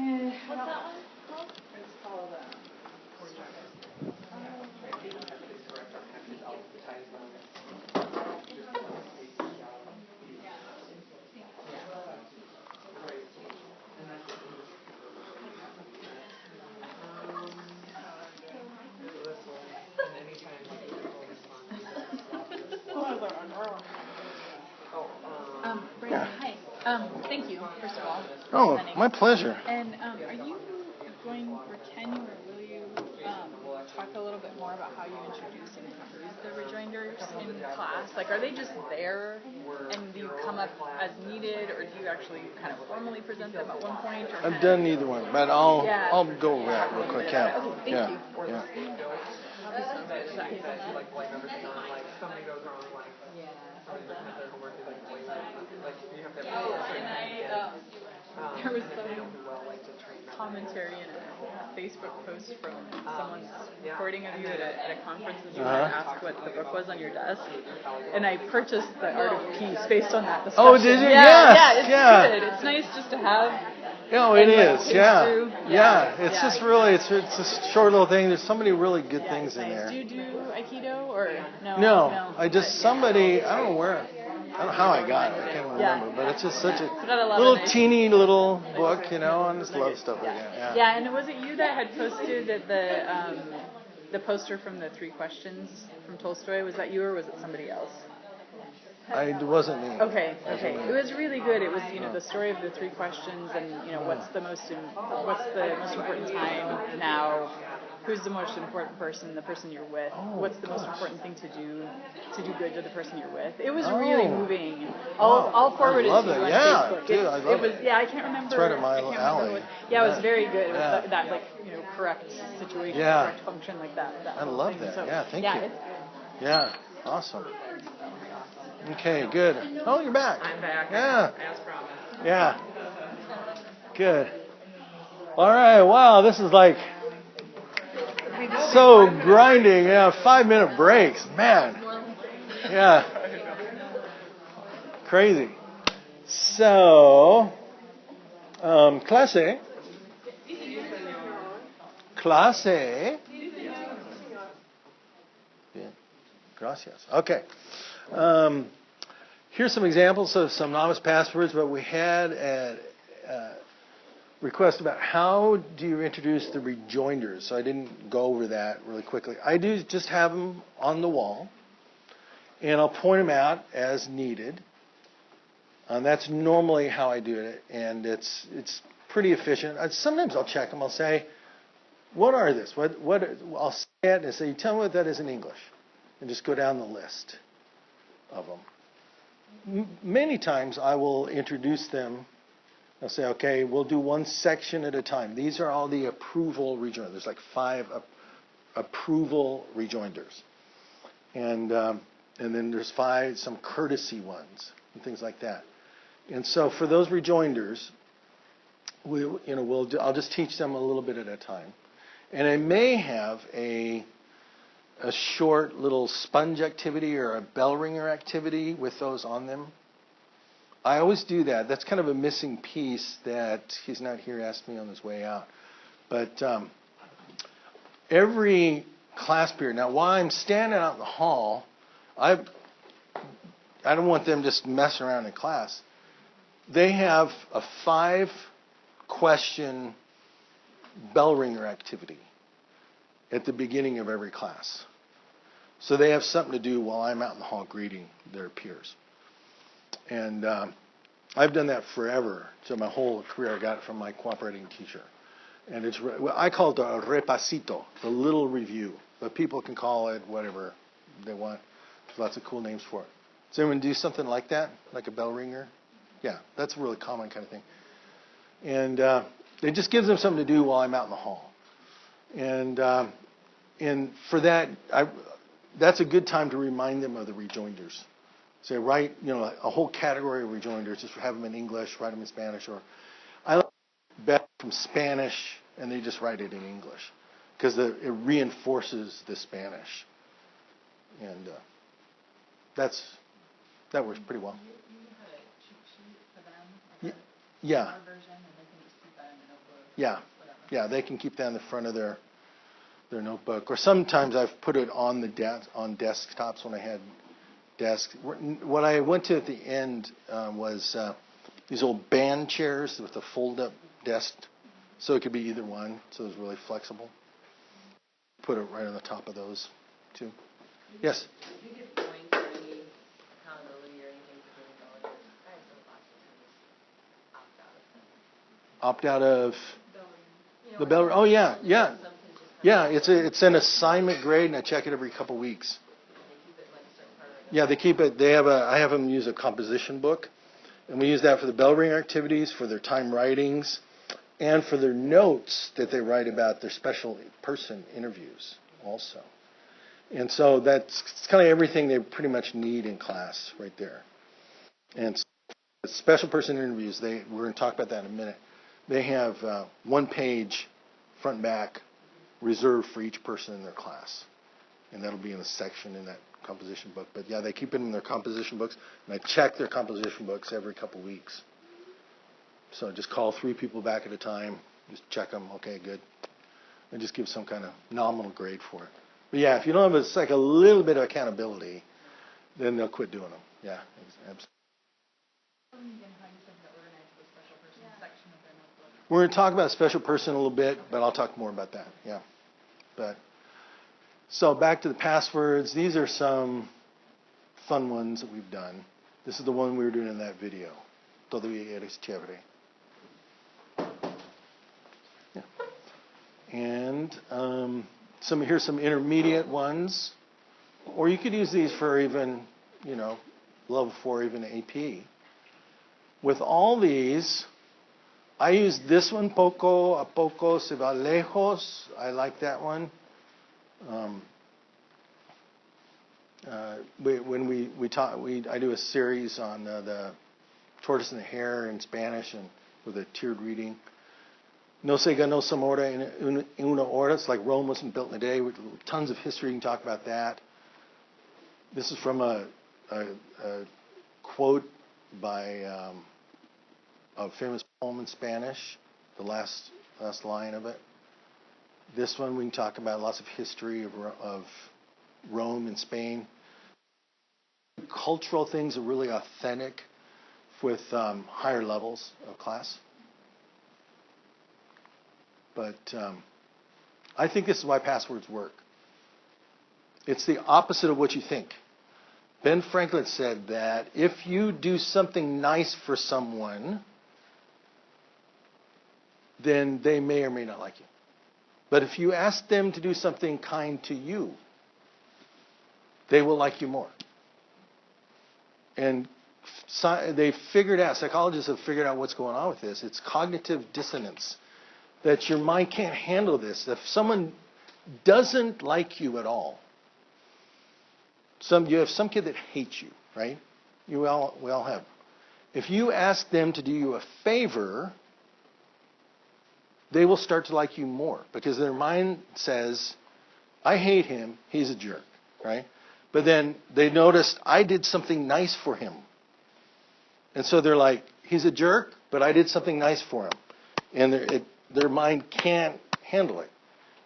S3: What's that one called? It's called
S7: Thank you, first of all.
S1: Oh, my pleasure.
S7: And are you going, or can you, or will you talk a little bit more about how you introduce and use the rejoinders in class? Like, are they just there, and do you come up as needed, or do you actually kind of formally present them at one point? Or
S1: I've done either one, but I'll go over that real quick. Yeah.
S7: Okay, thank you.
S1: Yeah.
S5: Something goes wrong, like somebody doesn't have their homework, you have to
S7: there was some commentary in a Facebook post from someone's recording of you at a conference, and you asked what the book was on your desk, and I purchased The Art of Peace based on that discussion.
S1: Oh, did you?
S7: Yeah, it's good. It's nice just to have.
S1: No, it is. Yeah. It's just really, it's a short little thing. There's so many really good things in there.
S7: Do you do Aikido or no?
S1: No, I just somebody. I don't know where. I don't know how I got it. I can't remember. But it's just such a little teeny little book, you know. I just love stuff like that.
S7: Yeah, and was it you that had posted that the poster from the 3 questions from Tolstoy? Was that you or was it somebody else?
S1: It wasn't me.
S7: Okay. It was really good. It was, the story of the 3 questions, and what's the most important time now? Who's the most important person? The person you're with. What's the most important thing to do good to the person you're with? It was really moving. I'll forward it to you on Facebook.
S1: Dude, I love it.
S7: Yeah, I can't remember.
S1: It's right at my alley.
S7: It was very good. It was that correct situation, correct function like that.
S1: I love that.
S7: So,
S1: Thank you. Yeah, awesome. Okay, good. Oh, you're back.
S5: I'm back.
S1: Yeah.
S5: As promised.
S1: Yeah. Good. All right. Wow, this is like so grinding. 5-minute breaks. Man. Yeah. Crazy. So, clase. Bien. Gracias. Okay. Here's some examples of some novice passwords, but we had a request about how do you introduce the rejoinders. So I didn't go over that really quickly. I do just have them on the wall, and I'll point them out as needed. And that's normally how I do it, and it's pretty efficient. Sometimes I'll check them. I'll say, what are this? I'll say it and say, tell me what that is in English, and just go down the list of them. Many times I will introduce them. I'll say, okay, we'll do one section at a time. These are all the approval rejoinders. There's like 5 approval rejoinders. And then there's 5 some courtesy ones and things like that. And so for those rejoinders, I'll just teach them a little bit at a time. And I may have a short little sponge activity or a bell ringer activity with those on them. I always do that. That's kind of a missing piece that he's not here, asked me on his way out. But every class period, now while I'm standing out in the hall, I don't want them just messing around in class. They have a 5-question bell ringer activity at the beginning of every class. So they have something to do while I'm out in the hall greeting their peers. And I've done that forever. So my whole career I got it from my cooperating teacher. And I call it a repasito, the little review. But people can call it whatever they want. There's lots of cool names for it. Does anyone do something like that? Like a bell ringer? Yeah, that's a really common kind of thing. And it just gives them something to do while I'm out in the hall. And for that, that's a good time to remind them of the rejoinders. Say, write, a whole category of rejoinders. Just have them in English, write them in Spanish. Or I like better from Spanish, and they just write it in English. Because it reinforces the Spanish. And that works pretty well. Yeah. Yeah, they can keep that in the front of their notebook. Or sometimes I've put it on on desktops when I had desks. What I went to at the end was these old band chairs with a fold-up desk, so it could be either one, so it was really flexible. Put it right on the top of those, too. Yes?
S13: Do you give points or any accountability or anything for doing villages? I have some classes who just
S1: Opt out of the bell. Oh yeah. It's an assignment grade, and I check it every couple weeks. Yeah, they keep it. I have them use a composition book, and we use that for the bell ring activities, for their time writings, and for their notes that they write about their special person interviews also. And so that's kind of everything they pretty much need in class right there. And special person interviews, we're going to talk about that in a minute. They have one page, front and back, reserved for each person in their class. And that'll be in a section in that composition book. But yeah, they keep it in their composition books, and I check their composition books every couple weeks. So just call 3 people back at a time, just check them, okay, good. And just give some kind of nominal grade for it. But yeah, if you don't have it's like a little bit of accountability, then they'll quit doing them. Yeah, absolutely. We're going to talk about special person a little bit, but I'll talk more about that. Yeah. So back to the passwords. These are some fun ones that we've done. This is the one we were doing in that video. Todavía eres chévere. Yeah. And here's some intermediate ones. Or you could use these for even, level 4, even AP. With all these, I use this one, poco a poco se va lejos. I like that one. When we talk, I do a series on the tortoise and the hare in Spanish and with a tiered reading. No se ganó Zamora en una hora. It's like Rome wasn't built in a day. With tons of history, you can talk about that. This is from a quote by a famous poem in Spanish, the last line of it. This one we can talk about lots of history of Rome and Spain. Cultural things are really authentic with higher levels of class. But I think this is why passwords work. It's the opposite of what you think. Ben Franklin said that if you do something nice for someone, then they may or may not like you. But if you ask them to do something kind to you, they will like you more. And psychologists have figured out what's going on with this. It's cognitive dissonance. That your mind can't handle this. If someone doesn't like you at all, you have some kid that hates you, right? We all have. If you ask them to do you a favor, they will start to like you more because their mind says, I hate him, he's a jerk, right? But then they noticed I did something nice for him. And so they're like, he's a jerk, but I did something nice for him. And their mind can't handle it.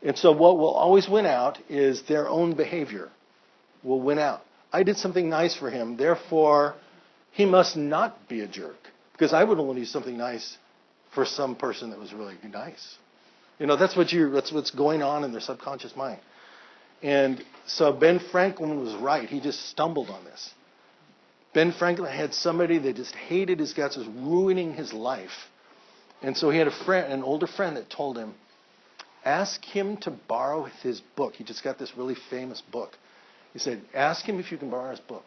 S1: And so what will always win out is their own behavior will win out. I did something nice for him, therefore he must not be a jerk. Because I would only do something nice for some person that was really nice. That's what's going on in their subconscious mind. And so Ben Franklin was right. He just stumbled on this. Ben Franklin had somebody that just hated his guts, was ruining his life. And so he had an older friend that told him, ask him to borrow his book. He just got this really famous book. He said, ask him if you can borrow his book.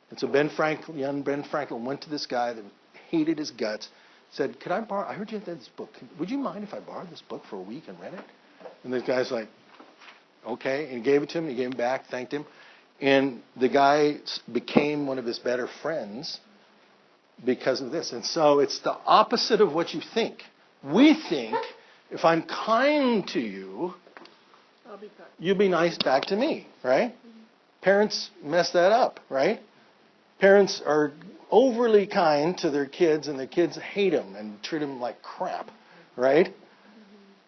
S1: And so young Ben Franklin went to this guy that hated his guts, said, could I borrow, I heard you had this book. Would you mind if I borrowed this book for a week and read it? And the guy's like, okay. And he gave it to him. He gave him back, thanked him. And the guy became one of his better friends because of this. And so it's the opposite of what you think. We think, if I'm kind to you, you'll be nice back to me, right? Parents mess that up, right? Parents are overly kind to their kids, and their kids hate them and treat them like crap, right?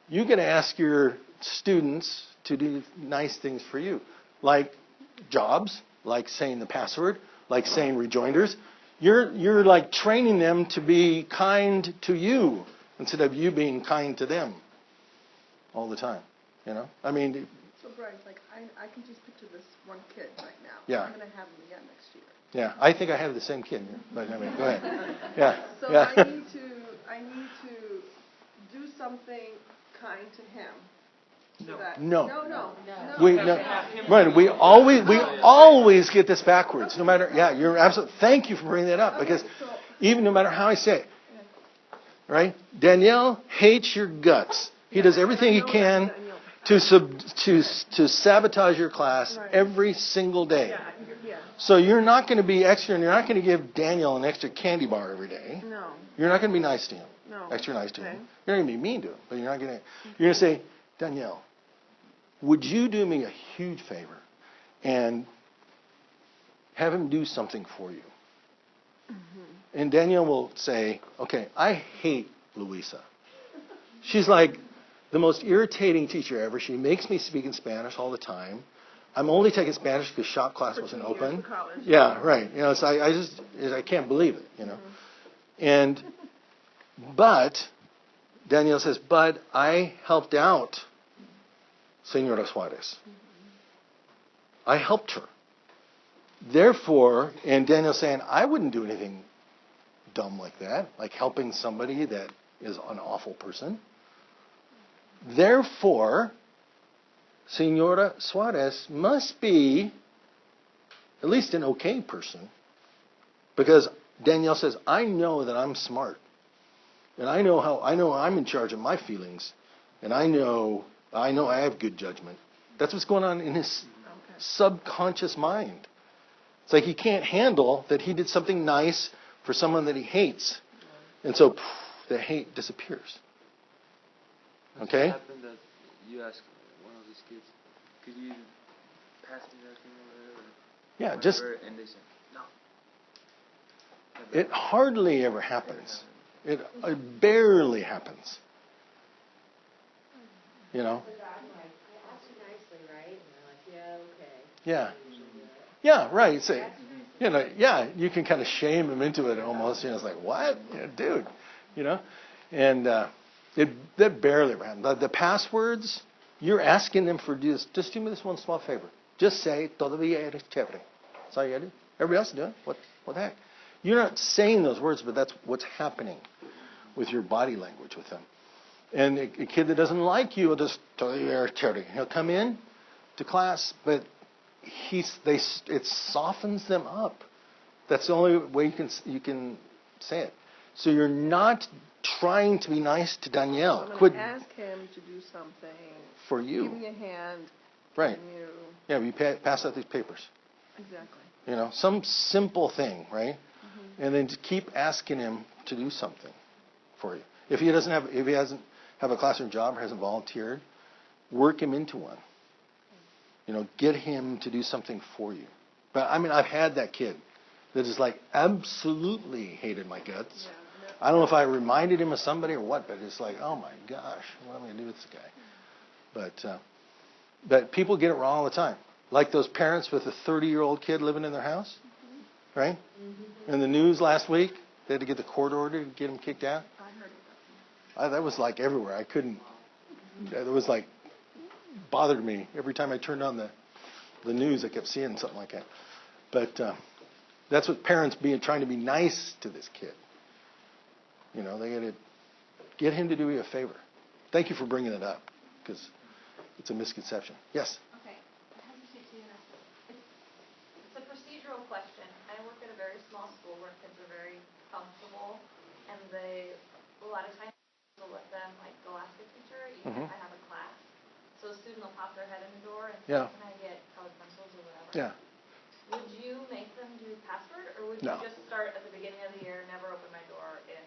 S1: You can ask your students to do nice things for you, like jobs, like saying the password, like saying rejoinders. You're like training them to be kind to you instead of you being kind to them all the time. I mean,
S17: So Brian, like I can just picture this one kid right now.
S1: Yeah.
S17: I'm going to have him again next year.
S1: Yeah, I think I have the same kid, but I mean, go ahead. Yeah.
S17: So
S1: yeah.
S17: I need to do something kind to him. So that,
S1: No.
S17: No.
S1: Right. We always get this backwards. No matter. Yeah, you're absolutely. Thank you for bringing that up because even no matter how I say it, right? Danielle hates your guts. He does everything he can to sabotage your class every single day. So you're not going to be extra, and you're not going to give Daniel an extra candy bar every day.
S17: No.
S1: You're not going to be nice to him.
S17: No.
S1: Extra nice to him. You're not going to be mean to him, but you're not going to. You're going to say, Danielle, would you do me a huge favor and have him do something for you? Mm-hmm. And Danielle will say, okay, I hate Louisa. She's like the most irritating teacher ever. She makes me speak in Spanish all the time. I'm only taking Spanish because shop class wasn't open. Yeah, right. You know, so I can't believe it, you know. Mm-hmm. But Danielle says, but I helped out Senora Suarez. I helped her. Therefore, and Daniel's saying, I wouldn't do anything dumb like that, like helping somebody that is an awful person. Therefore, Senora Suarez must be at least an okay person, because Danielle says, I know that I'm smart, and I know I'm in charge of my feelings, and I know I have good judgment. That's what's going on in his subconscious mind. It's like he can't handle that he did something nice for someone that he hates, and so the hate disappears. Okay?
S16: What happened that you ask one of these kids, could you pass me that thing or whatever?
S1: Yeah, just.
S16: And they say, no.
S1: It hardly ever happens. It barely happens. You know? Yeah. Yeah, right. Say, you know, yeah, you can kind of shame him into it almost. You know, it's like, what? Yeah, dude. You know? And that barely ever happens. The passwords, you're asking them for just do me this one small favor. Just say, todavía eres chévere. That's all you got to do. Everybody else is doing it. What the heck? You're not saying those words, but that's what's happening with your body language with them. And a kid that doesn't like you will just, he'll come in to class, but it softens them up. That's the only way you can say it. So you're not trying to be nice to Danielle.
S17: I'm going to ask him to do something
S1: for you.
S17: Give me a hand.
S1: Right.
S17: You.
S1: Yeah, we pass out these papers.
S17: Exactly.
S1: You know, some simple thing, right? Mm-hmm. And then to keep asking him to do something for you. If he hasn't have a classroom job or hasn't volunteered, work him into one. You know, get him to do something for you. But I mean, I've had that kid that is like absolutely hated my guts. Yeah, no. I don't know if I reminded him of somebody or what, but it's like, oh my gosh, what am I going to do with this guy? But people get it wrong all the time. Like those parents with a 30-year-old kid living in their house, mm-hmm. right? Mm-hmm. In the news last week, they had to get the court order to get him kicked out.
S17: I heard about that.
S1: That was like everywhere. I couldn't. It was like bothered me every time I turned on the news. I kept seeing something like that. But that's what parents trying to be nice to this kid. You know, they got to get him to do you a favor. Thank you for bringing it up because it's a misconception. Yes.
S8: Okay. It's a procedural question. I work at a very small school where kids are very comfortable, and a lot of times will let them go ask a teacher, even if I have a class. So a student will pop their head in the door and say, can I get colored pencils or whatever? Yeah. Would you make them do password, or would you just start at the beginning of the year, never open my door if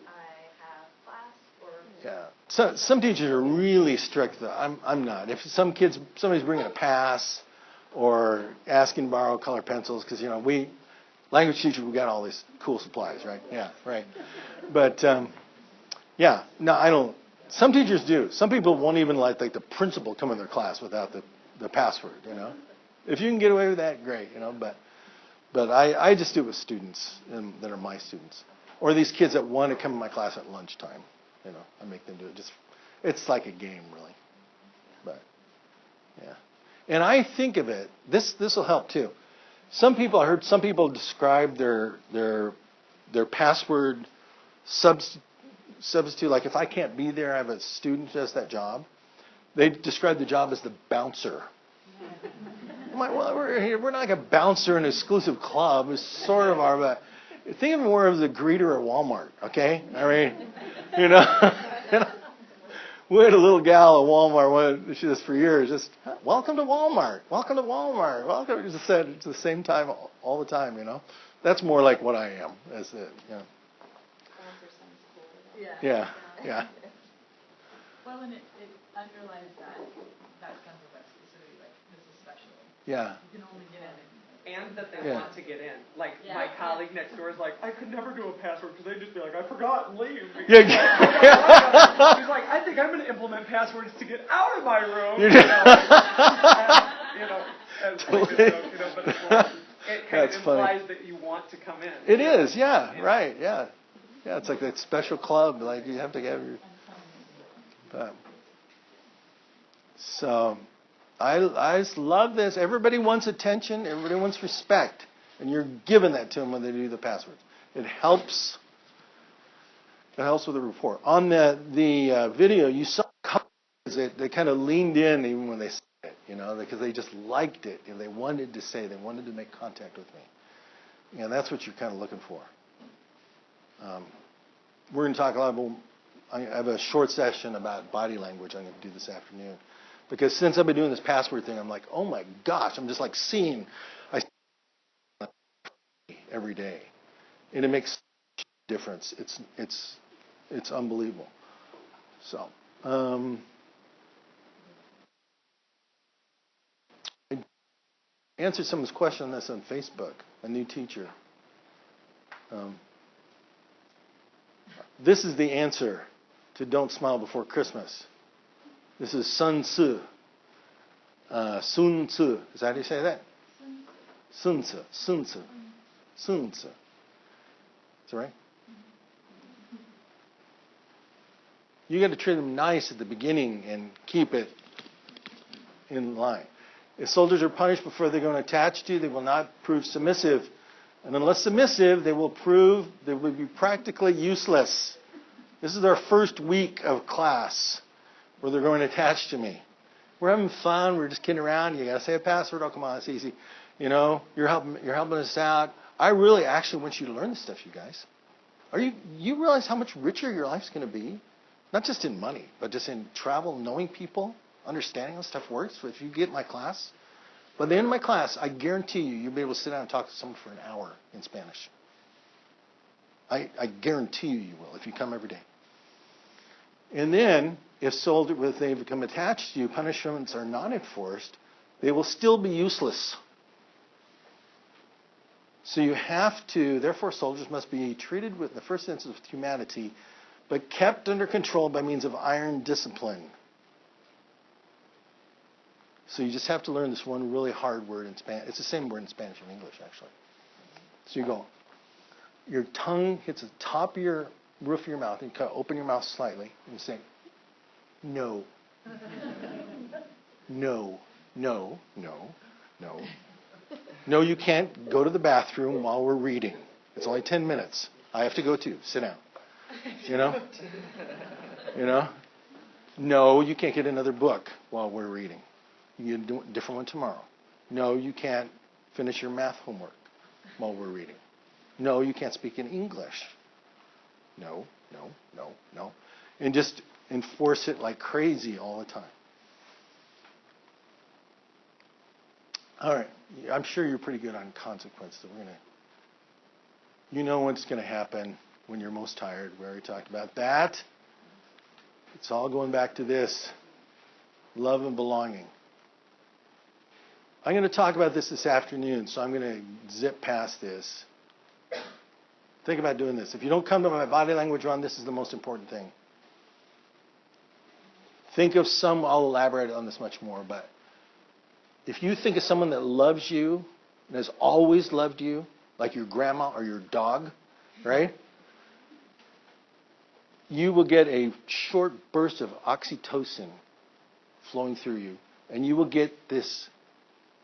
S8: I have class? Or
S1: yeah. So some teachers are really strict. I'm not. If somebody's bringing a pass or asking to borrow colored pencils, because language teachers, we got all these cool supplies, right? Yeah, right. But yeah, no, I don't. Some teachers do. Some people won't even let the principal come in their class without the password. You know, if you can get away with that, great. You know, but I just do it with students that are my students, or these kids that want to come in my class at lunchtime. You know, I make them do it. It's like a game, really. But Yeah. And I think of it, this will help too. I heard some people describe their password substitute, like if I can't be there, I have a student who does that job. They describe the job as the bouncer. I'm like, well, we're not like a bouncer in an exclusive club. It's sort of our, but think of it more as a greeter at Walmart, okay? I mean, you know, we had a little gal at Walmart, she does for years, just, welcome to Walmart, welcome to Walmart, welcome. She just said it's the same time all the time, you know. That's more like what I am, as it, you know. Yeah, yeah.
S7: Well, and it underlines that sense of exclusivity, like this is special.
S1: Yeah.
S7: You can only get in.
S5: And that they want to get in. Like, my colleague next door is like, I could never do a password because they'd just be like, I forgot and leave.
S1: Yeah.
S5: He's like, I think I'm going to implement passwords to get out of my room. As like a joke, but it's like, it kind of implies that you want to come in.
S1: It is, yeah, right, yeah. Yeah, it's like that special club, like you have to have your... So, I just love this. Everybody wants attention. Everybody wants respect. And you're giving that to them when they do the passwords. It helps. It helps with the rapport. On the video, you saw they kind of leaned in even when they said it, you know, because they just liked it. And they wanted to say, they wanted to make contact with me. And that's what you're kind of looking for. We're going to talk a lot about, I have a short session about body language I'm going to do this afternoon. Because since I've been doing this password thing, I'm like, oh my gosh, I'm just like seeing every day. And it makes a difference. It's unbelievable. So, I answered someone's question on this on Facebook, a new teacher. This is the answer to Don't Smile Before Christmas. This is Sun Tzu. Sun Tzu. Is that how you say that? Sun Tzu. Sun Tzu. Sun Tzu. Is that right? You got to treat them nice at the beginning and keep it in line. If soldiers are punished before they're going to attach to you, they will not prove submissive. And unless submissive, they will be practically useless. This is our first week of class where they're going to attach to me. We're having fun. We're just kidding around. You got to say a password. Oh, come on, it's easy. You know, you're helping us out. I really actually want you to learn this stuff, you guys. You realize how much richer your life's going to be? Not just in money, but just in travel, knowing people, understanding how stuff works. If you get my class, by the end of my class, I guarantee you'll be able to sit down and talk to someone for an hour in Spanish. I guarantee you will if you come every day. And then, if they become attached to you, punishments are not enforced, they will still be useless. So you have to, therefore soldiers must be treated with, in the first instance, with humanity, but kept under control by means of iron discipline. So you just have to learn this one really hard word in Spanish. It's the same word in Spanish and English, actually. So you go, your tongue hits the top of your roof of your mouth, and you kind of open your mouth slightly, and you say, no. No, no, no, no. No, you can't go to the bathroom while we're reading. It's only 10 minutes. I have to go too. Sit down. You know? You know? No, you can't get another book while we're reading. You get a different one tomorrow. No, you can't finish your math homework while we're reading. No, you can't speak in English. No, no, no, no. And just enforce it like crazy all the time. All right. I'm sure you're pretty good on consequences. You know what's going to happen when you're most tired. We already talked about that. It's all going back to this. Love and belonging. I'm going to talk about this afternoon, so I'm going to zip past this. Think about doing this. If you don't come to my body language run, this is the most important thing. Think of I'll elaborate on this much more, but if you think of someone that loves you and has always loved you, like your grandma or your dog, right? You will get a short burst of oxytocin flowing through you And you will get this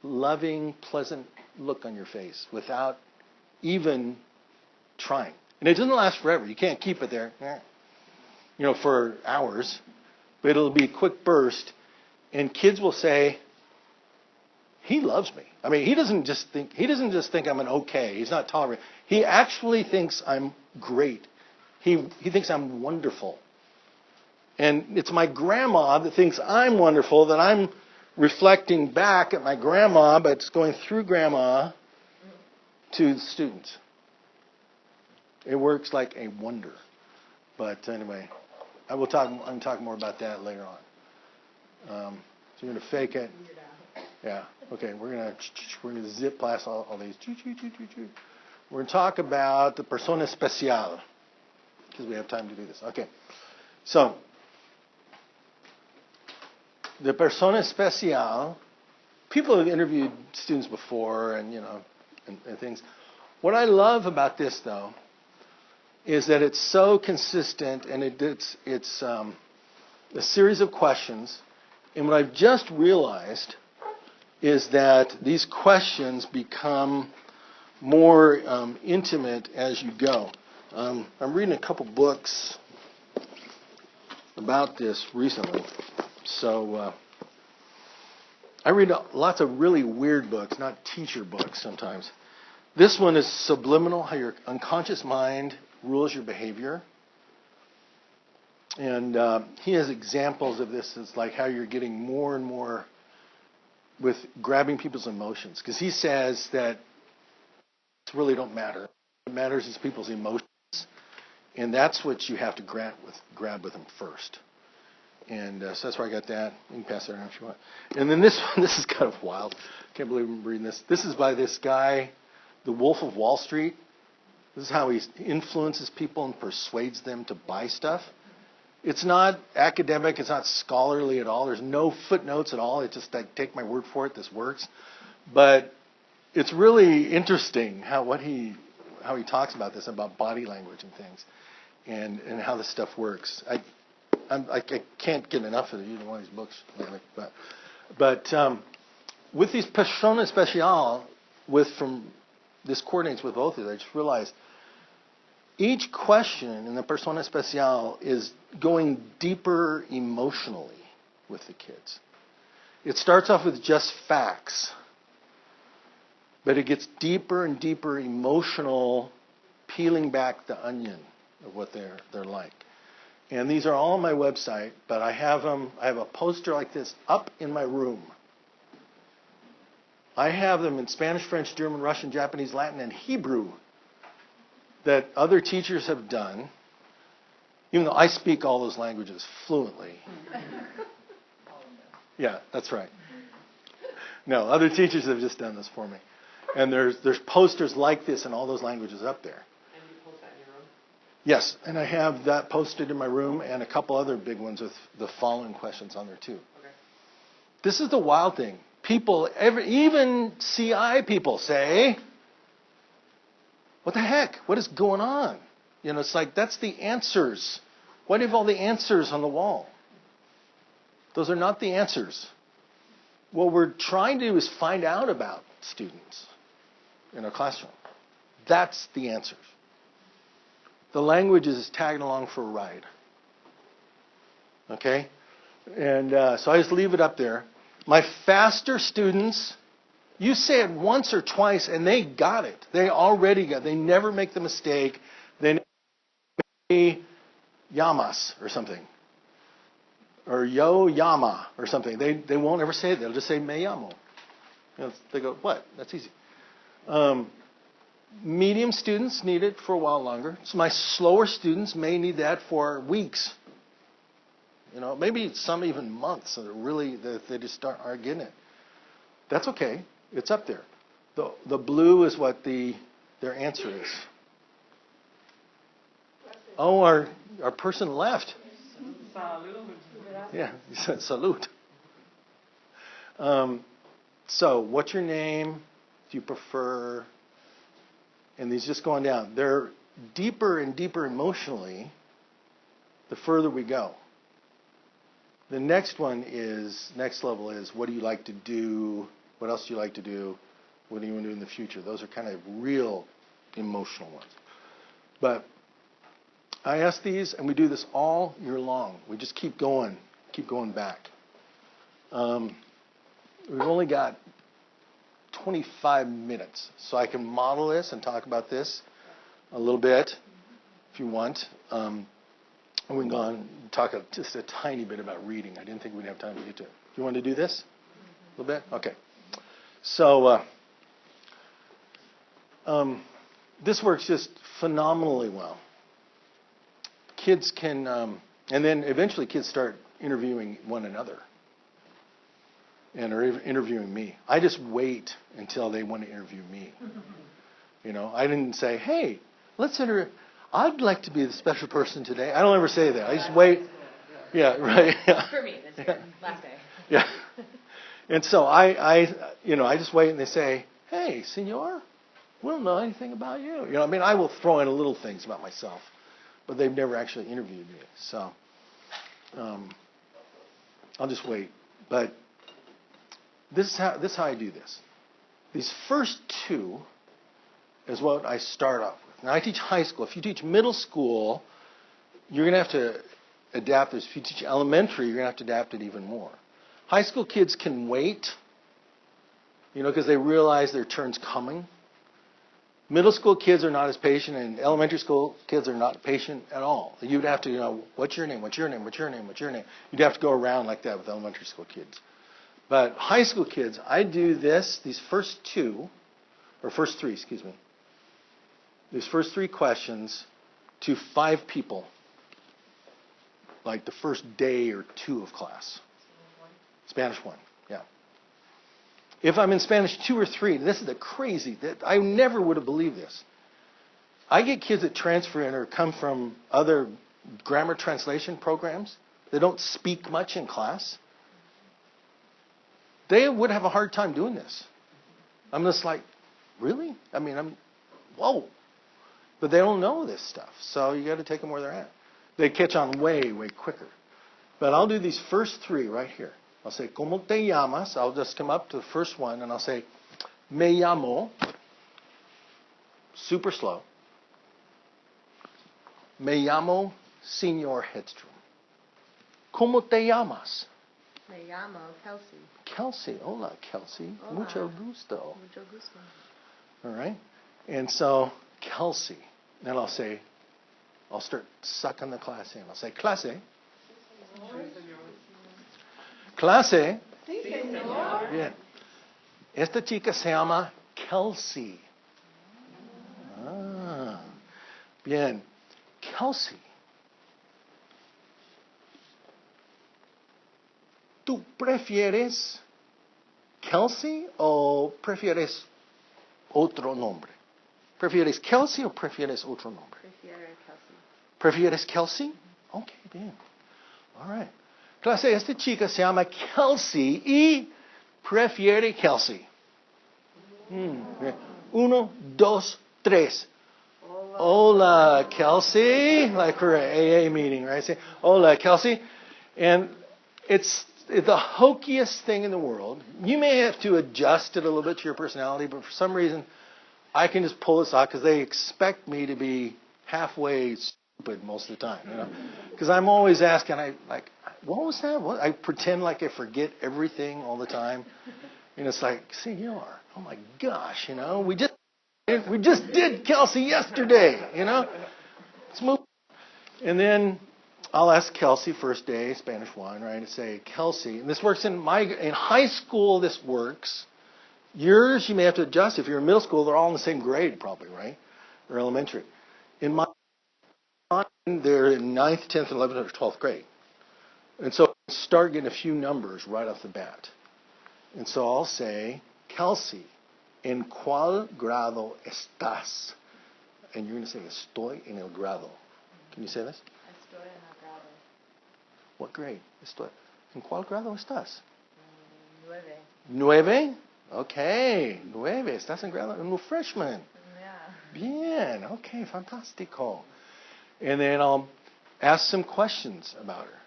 S1: loving, pleasant look on your face without even trying. And it doesn't last forever. You can't keep it there, for hours. But it'll be a quick burst. And kids will say, he loves me. I mean, he doesn't just think I'm an okay. He's not tolerant. He actually thinks I'm great. He thinks I'm wonderful. And it's my grandma that thinks I'm wonderful, that I'm reflecting back at my grandma, but it's going through grandma to the students. It works like a wonder. But anyway, I'm talking more about that later on. So you're going to fake it. Yeah. Okay. We're gonna zip past all these. We're going to talk about the persona especial because we have time to do this. Okay. So the persona especial. People have interviewed students before, and and things. What I love about this, though, is that it's so consistent, and it's a series of questions. And what I've just realized is that these questions become more intimate as you go. I'm reading a couple books about this recently. So I read lots of really weird books, not teacher books sometimes. This one is Subliminal, How Your Unconscious Mind Rules Your Behavior. And he has examples of this. It's like how you're getting more and more with grabbing people's emotions. Because he says that it really don't matter. What matters is people's emotions. And that's what you have to grab with them first. And so that's where I got that. You can pass it around if you want. And then this one, this is kind of wild. Can't believe I'm reading this. This is by this guy, the Wolf of Wall Street. This is how he influences people and persuades them to buy stuff. It's not academic. It's not scholarly at all. There's no footnotes at all. It's just like, take my word for it. This works. But it's really interesting how he talks about this, about body language and things, and how this stuff works. I can't get enough of either one of these books lately. But with these persona especial, from this coordinates with both of them, I just realized each question in the persona especial is going deeper emotionally with the kids. It starts off with just facts, but it gets deeper and deeper emotional, peeling back the onion of what they're like. And these are all on my website, but I have a poster like this up in my room. I have them in Spanish, French, German, Russian, Japanese, Latin, and Hebrew that other teachers have done, even though I speak all those languages fluently. Yeah, that's right. No, other teachers have just done this for me. And there's posters like this in all those languages up there.
S5: And you post that in your room?
S1: Yes, and I have that posted in my room and a couple other big ones with the following questions on there too.
S5: Okay.
S1: This is the wild thing. People, even CI people say, what the heck? What is going on? It's like, that's the answers. Why do you have all the answers on the wall? Those are not the answers. What we're trying to do is find out about students in our classroom. That's the answers. The language is tagging along for a ride. Okay? And so I just leave it up there. My faster students, you say it once or twice and they got it. They already got it. They never make the mistake. They never say yamas or something. Or yo yama or something. They won't ever say it. They'll just say me llamo. They go, what? That's easy. Medium students need it for a while longer. So my slower students may need that for weeks. Maybe some even months. So they just aren't getting it. That's okay. It's up there. The blue is what their answer is. Oh, our person left. Yeah, he said salute. So, what's your name? Do you prefer? And these just going down. They're deeper and deeper emotionally the further we go. The next level is, what do you like to do? What else do you like to do? What do you want to do in the future? Those are kind of real emotional ones. But I ask these, and we do this all year long. We just keep going back. We've only got 25 minutes, so I can model this and talk about this a little bit, if you want. We can go on and talk just a tiny bit about reading. I didn't think we'd have time to get to it. Do you want to do this a little bit? Okay. So this works just phenomenally well. Kids can, and then eventually kids start interviewing one another and are interviewing me. I just wait until they want to interview me. I didn't say, hey, let's interview. I'd like to be the special person today. I don't ever say that. I just wait. Yeah, right.
S4: For me, this year, last day.
S1: Yeah. And so I just wait, and they say, hey, senor, we don't know anything about you. I will throw in little things about myself, but they've never actually interviewed me. So I'll just wait. But this is how I do this. These first two is what I start off with. Now, I teach high school. If you teach middle school, you're going to have to adapt this. If you teach elementary, you're going to have to adapt it even more. High school kids can wait, because they realize their turn's coming. Middle school kids are not as patient, and elementary school kids are not patient at all. You'd have to, what's your name, what's your name, what's your name, what's your name? You'd have to go around like that with elementary school kids. But high school kids, I do these first three, these first three questions to 5 people, like the first day or 2 of class. Spanish 1, yeah. If I'm in Spanish 2 or 3, this is I never would have believed this. I get kids that transfer in or come from other grammar translation programs. They don't speak much in class. They would have a hard time doing this. I'm just like, really? Whoa. But they don't know this stuff, so you got to take them where they're at. They catch on way, way quicker. But I'll do these first 3 right here. I'll say, ¿Cómo te llamas? I'll just come up to the first one, and I'll say, Me llamo. Super slow. Me llamo Señor Hedstrom. ¿Cómo te llamas?
S10: Me llamo Kelsey.
S1: Kelsey. Hola, Kelsey.
S10: Hola.
S1: Mucho gusto.
S10: Mucho gusto.
S1: All right? And so, Kelsey. Then I'll start sucking the class in. I'll say, Clase. Clase.
S17: Sí, señor.
S1: Bien. Esta chica se llama Kelsey. Bien. Kelsey. ¿Tú prefieres Kelsey o prefieres otro nombre? ¿Prefieres Kelsey o prefieres otro nombre?
S10: Prefiero Kelsey.
S1: ¿Prefieres Kelsey? Ok, bien. All right. Clase, esta chica se llama Kelsey y prefiere Kelsey. 1, 2, 3. Hola, Kelsey. Like for an AA meeting, right? Say, hola, Kelsey. And it's the hokiest thing in the world. You may have to adjust it a little bit to your personality, but for some reason, I can just pull this off because they expect me to be halfway stupid most of the time, Because I'm always asking, what was that? I pretend like I forget everything all the time. And it's like, Senor, oh my gosh, we just did Kelsey yesterday, Let's move. And then I'll ask Kelsey first day, Spanish 1, right? And say, Kelsey, and this works in high school, this works. Yours, you may have to adjust. If you're in middle school, they're all in the same grade probably, right? Or elementary. In my they're in 9th, 10th, 11th, or 12th grade. And so start getting a few numbers right off the bat. And so I'll say, Kelsey, ¿en cuál grado estás? And you're going to say, estoy en el grado. Can you say this?
S10: Estoy en el grado.
S1: What grade? Estoy. ¿En cuál grado estás?
S10: 9.
S1: 9? Okay, 9. Estás en grado, un freshman.
S10: Yeah.
S1: Bien, okay, fantástico. And then I'll ask some questions about her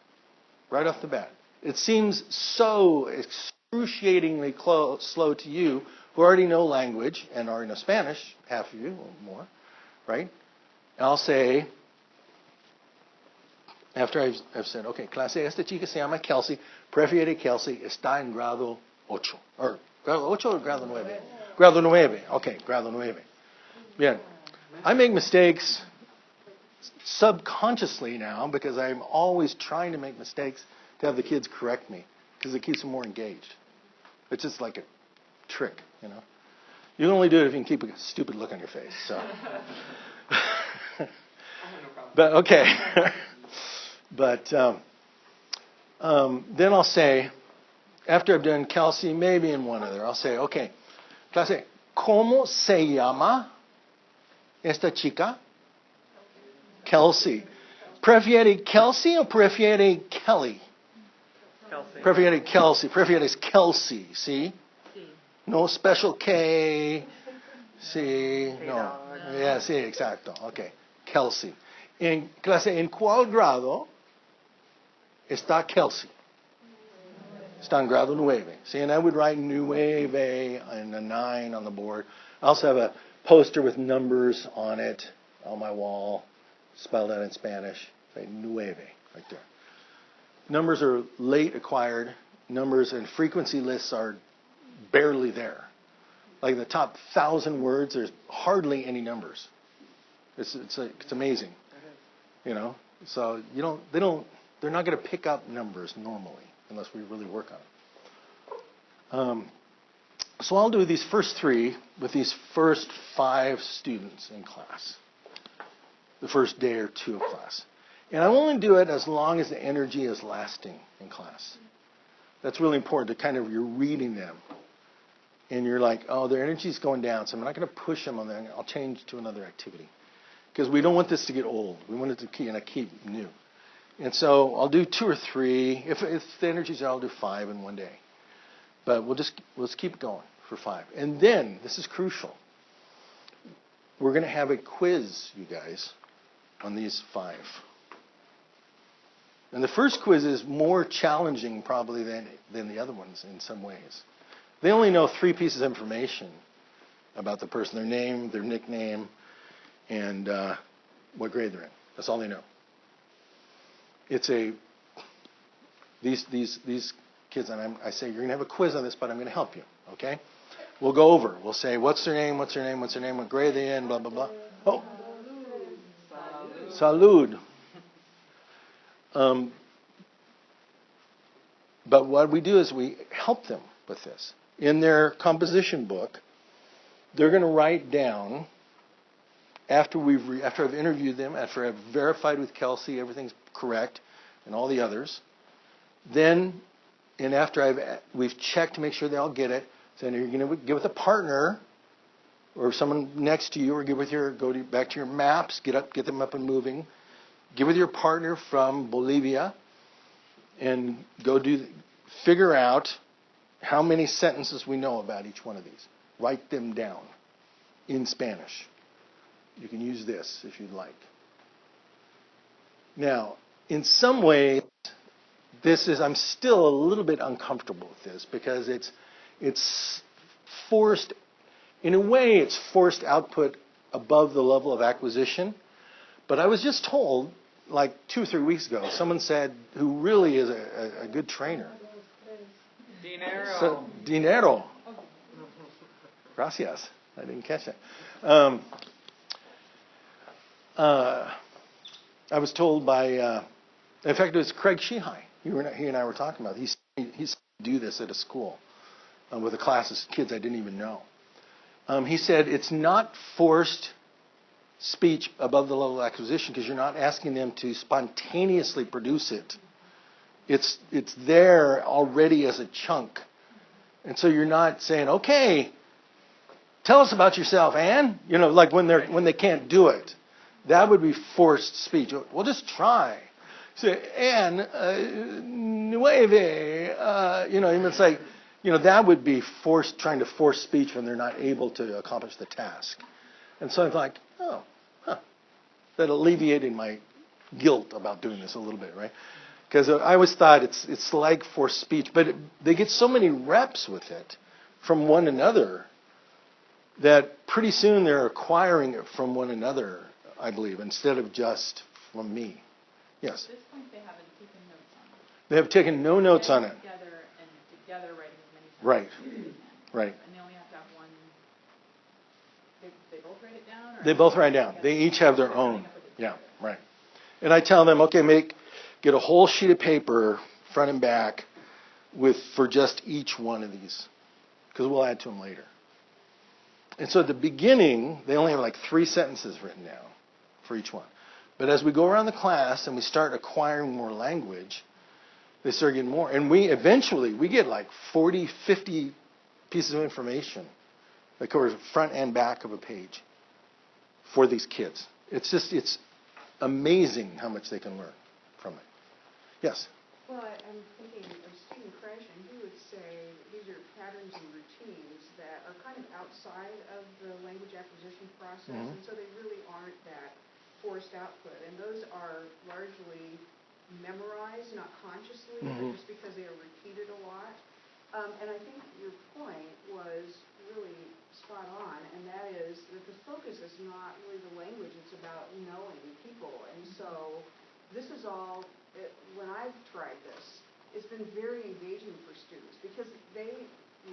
S1: right off the bat. It seems so excruciatingly slow to you who already know language and already know Spanish, half of you or more, right? And I'll say, after I've said, okay, clase, esta chica se llama Kelsey, prefiere Kelsey, está en grado 8. Or grado 8 or grado 9? Grado 9. Okay, grado 9. Bien. I make mistakes subconsciously now because I'm always trying to make mistakes to have the kids correct me because it keeps them more engaged. It's just like a trick, you know. You can only do it if you can keep a stupid look on your face. So, but okay. But then I'll say, after I've done Kelsey, maybe in one other, I'll say, okay, clase, ¿cómo se llama esta chica? Kelsey. ¿Prefiere Kelsey o prefiere Kelly?
S5: Kelsey.
S1: Prefiere Kelsey. Prefieres Kelsey, ¿sí? No special K. Sí, no. Yeah, sí, exacto. Okay. Kelsey. En clase, ¿en cuál grado está Kelsey? Está en grado 9. See, and I would write 9 and a 9 on the board. I also have a poster with numbers on it on my wall, spelled out in Spanish. Say 9 right there. Numbers are late acquired. Numbers and frequency lists are barely there. Like the top 1,000 words, there's hardly any numbers. It's amazing, you know. So they're not going to pick up numbers normally unless we really work on it. So I'll do these first 3 with these first 5 students in class, the first day or 2 of class. And I only do it as long as the energy is lasting in class. That's really important to kind of, you're reading them. And you're like, oh, their energy's going down, so I'm not going to push them on that. I'll change to another activity. Because we don't want this to get old. We want it to keep new. And so I'll do 2 or 3. If the energy's there, I'll do 5 in one day. But let's keep it going for 5. And then, this is crucial, we're going to have a quiz, you guys, on these 5. And the first quiz is more challenging probably than the other ones in some ways. They only know 3 pieces of information about the person: their name, their nickname, and what grade they're in. That's all they know. It's these kids, and I say, you're going to have a quiz on this, but I'm going to help you, okay? We'll go over. We'll say, what's their name, what's their name, what's their name, what grade they in, blah, blah, blah. Oh. Salud. But what we do is we help them with this. In their composition book, they're going to write down, after I've interviewed them, after I've verified with Kelsey everything's correct and all the others, then, and after we've checked to make sure they all get it, then you're going to get with a partner or someone next to you, or back to your maps, get them up and moving. Get with your partner from Bolivia and figure out how many sentences we know about each one of these. Write them down in Spanish. You can use this if you'd like. Now, in some ways, I'm still a little bit uncomfortable with this because it's forced, in a way, it's forced output above the level of acquisition. But I was just told, like 2 or 3 weeks ago, someone said, who really is a good trainer. Dinero. Gracias. I didn't catch that. I was told by, in fact, it was Craig Sheehy. He and I were talking about it. He do this at a school with a class of kids I didn't even know. He said it's not forced speech above the level of acquisition because you're not asking them to spontaneously produce it. It's there already as a chunk. And so you're not saying, okay, tell us about yourself, Anne. You know, like when they can't do it. That would be forced speech. Well, just try. Say, Anne, nueve, it's like, that would be trying to force speech when they're not able to accomplish the task. And so I'm like, that alleviated my guilt about doing this a little bit, right? Because I always thought it's like forced speech, but they get so many reps with it from one another that pretty soon they're acquiring it from one another, I believe, instead of just from me. Yes?
S7: At this point, they haven't taken notes on it.
S1: They have taken no notes on it.
S7: Together writing as many times
S1: Right.
S7: as they can.
S1: Right.
S7: And they only have to have one, they both write it down? Or
S1: They both write down. They each have their own. Yeah, right. And I tell them, okay, get a whole sheet of paper, front and back, for just each one of these, because we'll add to them later. And so at the beginning, they only have like 3 sentences written down for each one. But as we go around the class and we start acquiring more language, they start getting more. And eventually we get like 40, 50 pieces of information that covers front and back of a page for these kids. It's amazing how much they can learn from it. Yes?
S3: Well, I'm thinking of Stephen Krashen, who would say these are patterns and routines that are kind of outside of the language acquisition process, and so they really aren't that forced output. And those are largely memorized, not consciously, but just because they are repeated a lot. And I think your point was really spot on, and that is that the focus is not really the language, it's about knowing people. And so this is all, when I've tried this, it's been very engaging for students because they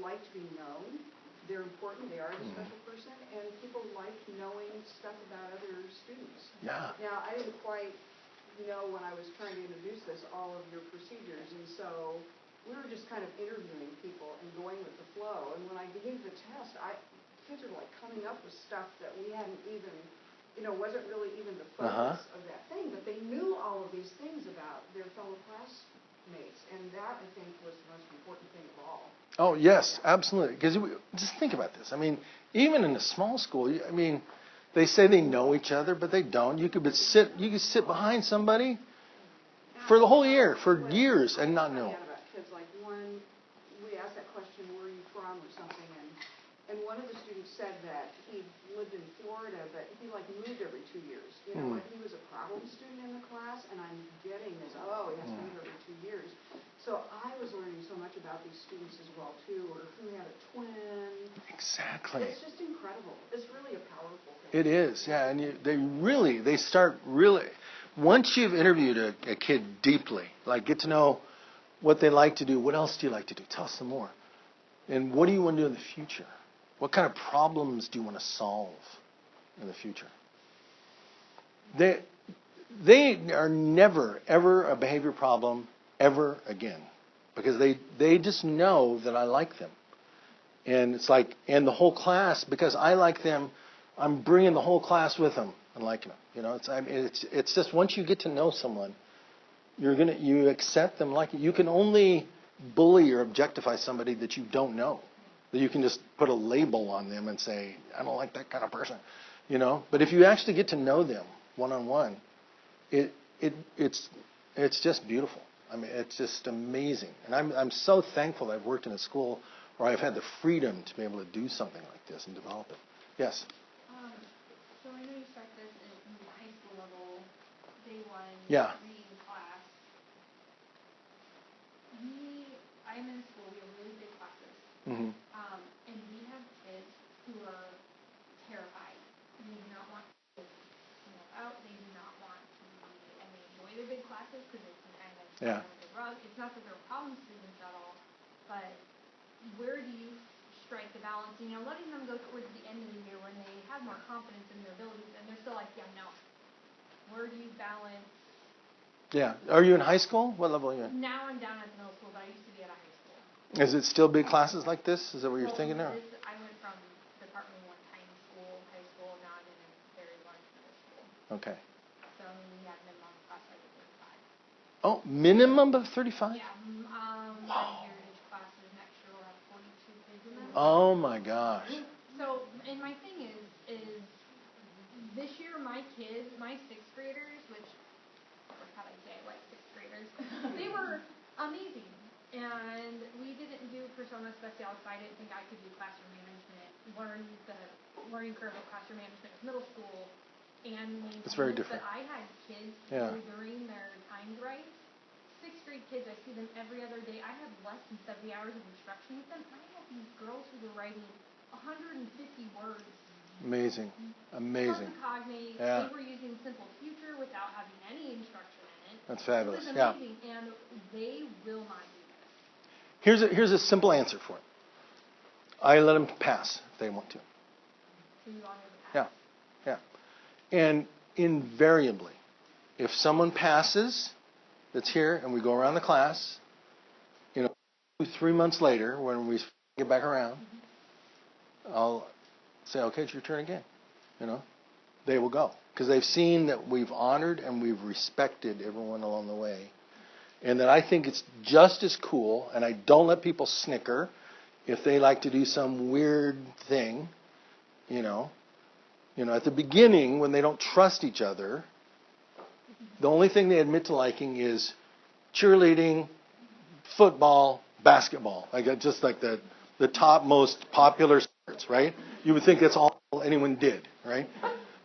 S3: like to be known. They're important, they are the special person, and people like knowing stuff about other students.
S1: Yeah.
S3: Now, I didn't quite know when I was trying to introduce this, all of your procedures, and so we were just kind of interviewing people and going with the flow. And when I gave the test, kids are like coming up with stuff that we hadn't even, wasn't really even the focus of that thing, but they knew all of these things about their fellow classmates, and that, I think, was the most important thing of all.
S1: Oh, yes, absolutely. Because just think about this. I mean, even in a small school, they say they know each other, but they don't. You could sit behind somebody for the whole year, for years, and not know.
S3: Kids, like one, we asked that question, where are you from, or something, and one of the students said that he lived in Florida, but he moved every 2 years. And he was a problem student in the class, and I'm getting this, he has to move every 2 years. So I was learning so much about these students as well, too, or who had a twin.
S1: Exactly.
S3: It's just incredible. It's really a powerful thing.
S1: It is, yeah. And they start really, once you've interviewed a kid deeply, like get to know what they like to do, what else do you like to do? Tell us some more. And what do you want to do in the future? What kind of problems do you want to solve in the future? They are never, ever a behavior problem ever again, because they just know that I like them. And it's like, and the whole class, because I like them, I'm bringing the whole class with them and liking them. It's just once you get to know someone, you accept them like you can only bully or objectify somebody that you don't know. That you can just put a label on them and say, I don't like that kind of person. But if you actually get to know them one-on-one, it's just beautiful. I mean, it's just amazing. And I'm so thankful that I've worked in a school where I've had the freedom to be able to do something like this and develop it. Yes?
S2: So I know you start this in the high school level, day 1,
S1: Yeah.
S2: reading class. I'm in a school, we have really big classes.
S1: Mm-hmm.
S2: And we have kids who are terrified. They do not want to out. They do not want to they enjoy their big classes because it's kind of the rug. It's not that they're problem students at all, but where do you strike the balance? Letting them go towards the end of the year when they have more confidence in their abilities and they're still like, yeah, no. Where do you balance?
S1: Yeah. Are you in high school? What level are you in?
S2: Now I'm down at the middle school, but I used to be at a high school.
S1: Is it still big classes like this? Is that what you're thinking now?
S2: I went from Department 1 tiny school, high school, now I'm in a very large middle school.
S1: Okay.
S2: So we had minimum class size of 35.
S1: Oh, minimum of 35?
S2: Yeah. My heritage classes next year will have 42 kids in them.
S1: Oh my gosh.
S2: So, and my thing is this year my kids, my 6th graders, which, how do I say, like 6th graders, they were amazing. And we didn't do persona special because I didn't think I could do classroom management, learn the learning curve of classroom management with middle school, and maintain
S1: it's very different.
S2: But I had kids who, during their timed right, 6
S9: grade kids, I see them every other day. I have less than 70 hours of instruction with them. I have these girls who were writing 150 words.
S1: Amazing. Amazing.
S9: Cognate.
S1: Yeah.
S9: They were using simple future without having any instruction in it.
S1: That's fabulous.
S9: It was
S1: Yeah.
S9: amazing, and they will not do this.
S1: Here's a simple answer for it. I let them pass if they want to.
S9: So you honor the pass.
S1: Yeah. Yeah. And invariably, if someone passes that's here and we go around the class, 3 months later when we get back around, I'll say, okay, it's your turn again. They will go. Because they've seen that we've honored and we've respected everyone along the way. And that I think it's just as cool, and I don't let people snicker if they like to do some weird thing, at the beginning, when they don't trust each other, the only thing they admit to liking is cheerleading, football, basketball. Just like the top most popular sports, right? You would think that's all anyone did, right?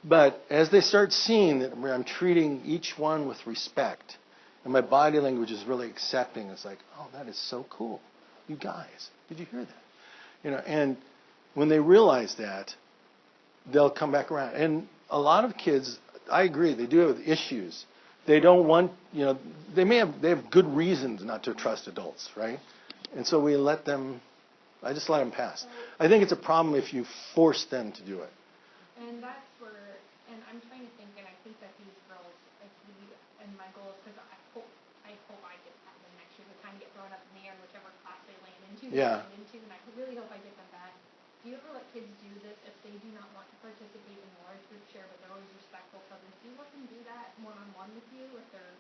S1: But as they start seeing that I'm treating each one with respect, and my body language is really accepting, it's like, oh, that is so cool. You guys, did you hear that? And when they realize that, they'll come back around. And a lot of kids, I agree, they do have issues. They don't want, they have good reasons not to trust adults, right? And so I just let them pass. I think it's a problem if you force them to do it.
S9: And that's where, and I'm trying to think, and I think that these girls, and my goal is, because I hope I get them next year, they kind of get thrown up in the air in whichever class they land into,
S1: Yeah.
S9: And I really hope I get them back. Do you ever let kids do this if they do not want to participate in the large group share, but they're always respectful of others? Do you let them do that one-on-one with you if they're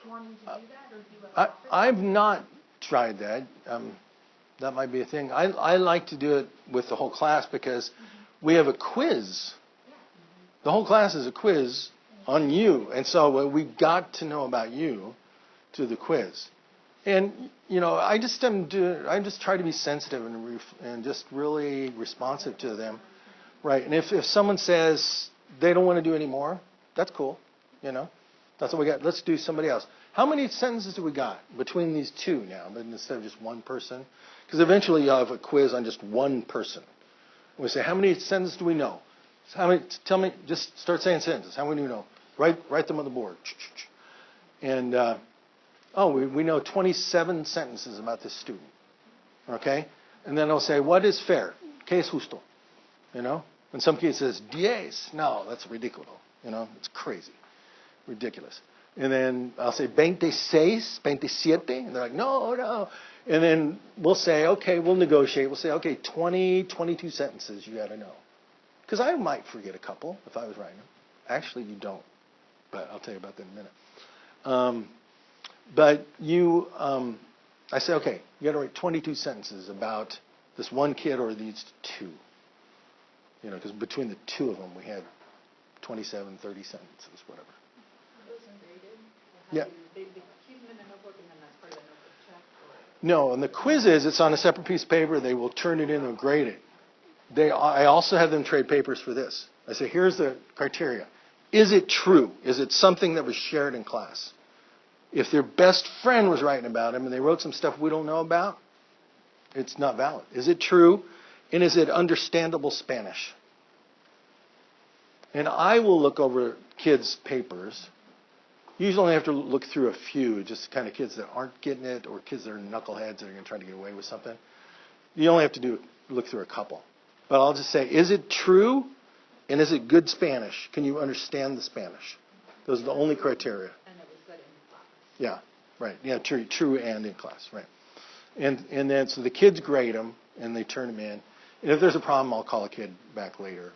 S9: wanting to do that, or do you let them offer that?
S1: I've not tried that. That might be a thing. I like to do it with the whole class because we have a quiz. The whole class is a quiz on you. And so we got to know about you through the quiz. And, I just try to be sensitive and just really responsive to them. Right. And if someone says they don't want to do any more, that's cool. That's what we got. Let's do somebody else. How many sentences do we got between these two now, but instead of just one person? Because eventually you'll have a quiz on just one person. We say, how many sentences do we know? Tell me, just start saying sentences. How many do you know? Write them on the board. And, we know 27 sentences about this student. Okay? And then I'll say, what is fair? ¿Qué es justo? And some kid says, 10. No, that's ridiculous. It's crazy. Ridiculous. And then I'll say, 26, 27. And they're like, no. And then we'll say, okay, we'll negotiate. We'll say, okay, 20, 22 sentences you got to know. Because I might forget a couple if I was writing them. Actually, you don't. But I'll tell you about that in a minute. I say, okay, you got to write 22 sentences about this one kid or these two. Because between the two of them, we had 27, 30 sentences, whatever.
S7: Those are graded?
S1: Yeah.
S7: They keep them in the notebook and then that's part of the notebook check?
S1: No, and the quiz it's on a separate piece of paper. They will turn it in and grade it. I also have them trade papers for this. I say, here's the criteria. Is it true? Is it something that was shared in class? If their best friend was writing about him and they wrote some stuff we don't know about, it's not valid. Is it true? And is it understandable Spanish? And I will look over kids' papers. Usually I have to look through a few, just kind of kids that aren't getting it or kids that are knuckleheads that are going to try to get away with something. You only have to look through a couple. But I'll just say, is it true? And is it good Spanish? Can you understand the Spanish? Those are the only criteria.
S7: And it was good in class.
S1: Yeah, right. Yeah, true and in class, right. And then so the kids grade them and they turn them in. And if there's a problem, I'll call a kid back later.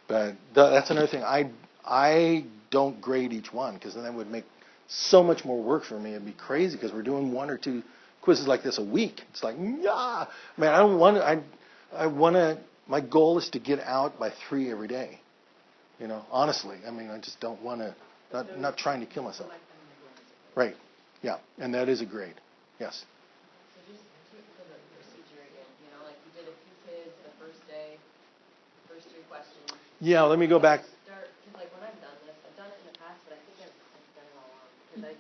S1: But that's another thing. I don't grade each one because then that would make so much more work for me. It'd be crazy because we're doing 1 or 2 quizzes like this a week. It's like, yeah, man, I don't want to. I want to. My goal is to get out by 3 every day. Honestly, I just don't want to. Not trying to kill myself. Right. Yeah, and that is a grade. Yes.
S13: So just for the procedure again, like you did a few kids the first day, first 3 questions.
S1: Yeah, let me go back.
S13: Because like when I've done this, I've done it in the past, but I think I've done it all wrong. Because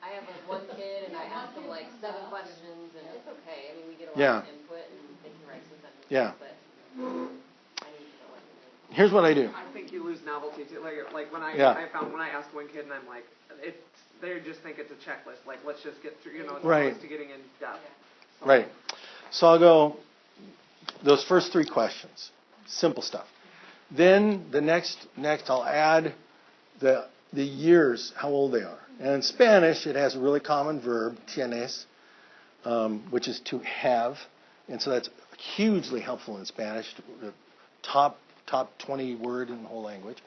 S13: I I have like one kid and I ask them like 7 questions and it's okay. I mean, we get a lot
S1: Yeah.
S13: of input and they can write some sentences.
S1: Yeah.
S13: But I need to know what to do.
S1: Here's what I do.
S5: I think you lose novelty too. Like when I found when I asked one kid and I'm like, they just think it's a checklist. Like let's just get through. It's
S1: Right.
S5: opposed to getting in depth. So.
S1: Right. So I'll go those first 3 questions, simple stuff. Then the next I'll add the years, how old they are. And in Spanish, it has a really common verb, tienes, which is to have, and so that's hugely helpful in Spanish. The top 20 word in the whole language.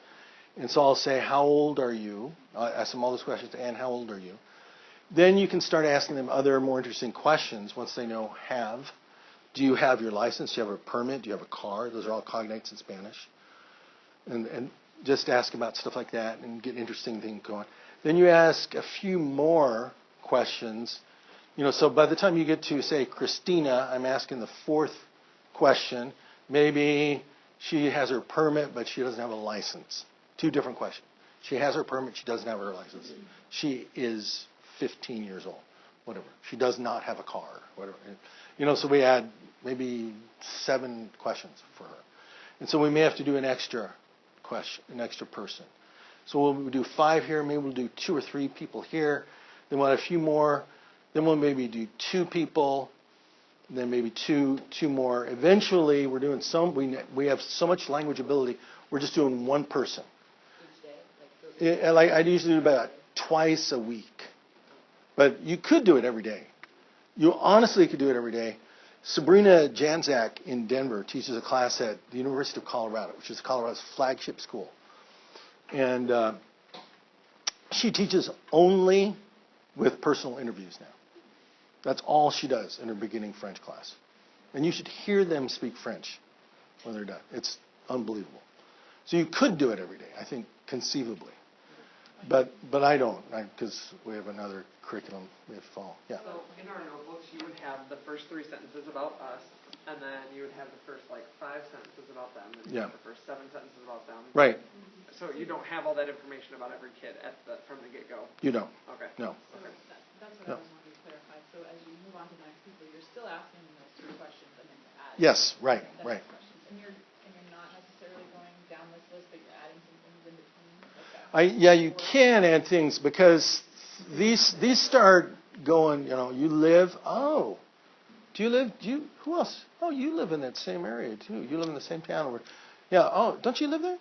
S1: And so I'll say, how old are you? I'll ask them all those questions, and how old are you? Then you can start asking them other more interesting questions once they know have. Do you have your license? Do you have a permit? Do you have a car? Those are all cognates in Spanish. And just ask about stuff like that and get interesting things going. Then you ask a few more questions. So by the time you get to, say, Christina, I'm asking the 4th question. Maybe she has her permit, but she doesn't have a license. 2 different questions. She has her permit, she doesn't have her license. She is 15 years old, whatever. She does not have a car, whatever. So we add maybe 7 questions for her. And so we may have to do an extra question, an extra person. So we'll do 5 here, maybe we'll do 2 or 3 people here. Then we'll add a few more. Then we'll maybe do 2 people. Then maybe two more. Eventually, we're doing we have so much language ability, we're just doing 1 person.
S13: Each day?
S1: I usually do about twice a week. But you could do it every day. You honestly could do it every day. Sabrina Janzak in Denver teaches a class at the University of Colorado, which is Colorado's flagship school. And she teaches only with personal interviews now. That's all she does in her beginning French class. And you should hear them speak French when they're done. It's unbelievable. So you could do it every day, I think, conceivably. But I don't, because we have another curriculum we have to follow. Yeah.
S5: So in our notebooks, you would have the first 3 sentences about us, and then you would have the first 5 sentences about them, and the first 7 sentences about them.
S1: Right.
S5: So you don't have all that information about every kid from the get-go.
S1: You don't.
S5: Okay.
S1: No.
S7: So that's what I was wanting to clarify. So as you move on to the next people, you're still asking them those 3 questions and then you're adding.
S1: Yes. Right. Right.
S7: Questions. And you're not necessarily going down this list, but you're adding some things in between.
S1: You can add things because these start going. You live. Oh, who else? Oh, you live in that same area too. You live in the same town. Yeah. Oh, don't you live there?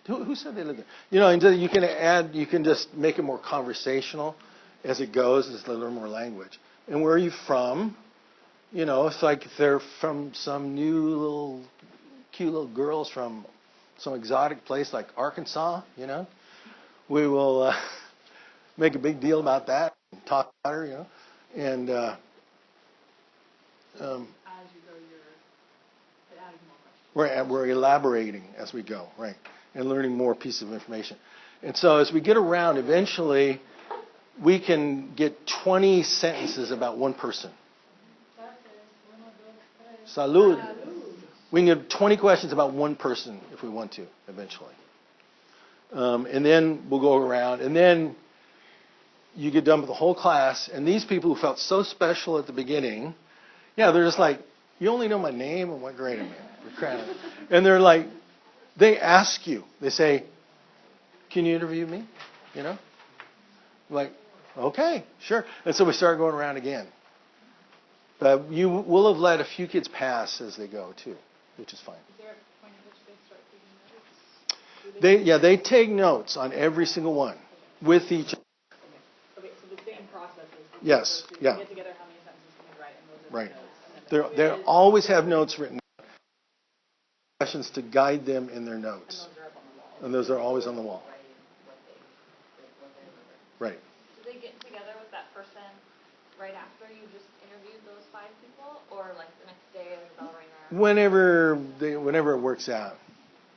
S1: Who said they live there? And you can add. You can just make it more conversational as it goes, as they learn more language. And where are you from? It's like they're from some new cute little girls from some exotic place like Arkansas. We will make a big deal about that and talk about her, and
S7: as you go, you're adding more questions.
S1: we're elaborating as we go, right, and learning more pieces of information. And so as we get around, eventually we can get 20 sentences about 1 person. Salud. We can get 20 questions about 1 person if we want to, eventually. And then we'll go around, and then you get done with the whole class, and these people who felt so special at the beginning, they're just like, you only know my name and what grade I'm in. And they're like, they ask you, they say, can you interview me? Like, okay, sure. And so we start going around again. But you will have let a few kids pass as they go, too, which is fine.
S7: Is there a point at which they start taking notes?
S1: They take notes on every single one with each.
S7: Okay, so the same process is.
S1: Yes, yeah.
S7: Get together how many sentences can we write, and those are the
S1: Right.
S7: notes.
S1: They always have notes written. Questions to guide them in their notes. And those are always on the wall. Right.
S11: Do they get together with that person right after you just interviewed those 5 people, or like the next day as a bell ringer?
S1: Whenever it works out.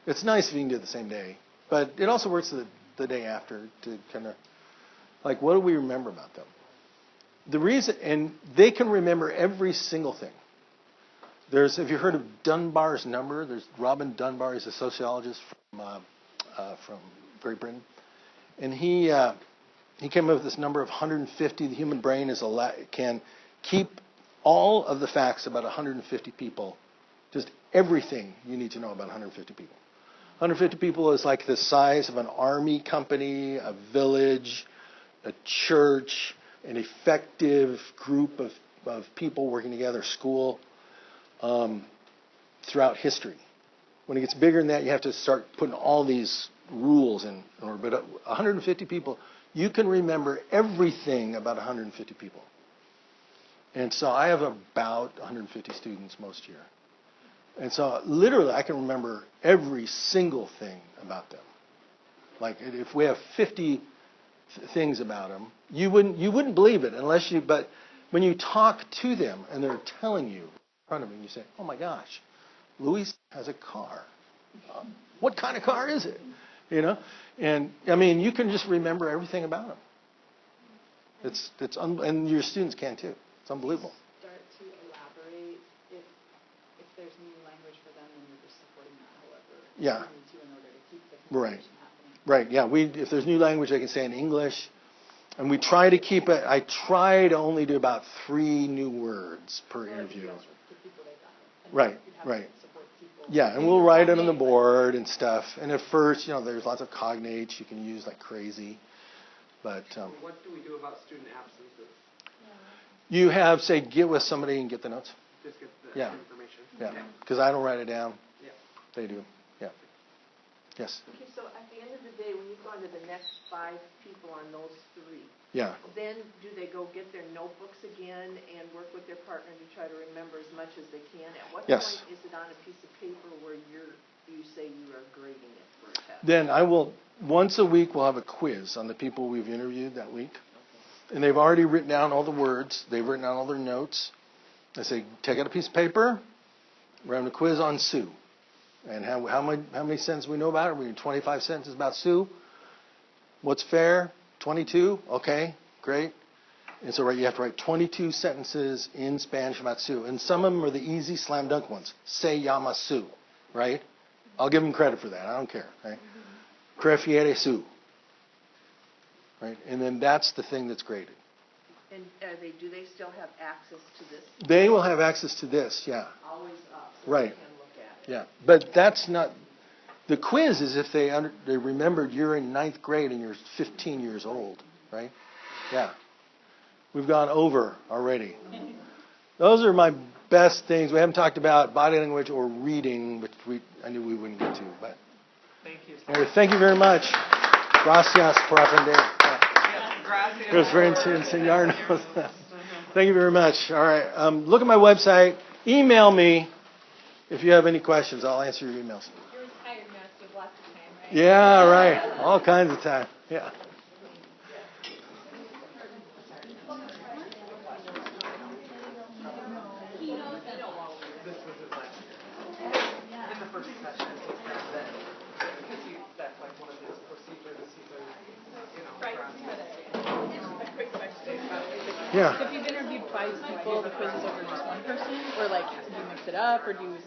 S1: It's nice if you can do it the same day, but it also works the day after to kind of, like, what do we remember about them? The reason, and they can remember every single thing. Have you heard of Dunbar's number? There's Robin Dunbar. He's a sociologist from Great Britain, and he he came up with this number of 150. The human brain can keep all of the facts about 150 people, just everything you need to know about 150 people. 150 people is like the size of an army company, a village, a church, an effective group of people working together, school, throughout history. When it gets bigger than that, you have to start putting all these rules in order. But 150 people, you can remember everything about 150 people. And so I have about 150 students most year. And so literally I can remember every single thing about them. Like if we have 50 things about them, you wouldn't believe it but when you talk to them and they're telling you in front of you, you say, oh my gosh, Luis has a car. What kind of car is it? And I mean, you can just remember everything about them. And your students can too. It's unbelievable.
S15: Start to elaborate if there's new language for them, and you're just supporting that however you need to in order to keep the conversation happening.
S1: Right. Yeah. If there's new language, they can say in English, and we try to keep it. I try to only do about 3 new words per interview. Right. Yeah, and we'll write it on the board and stuff. And at first, there's lots of cognates you can use like crazy. But
S5: what do we do about student absences?
S1: You have, say, get with somebody and get the notes.
S5: Just get the information.
S1: Yeah, because I don't write it down.
S5: Yeah.
S1: They do. Yeah. Yes.
S15: Okay, so at the end of the day, when you've gone to the next 5 people on those 3, then do they go get their notebooks again and work with their partner to try to remember as much as they can? At what point is it on a piece of paper where you say you are grading it for a test?
S1: Then I will, once a week, we'll have a quiz on the people we've interviewed that week. And they've already written down all the words. They've written down all their notes. I say, take out a piece of paper. We're having a quiz on Sue. And how many sentences we know about her? We need 25 sentences about Sue. What's fair? 22? Okay, great. And so you have to write 22 sentences in Spanish about Sue. And some of them are the easy slam dunk ones. Se llama Sue, right? I'll give them credit for that. I don't care, right? Prefiere Sue. Right? And then that's the thing that's graded.
S15: And do they still have access to this?
S1: They will have access to this, yeah.
S15: Always up, so
S1: right.
S15: They can look at it.
S1: Yeah, but that's not... The quiz is if they remembered you're in 9th grade and you're 15 years old, right? Yeah. We've gone over already. Those are my best things. We haven't talked about body language or reading, which I knew we wouldn't get to. But
S5: thank you.
S1: Anyway, thank you very much. Gracias por aprender. Thank you very much. All right. Look at my website. Email me if you have any questions. I'll answer your emails.
S9: You're retired now, so you have lots of time, right?
S1: Yeah, right. All kinds of time. Yeah.
S5: In the first session, because that's like one of his procedures.
S1: Yeah.
S7: So if you've interviewed 5 people, the quiz is over just one person, or like do you mix it up, or do you